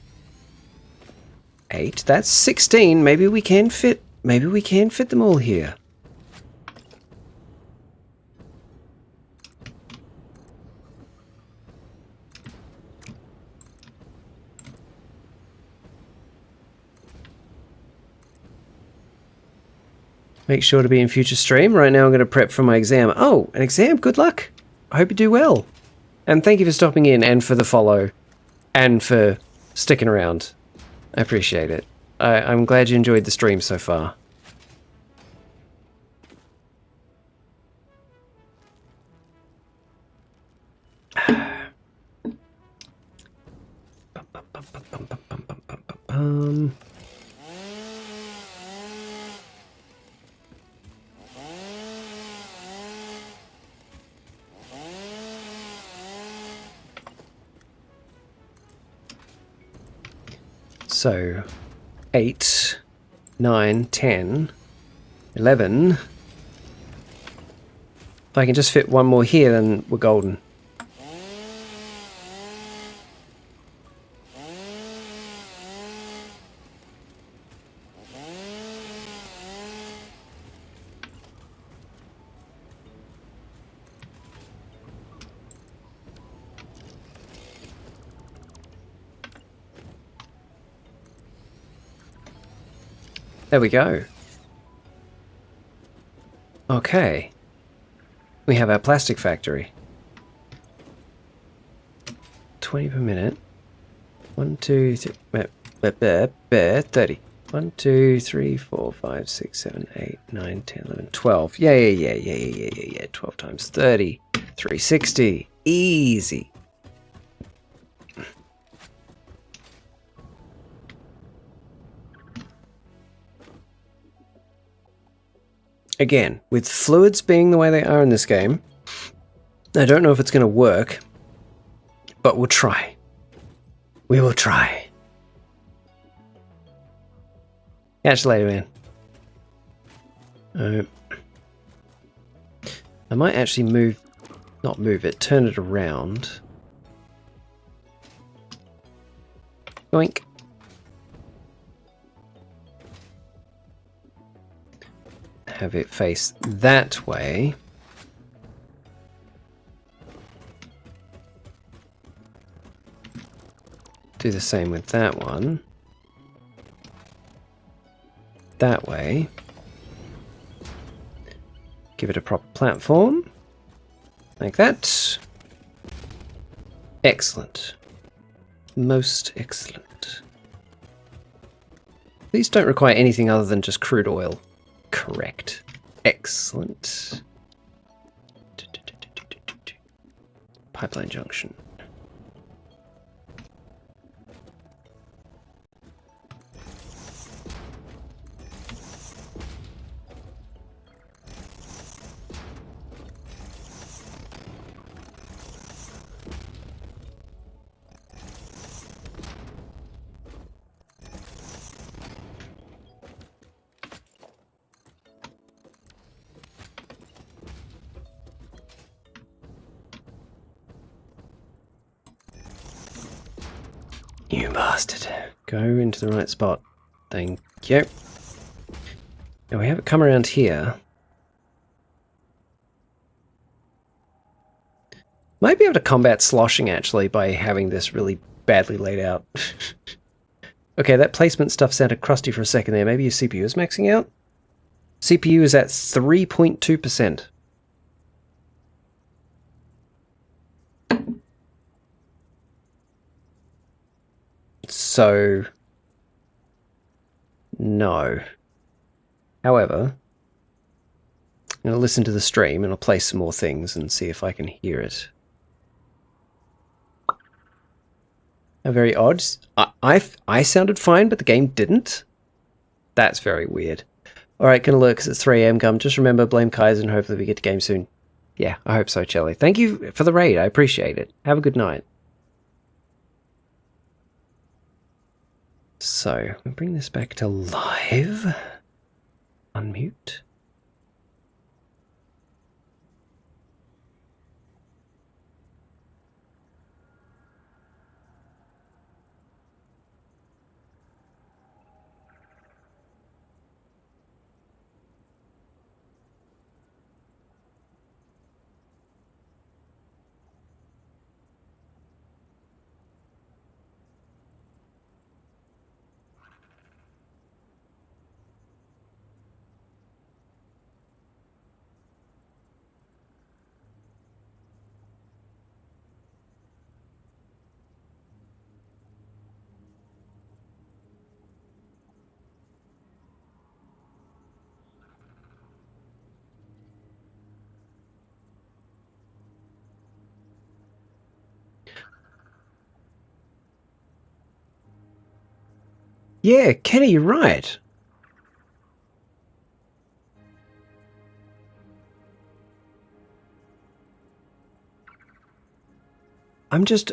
8. That's 16. Maybe we can fit them all here. Make sure to be in future stream. Right now I'm going to prep for my exam. Oh, an exam? Good luck. I hope you do well. And thank you for stopping in and for the follow and for sticking around. I appreciate it. I'm glad you enjoyed the stream so far. So, 8, 9, 10, 11. If I can just fit one more here, then we're golden. There we go. Okay. We have our plastic factory. 20 per minute. 1, 2, 3, 30. 1, 2, 3, 4, 5, 6, 7, 8, 9, 10, 11, 12. Yeah. 12 times 30. 360. Easy. Again, with fluids being the way they are in this game, I don't know if it's going to work, but we'll try. We will try. Catch you later, man. I might actually not move it, turn it around. Boink. Have it face that way. Do the same with that one. That way. Give it a proper platform. Like that. Excellent. Most excellent. These don't require anything other than just crude oil. Correct. Excellent. Pipeline junction. You bastard. Go into the right spot. Thank you. Now we have it come around here. Might be able to combat sloshing actually by having this really badly laid out. Okay, that placement stuff sounded crusty for a second there. Maybe your CPU is maxing out? CPU is at 3.2%. So, no. However, I'm going to listen to the stream and I'll play some more things and see if I can hear it. How very odd. I sounded fine, but the game didn't? That's very weird. Alright, gonna look because it's 3 AM. Come, just remember, blame Kaiser and hopefully we get to game soon. Yeah, I hope so, Chelly. Thank you for the raid. I appreciate it. Have a good night. So, we'll bring this back to live. Unmute. Yeah, Kenny, you're right. I'm just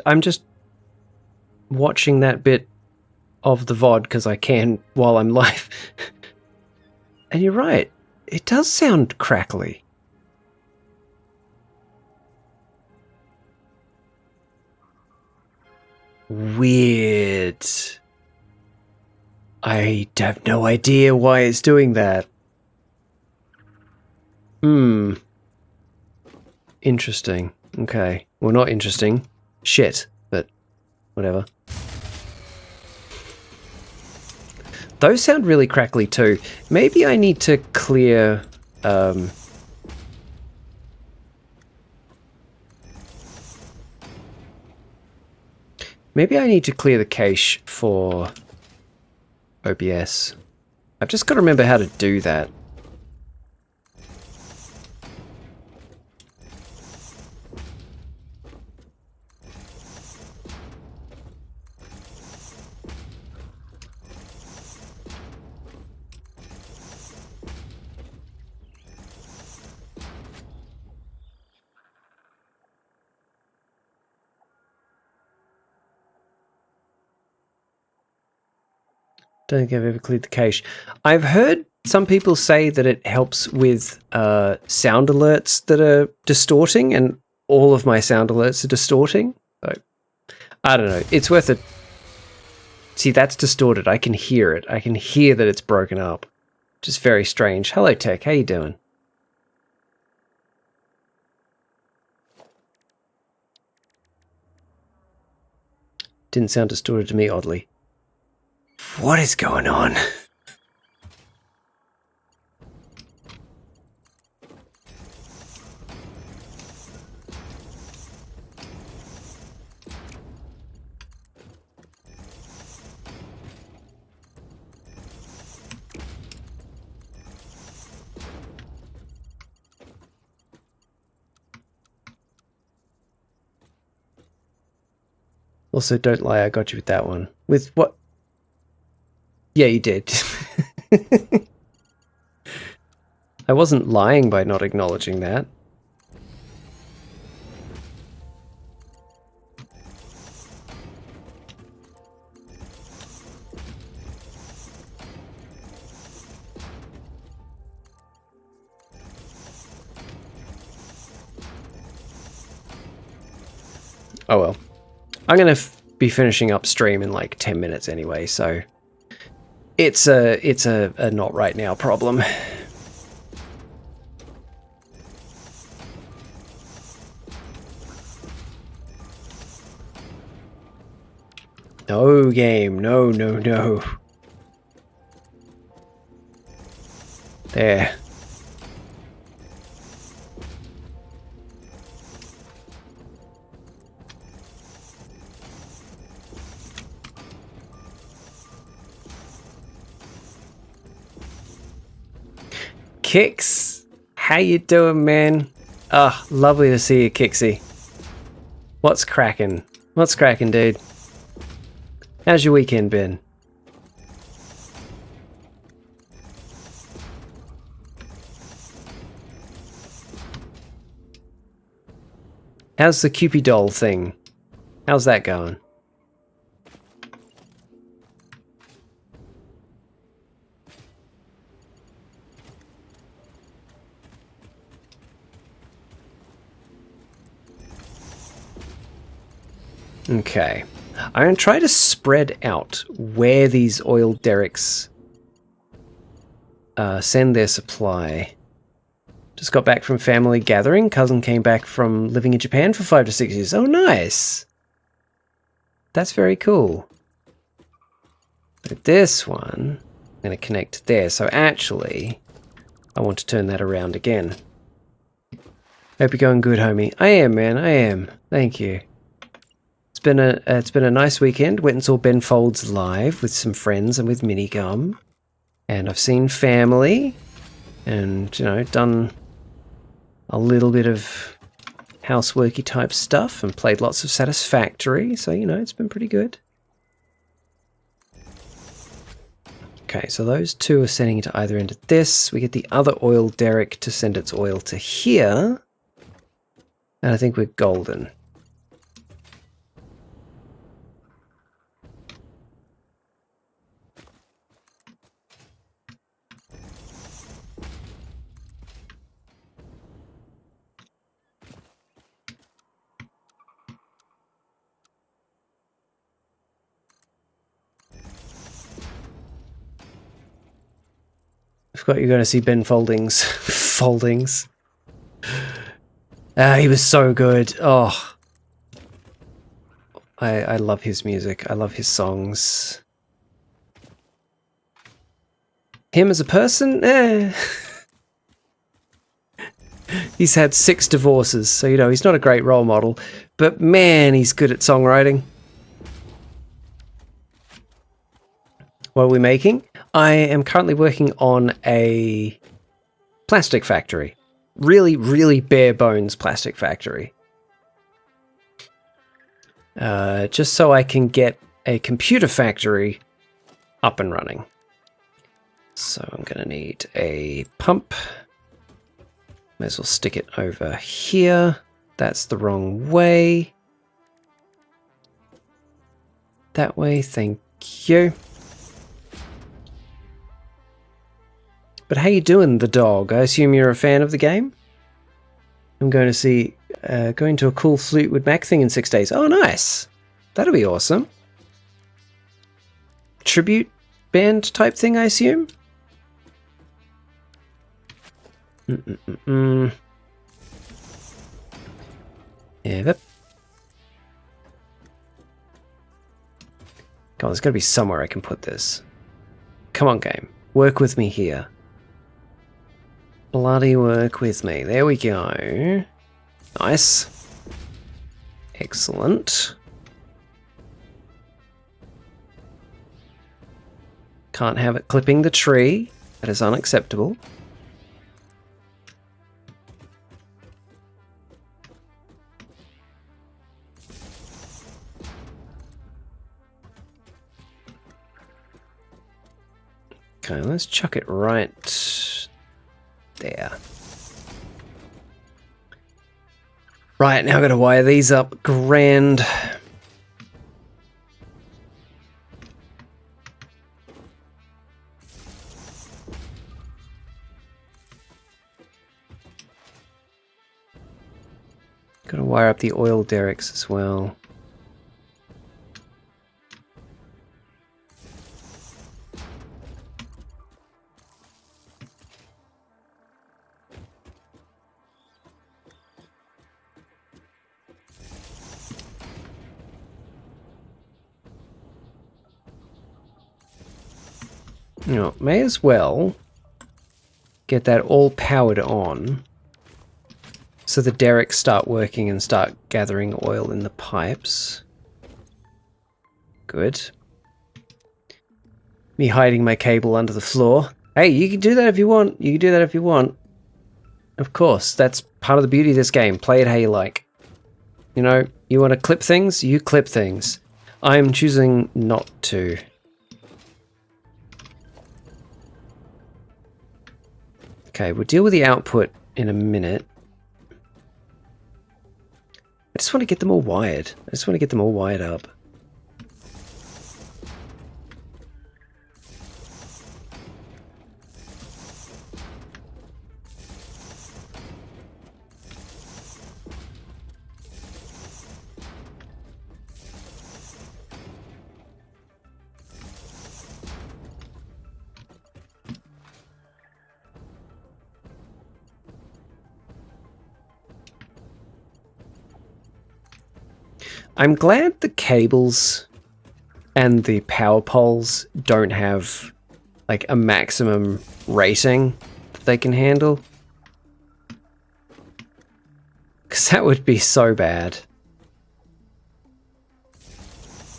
watching that bit of the VOD because I can while I'm live. And you're right. It does sound crackly. Weird. I have no idea why it's doing that. Interesting. Okay. Well, not interesting. Shit. But whatever. Those sound really crackly too. Maybe I need to clear... maybe I need to clear the cache for OBS. I've just got to remember how to do that. Don't think I've ever cleared the cache. I've heard some people say that it helps with sound alerts that are distorting, and all of my sound alerts are distorting. So, I don't know. It's worth it. See, that's distorted. I can hear it. I can hear that it's broken up. Just very strange. Hello, Tech. How you doing? Didn't sound distorted to me, oddly. What is going on? Also, don't lie, I got you with that one. With what? Yeah, you did. I wasn't lying by not acknowledging that. Oh well. I'm going to be finishing up stream in like 10 minutes anyway, so it's a not right now problem. No game, no, no, no. There. Kix, how you doing, man? Ah, lovely to see you, Kixie. What's cracking? What's cracking, dude? How's your weekend been? How's the Cupid doll thing? How's that going? Okay. I'm going to try to spread out where these oil derricks send their supply. Just got back from family gathering. Cousin came back from living in Japan for 5 to 6 years. Oh, nice. That's very cool. But this one, I'm going to connect there. So actually, I want to turn that around again. Hope you're going good, homie. I am, man. I am. Thank you. It's been a nice weekend. Went and saw Ben Folds live with some friends and with Minigum. And I've seen family and, you know, done a little bit of houseworky type stuff and played lots of Satisfactory. So, you know, it's been pretty good. Okay, so those two are sending it to either end of this. We get the other oil derrick to send its oil to here. And I think we're golden. I forgot you're going to see Ben Foldings. Foldings. He was so good. Oh. I love his music. I love his songs. Him as a person? He's had 6 divorces, so you know, he's not a great role model. But man, he's good at songwriting. What are we making? I am currently working on a plastic factory. Really, really bare bones plastic factory. Just so I can get a computer factory up and running. So I'm going to need a pump. May as well stick it over here. That's the wrong way. That way, thank you. But how you doing, the dog? I assume you're a fan of the game? I'm going to see... going to a cool Fleetwood Mac thing in 6 days. Oh, nice! That'll be awesome. Tribute band type thing, I assume? Yep. Come on, there's got to be somewhere I can put this. Come on, game. Work with me here. Bloody work with me. There we go. Nice. Excellent. Can't have it clipping the tree. That is unacceptable. Okay, let's chuck it right there. Right, now I've got to wire these up. Grand. Got to wire up the oil derricks as well. You know, may as well get that all powered on so the derricks start working and start gathering oil in the pipes. Good. Me hiding my cable under the floor. Hey, you can do that if you want. You can do that if you want. Of course, that's part of the beauty of this game. Play it how you like. You know, you want to clip things? You clip things. I'm choosing not to. Okay, we'll deal with the output in a minute. I just want to get them all wired. I just want to get them all wired up. I'm glad the cables and the power poles don't have like a maximum rating that they can handle. Because that would be so bad.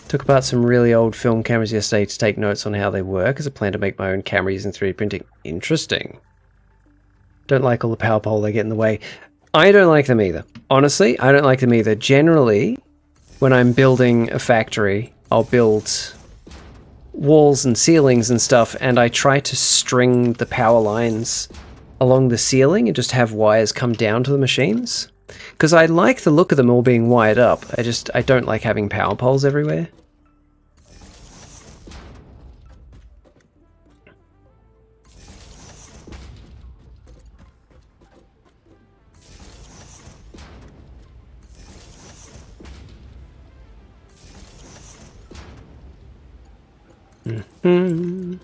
Took apart some really old film cameras yesterday to take notes on how they work as I plan to make my own camera using 3D printing. Interesting. Don't like all the power pole they get in the way. I don't like them either. Honestly, I don't like them either. Generally, when I'm building a factory, I'll build walls and ceilings and stuff, and I try to string the power lines along the ceiling and just have wires come down to the machines. Because I like the look of them all being wired up. I don't like having power poles everywhere. Mm-hmm.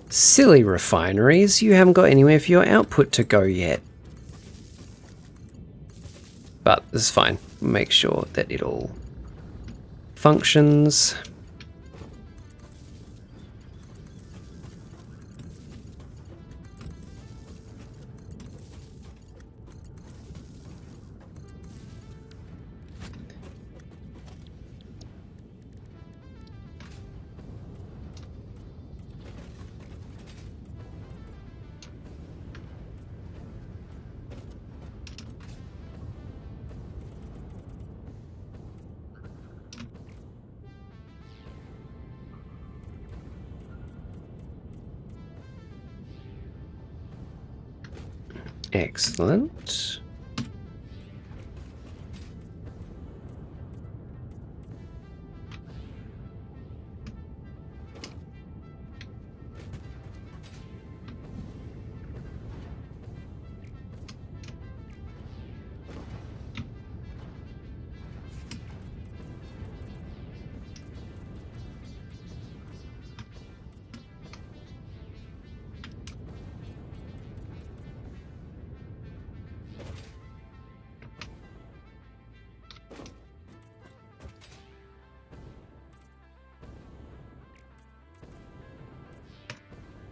Silly refineries, you haven't got anywhere for your output to go yet. But this is fine. Make sure that it all functions. Excellent.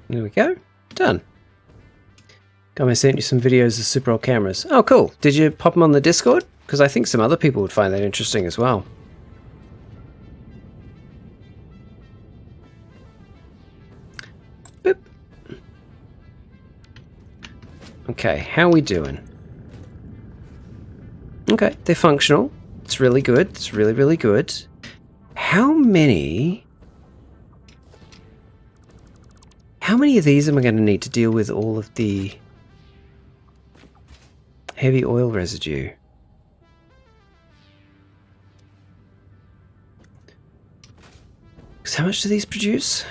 There we go. Done. Come, I sent you some videos of super old cameras. Oh, cool. Did you pop them on the Discord? Because I think some other people would find that interesting as well. Boop. Okay, how are we doing? Okay, they're functional. It's really good. It's really, really good. How many of these am I going to need to deal with all of the heavy oil residue? Because how much do these produce?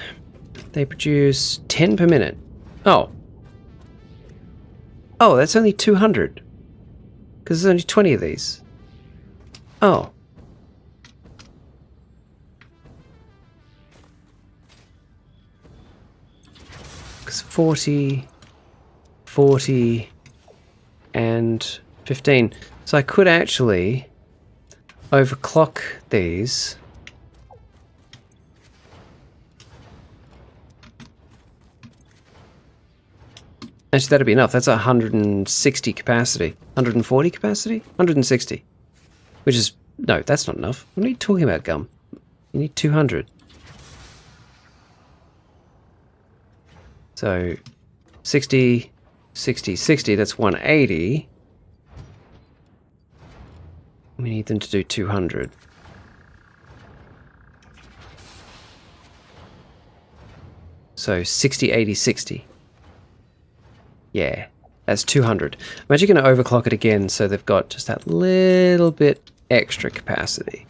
They produce 10 per minute. Oh. Oh, that's only 200. Because there's only 20 of these. Oh. Because 40, 40, and 15. So I could actually overclock these. Actually, that'd be enough. That's 160 capacity. 140 capacity? 160. Which is... No, that's not enough. What are you talking about, Gum? You need 200. So, 60, 60, 60, that's 180. We need them to do 200. So, 60, 80, 60. Yeah, that's 200. I'm actually going to overclock it again so they've got just that little bit extra capacity.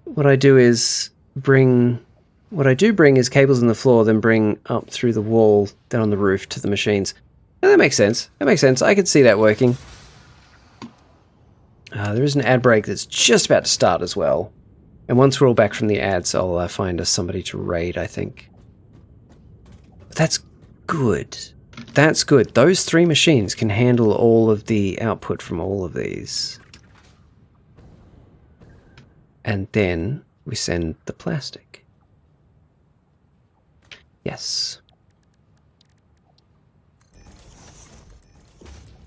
What I do is bring is cables in the floor, then bring up through the wall down on the roof to the machines. And that makes sense. That makes sense. I could see that working. There is an ad break that's just about to start as well. And once we're all back from the ads, I'll find us somebody to raid, I think. That's good. That's good. Those 3 machines can handle all of the output from all of these. And then we send the plastic. Yes.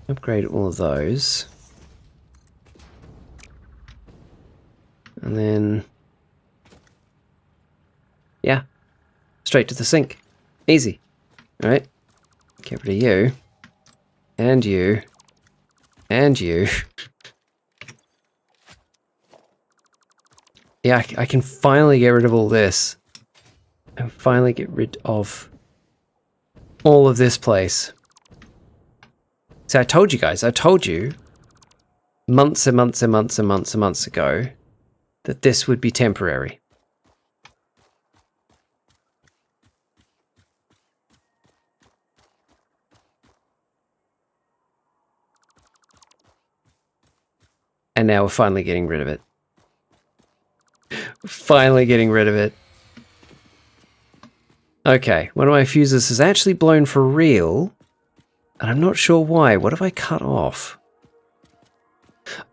Upgrade all of those. And then... yeah. Straight to the sink. Easy. Alright. Get rid of you. And you. And you. Yeah, I can finally get rid of all this. And finally get rid of all of this place. So I told you guys, I told you months and months and months and months and months ago that this would be temporary. And now we're finally getting rid of it. Finally getting rid of it. Okay, one of my fuses is actually blown for real. And I'm not sure why. What have I cut off?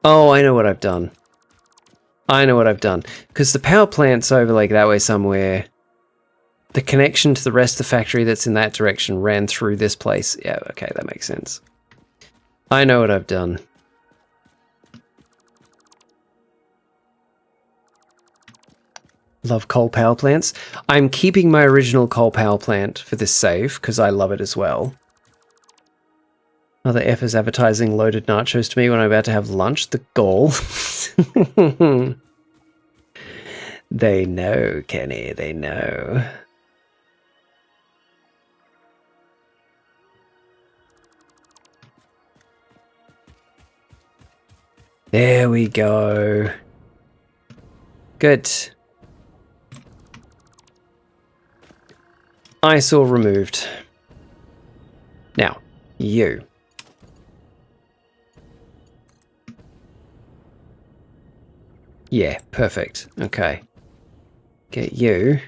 Oh, I know what I've done. I know what I've done. Because the power plant's over like that way somewhere. The connection to the rest of the factory that's in that direction ran through this place. Yeah, okay, that makes sense. I know what I've done. Love coal power plants. I'm keeping my original coal power plant for this save because I love it as well. Mother F is advertising loaded nachos to me when I'm about to have lunch. The gall. They know, Kenny, they know. There we go. Good. Eyesore removed. Now, you. Yeah, perfect. Okay. Get you.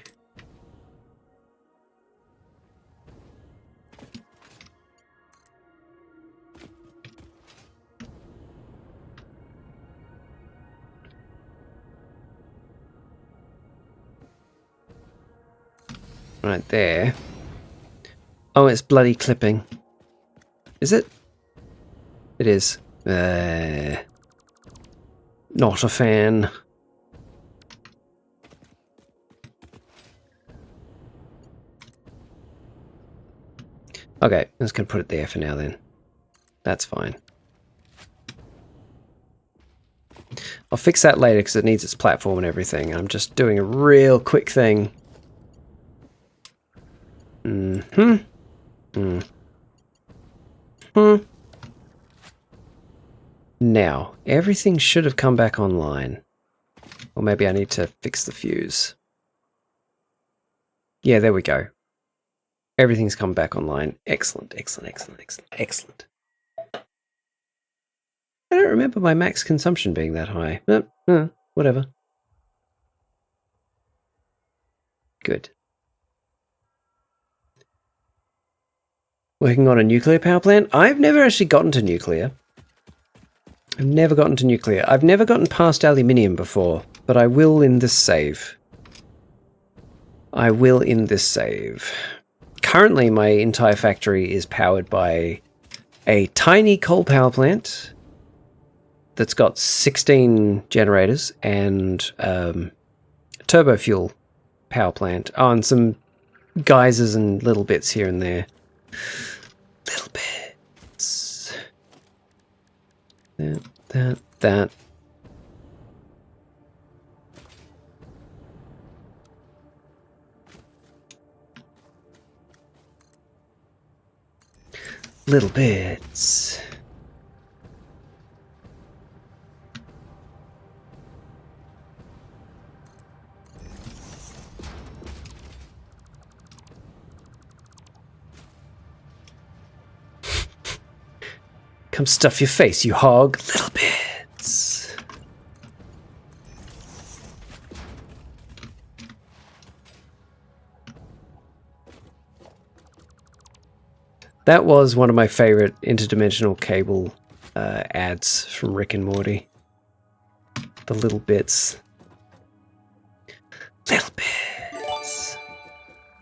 Right there. Oh, it's bloody clipping. Is it? It is. Not a fan. Okay, I'm just going to put it there for now then. That's fine. I'll fix that later because it needs its platform and everything. I'm just doing a real quick thing. Now, everything should have come back online. Or maybe I need to fix the fuse. Yeah, there we go. Everything's come back online. Excellent, excellent, excellent, excellent, excellent. I don't remember my max consumption being that high. Whatever. Good. Working on a nuclear power plant? I've never actually gotten to nuclear. I've never gotten to nuclear. I've never gotten past aluminium before, but I will in this save. I will in this save. Currently, my entire factory is powered by a tiny coal power plant that's got 16 generators and a turbofuel power plant. Oh, and some geysers and little bits here and there. Little bits. That. Little bits. Come stuff your face, you hog. Little bits. That was one of my favorite interdimensional cable ads from Rick and Morty. The little bits. Little bits.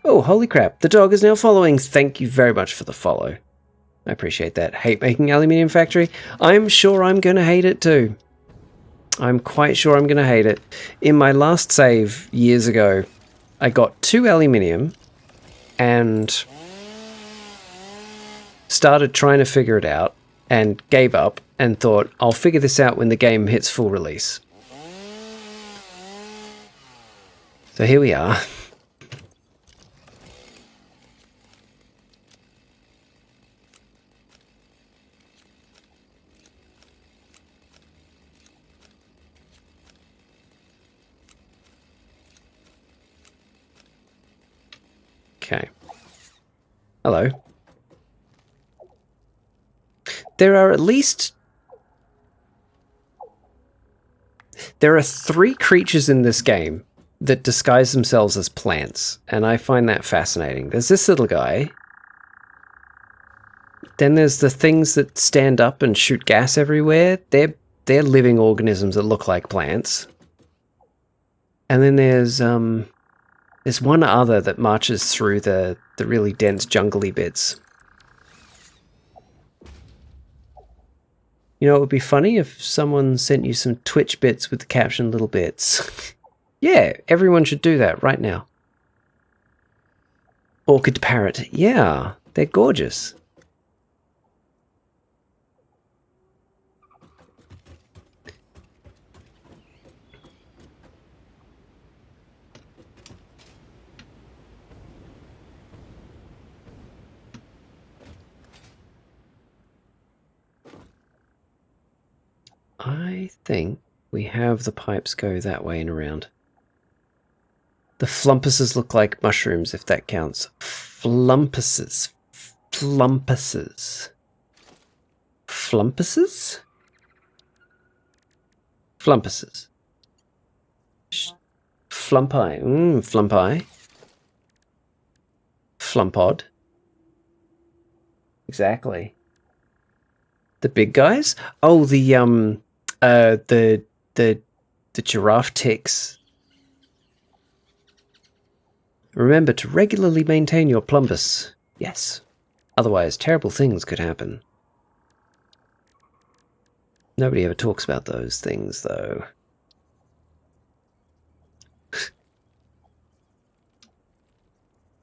Oh, holy crap. The dog is now following. Thank you very much for the follow. I appreciate that. Hate making aluminium factory. I'm sure I'm going to hate it too. I'm quite sure I'm going to hate it. In my last save years ago, I got 2 aluminium and started trying to figure it out and gave up and thought, I'll figure this out when the game hits full release. So here we are. Okay. Hello. There are 3 creatures in this game that disguise themselves as plants, and I find that fascinating. There's this little guy. Then there's the things that stand up and shoot gas everywhere. They're they're living organisms that look like plants. And then there's one other that marches through the really dense jungly bits. You know, it would be funny if someone sent you some Twitch bits with the caption little bits. Yeah, everyone should do that right now. Orchid parrot. Yeah, they're gorgeous. I think we have the pipes go that way and around. The flumpuses look like mushrooms, if that counts. Flumpuses. Flumpuses. Flumpuses? Flumpuses. Flumpi. Flumpi. Flumpod. Exactly. The big guys? Oh, the giraffe ticks. Remember to regularly maintain your plumbus. Yes. Otherwise, terrible things could happen. Nobody ever talks about those things, though.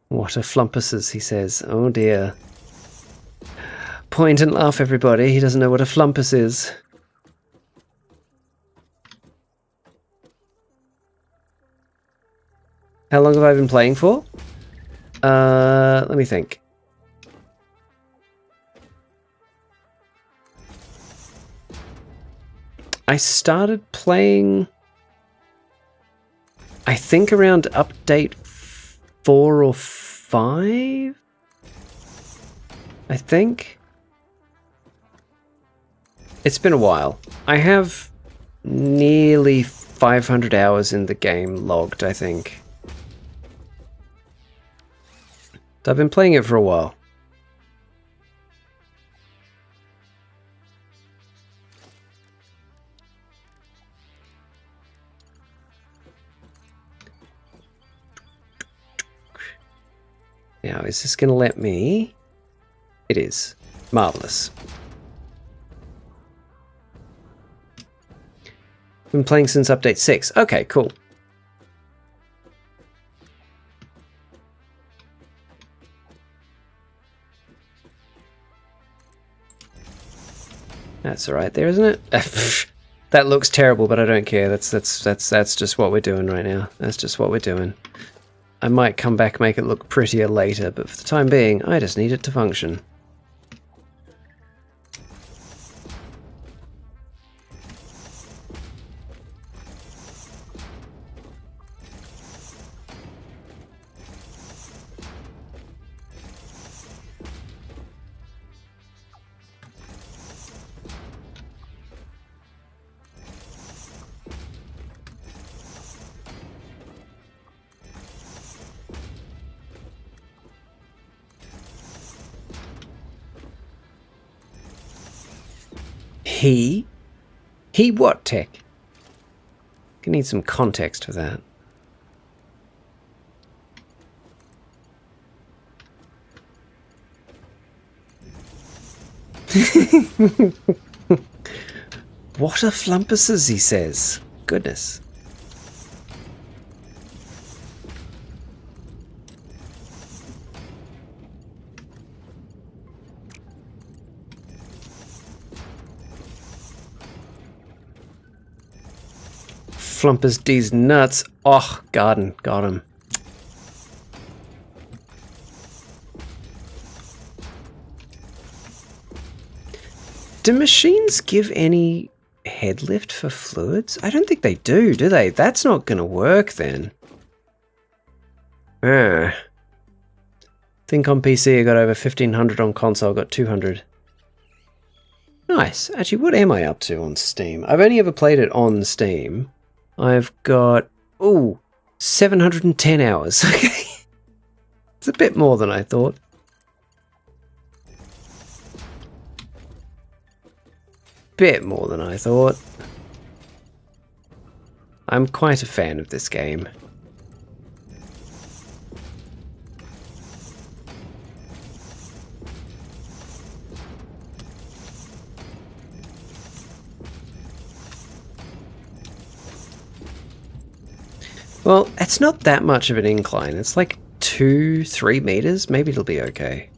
What are flumpuses, he says. Oh dear. Point and laugh, everybody. He doesn't know what a flumpus is. How long have I been playing for? Let me think. I started playing, I think around update 4 or 5? I think. It's been a while. I have nearly 500 hours in the game logged, I think. So I've been playing it for a while. Now, is this going to let me? It is. Marvelous. Been playing since update 6. Okay, cool. That's all right there, isn't it? That looks terrible, but I don't care. That's just what we're doing right now. That's just what we're doing. I might come back, make it look prettier later, but for the time being, I just need it to function. He what, Tech? You need some context for that. What are flumpuses, he says. Goodness. Flumpus D's nuts. Oh, garden. Got him. Do machines give any head lift for fluids? I don't think they do they? That's not going to work then. I think on PC I got over 1500, on console I got 200. Nice. Actually, what am I up to on Steam? I've only ever played it on Steam. I've got, 710 hours. Okay. It's a bit more than I thought. bit more than I thought. I'm quite a fan of this game. Well, it's not that much of an incline. It's like 2-3 meters. Maybe it'll be okay.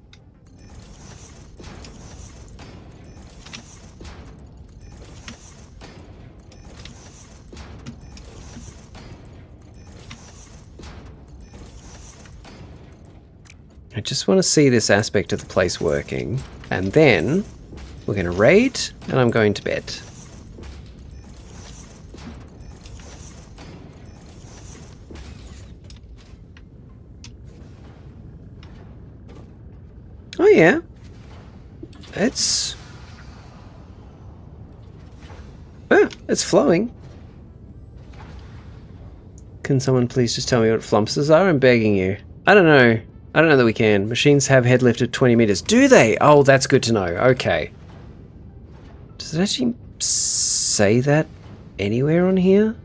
I just want to see this aspect of the place working, and then we're going to raid, and I'm going to bed. Oh yeah, it's flowing. Can someone please just tell me what flumpses are? I'm begging you. I don't know. I don't know that we can. Machines have head lift of 20 meters. Do they? Oh, that's good to know. Okay. Does it actually say that anywhere on here?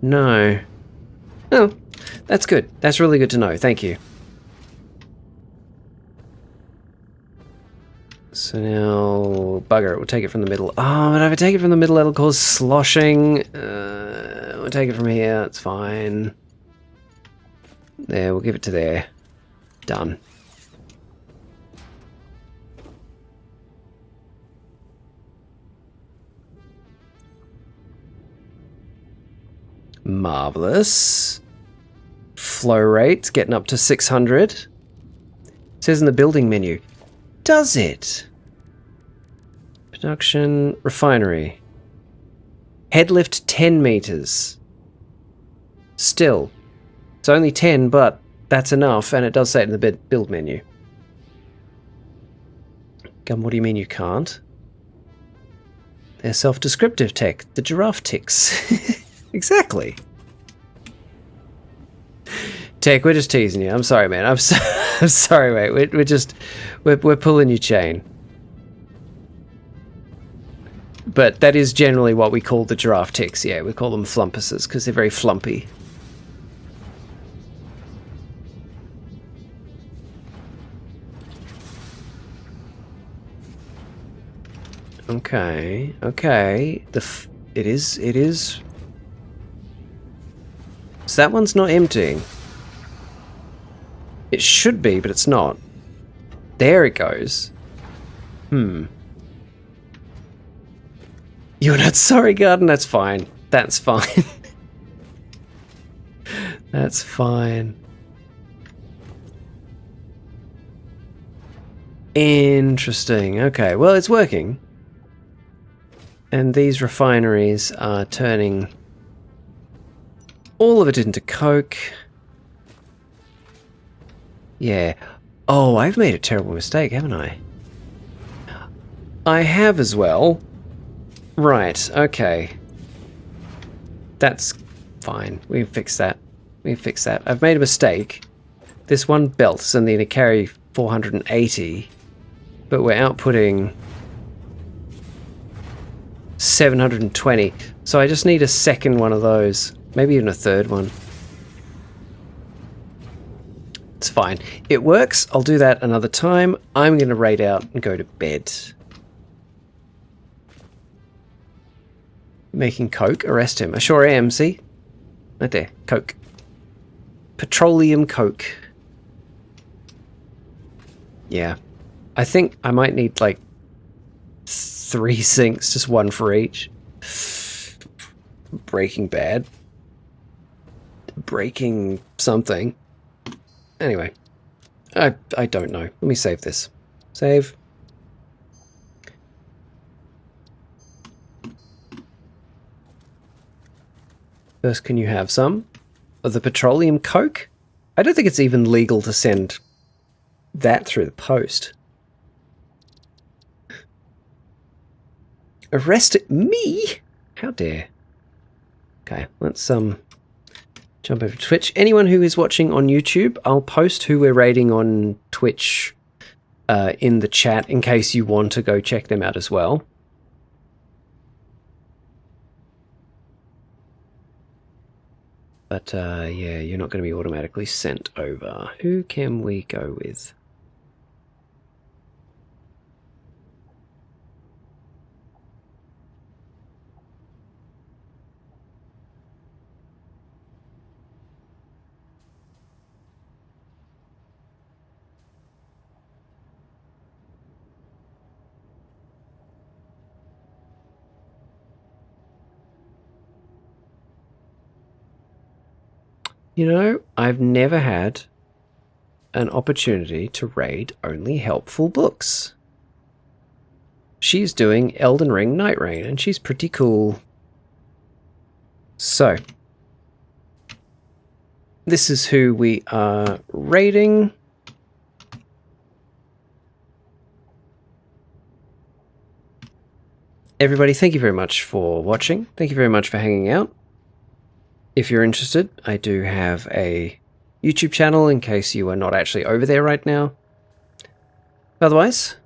No. Oh, that's good. That's really good to know. Thank you. So now, bugger it. We'll take it from the middle. Oh, but if I take it from the middle, it'll cause sloshing. We'll take it from here. It's fine. There, we'll give it to there. Done. Marvelous. Flow rate getting up to 600. It says in the building menu. Does it? Production refinery. Head lift 10 meters. Still. It's only 10, but that's enough, and it does say it in the build menu. Gum, what do you mean you can't? They're self-descriptive tech. The giraffe ticks. Exactly. Tech, we're just teasing you. I'm sorry, man. I'm sorry, mate. We're pulling your chain. But that is generally what we call the giraffe ticks. Yeah, we call them flumpuses because they're very flumpy. Okay, okay. It is. So that one's not emptying. It should be, but it's not. There it goes. You're not sorry, Garden? That's fine. That's fine. That's fine. Interesting. Okay, well, it's working. And these refineries are turning all of it into coke. Yeah. Oh, I've made a terrible mistake, haven't I? I have as well. Right, okay. That's fine. We've fixed that. We've fixed that. I've made a mistake. This one belt is only going to carry 480, but we're outputting 720. So I just need a second one of those. Maybe even a third one. It's fine. It works. I'll do that another time. I'm going to raid out and go to bed. Making coke? Arrest him. I sure am, see? Right there. Coke. Petroleum coke. Yeah. I think I might need like 3 sinks, just one for each. Breaking Bad. Breaking something. Anyway. I don't know. Let me save this. Save. First, can you have some of the petroleum coke? I don't think it's even legal to send that through the post. Arrested me? How dare. Okay, let's jump over to Twitch. Anyone who is watching on YouTube, I'll post who we're raiding on Twitch in the chat in case you want to go check them out as well. But yeah, you're not going to be automatically sent over. Who can we go with? You know, I've never had an opportunity to raid only helpful books. She's doing Elden Ring Night Rain, and she's pretty cool. So, this is who we are raiding. Everybody, thank you very much for watching. Thank you very much for hanging out. If you're interested, I do have a YouTube channel in case you are not actually over there right now. Otherwise,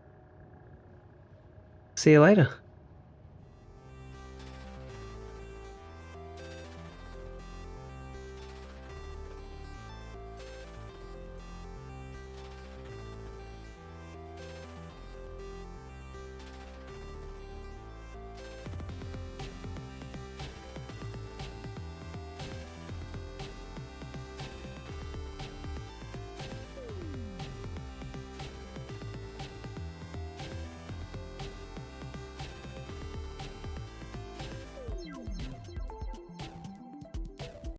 see you later.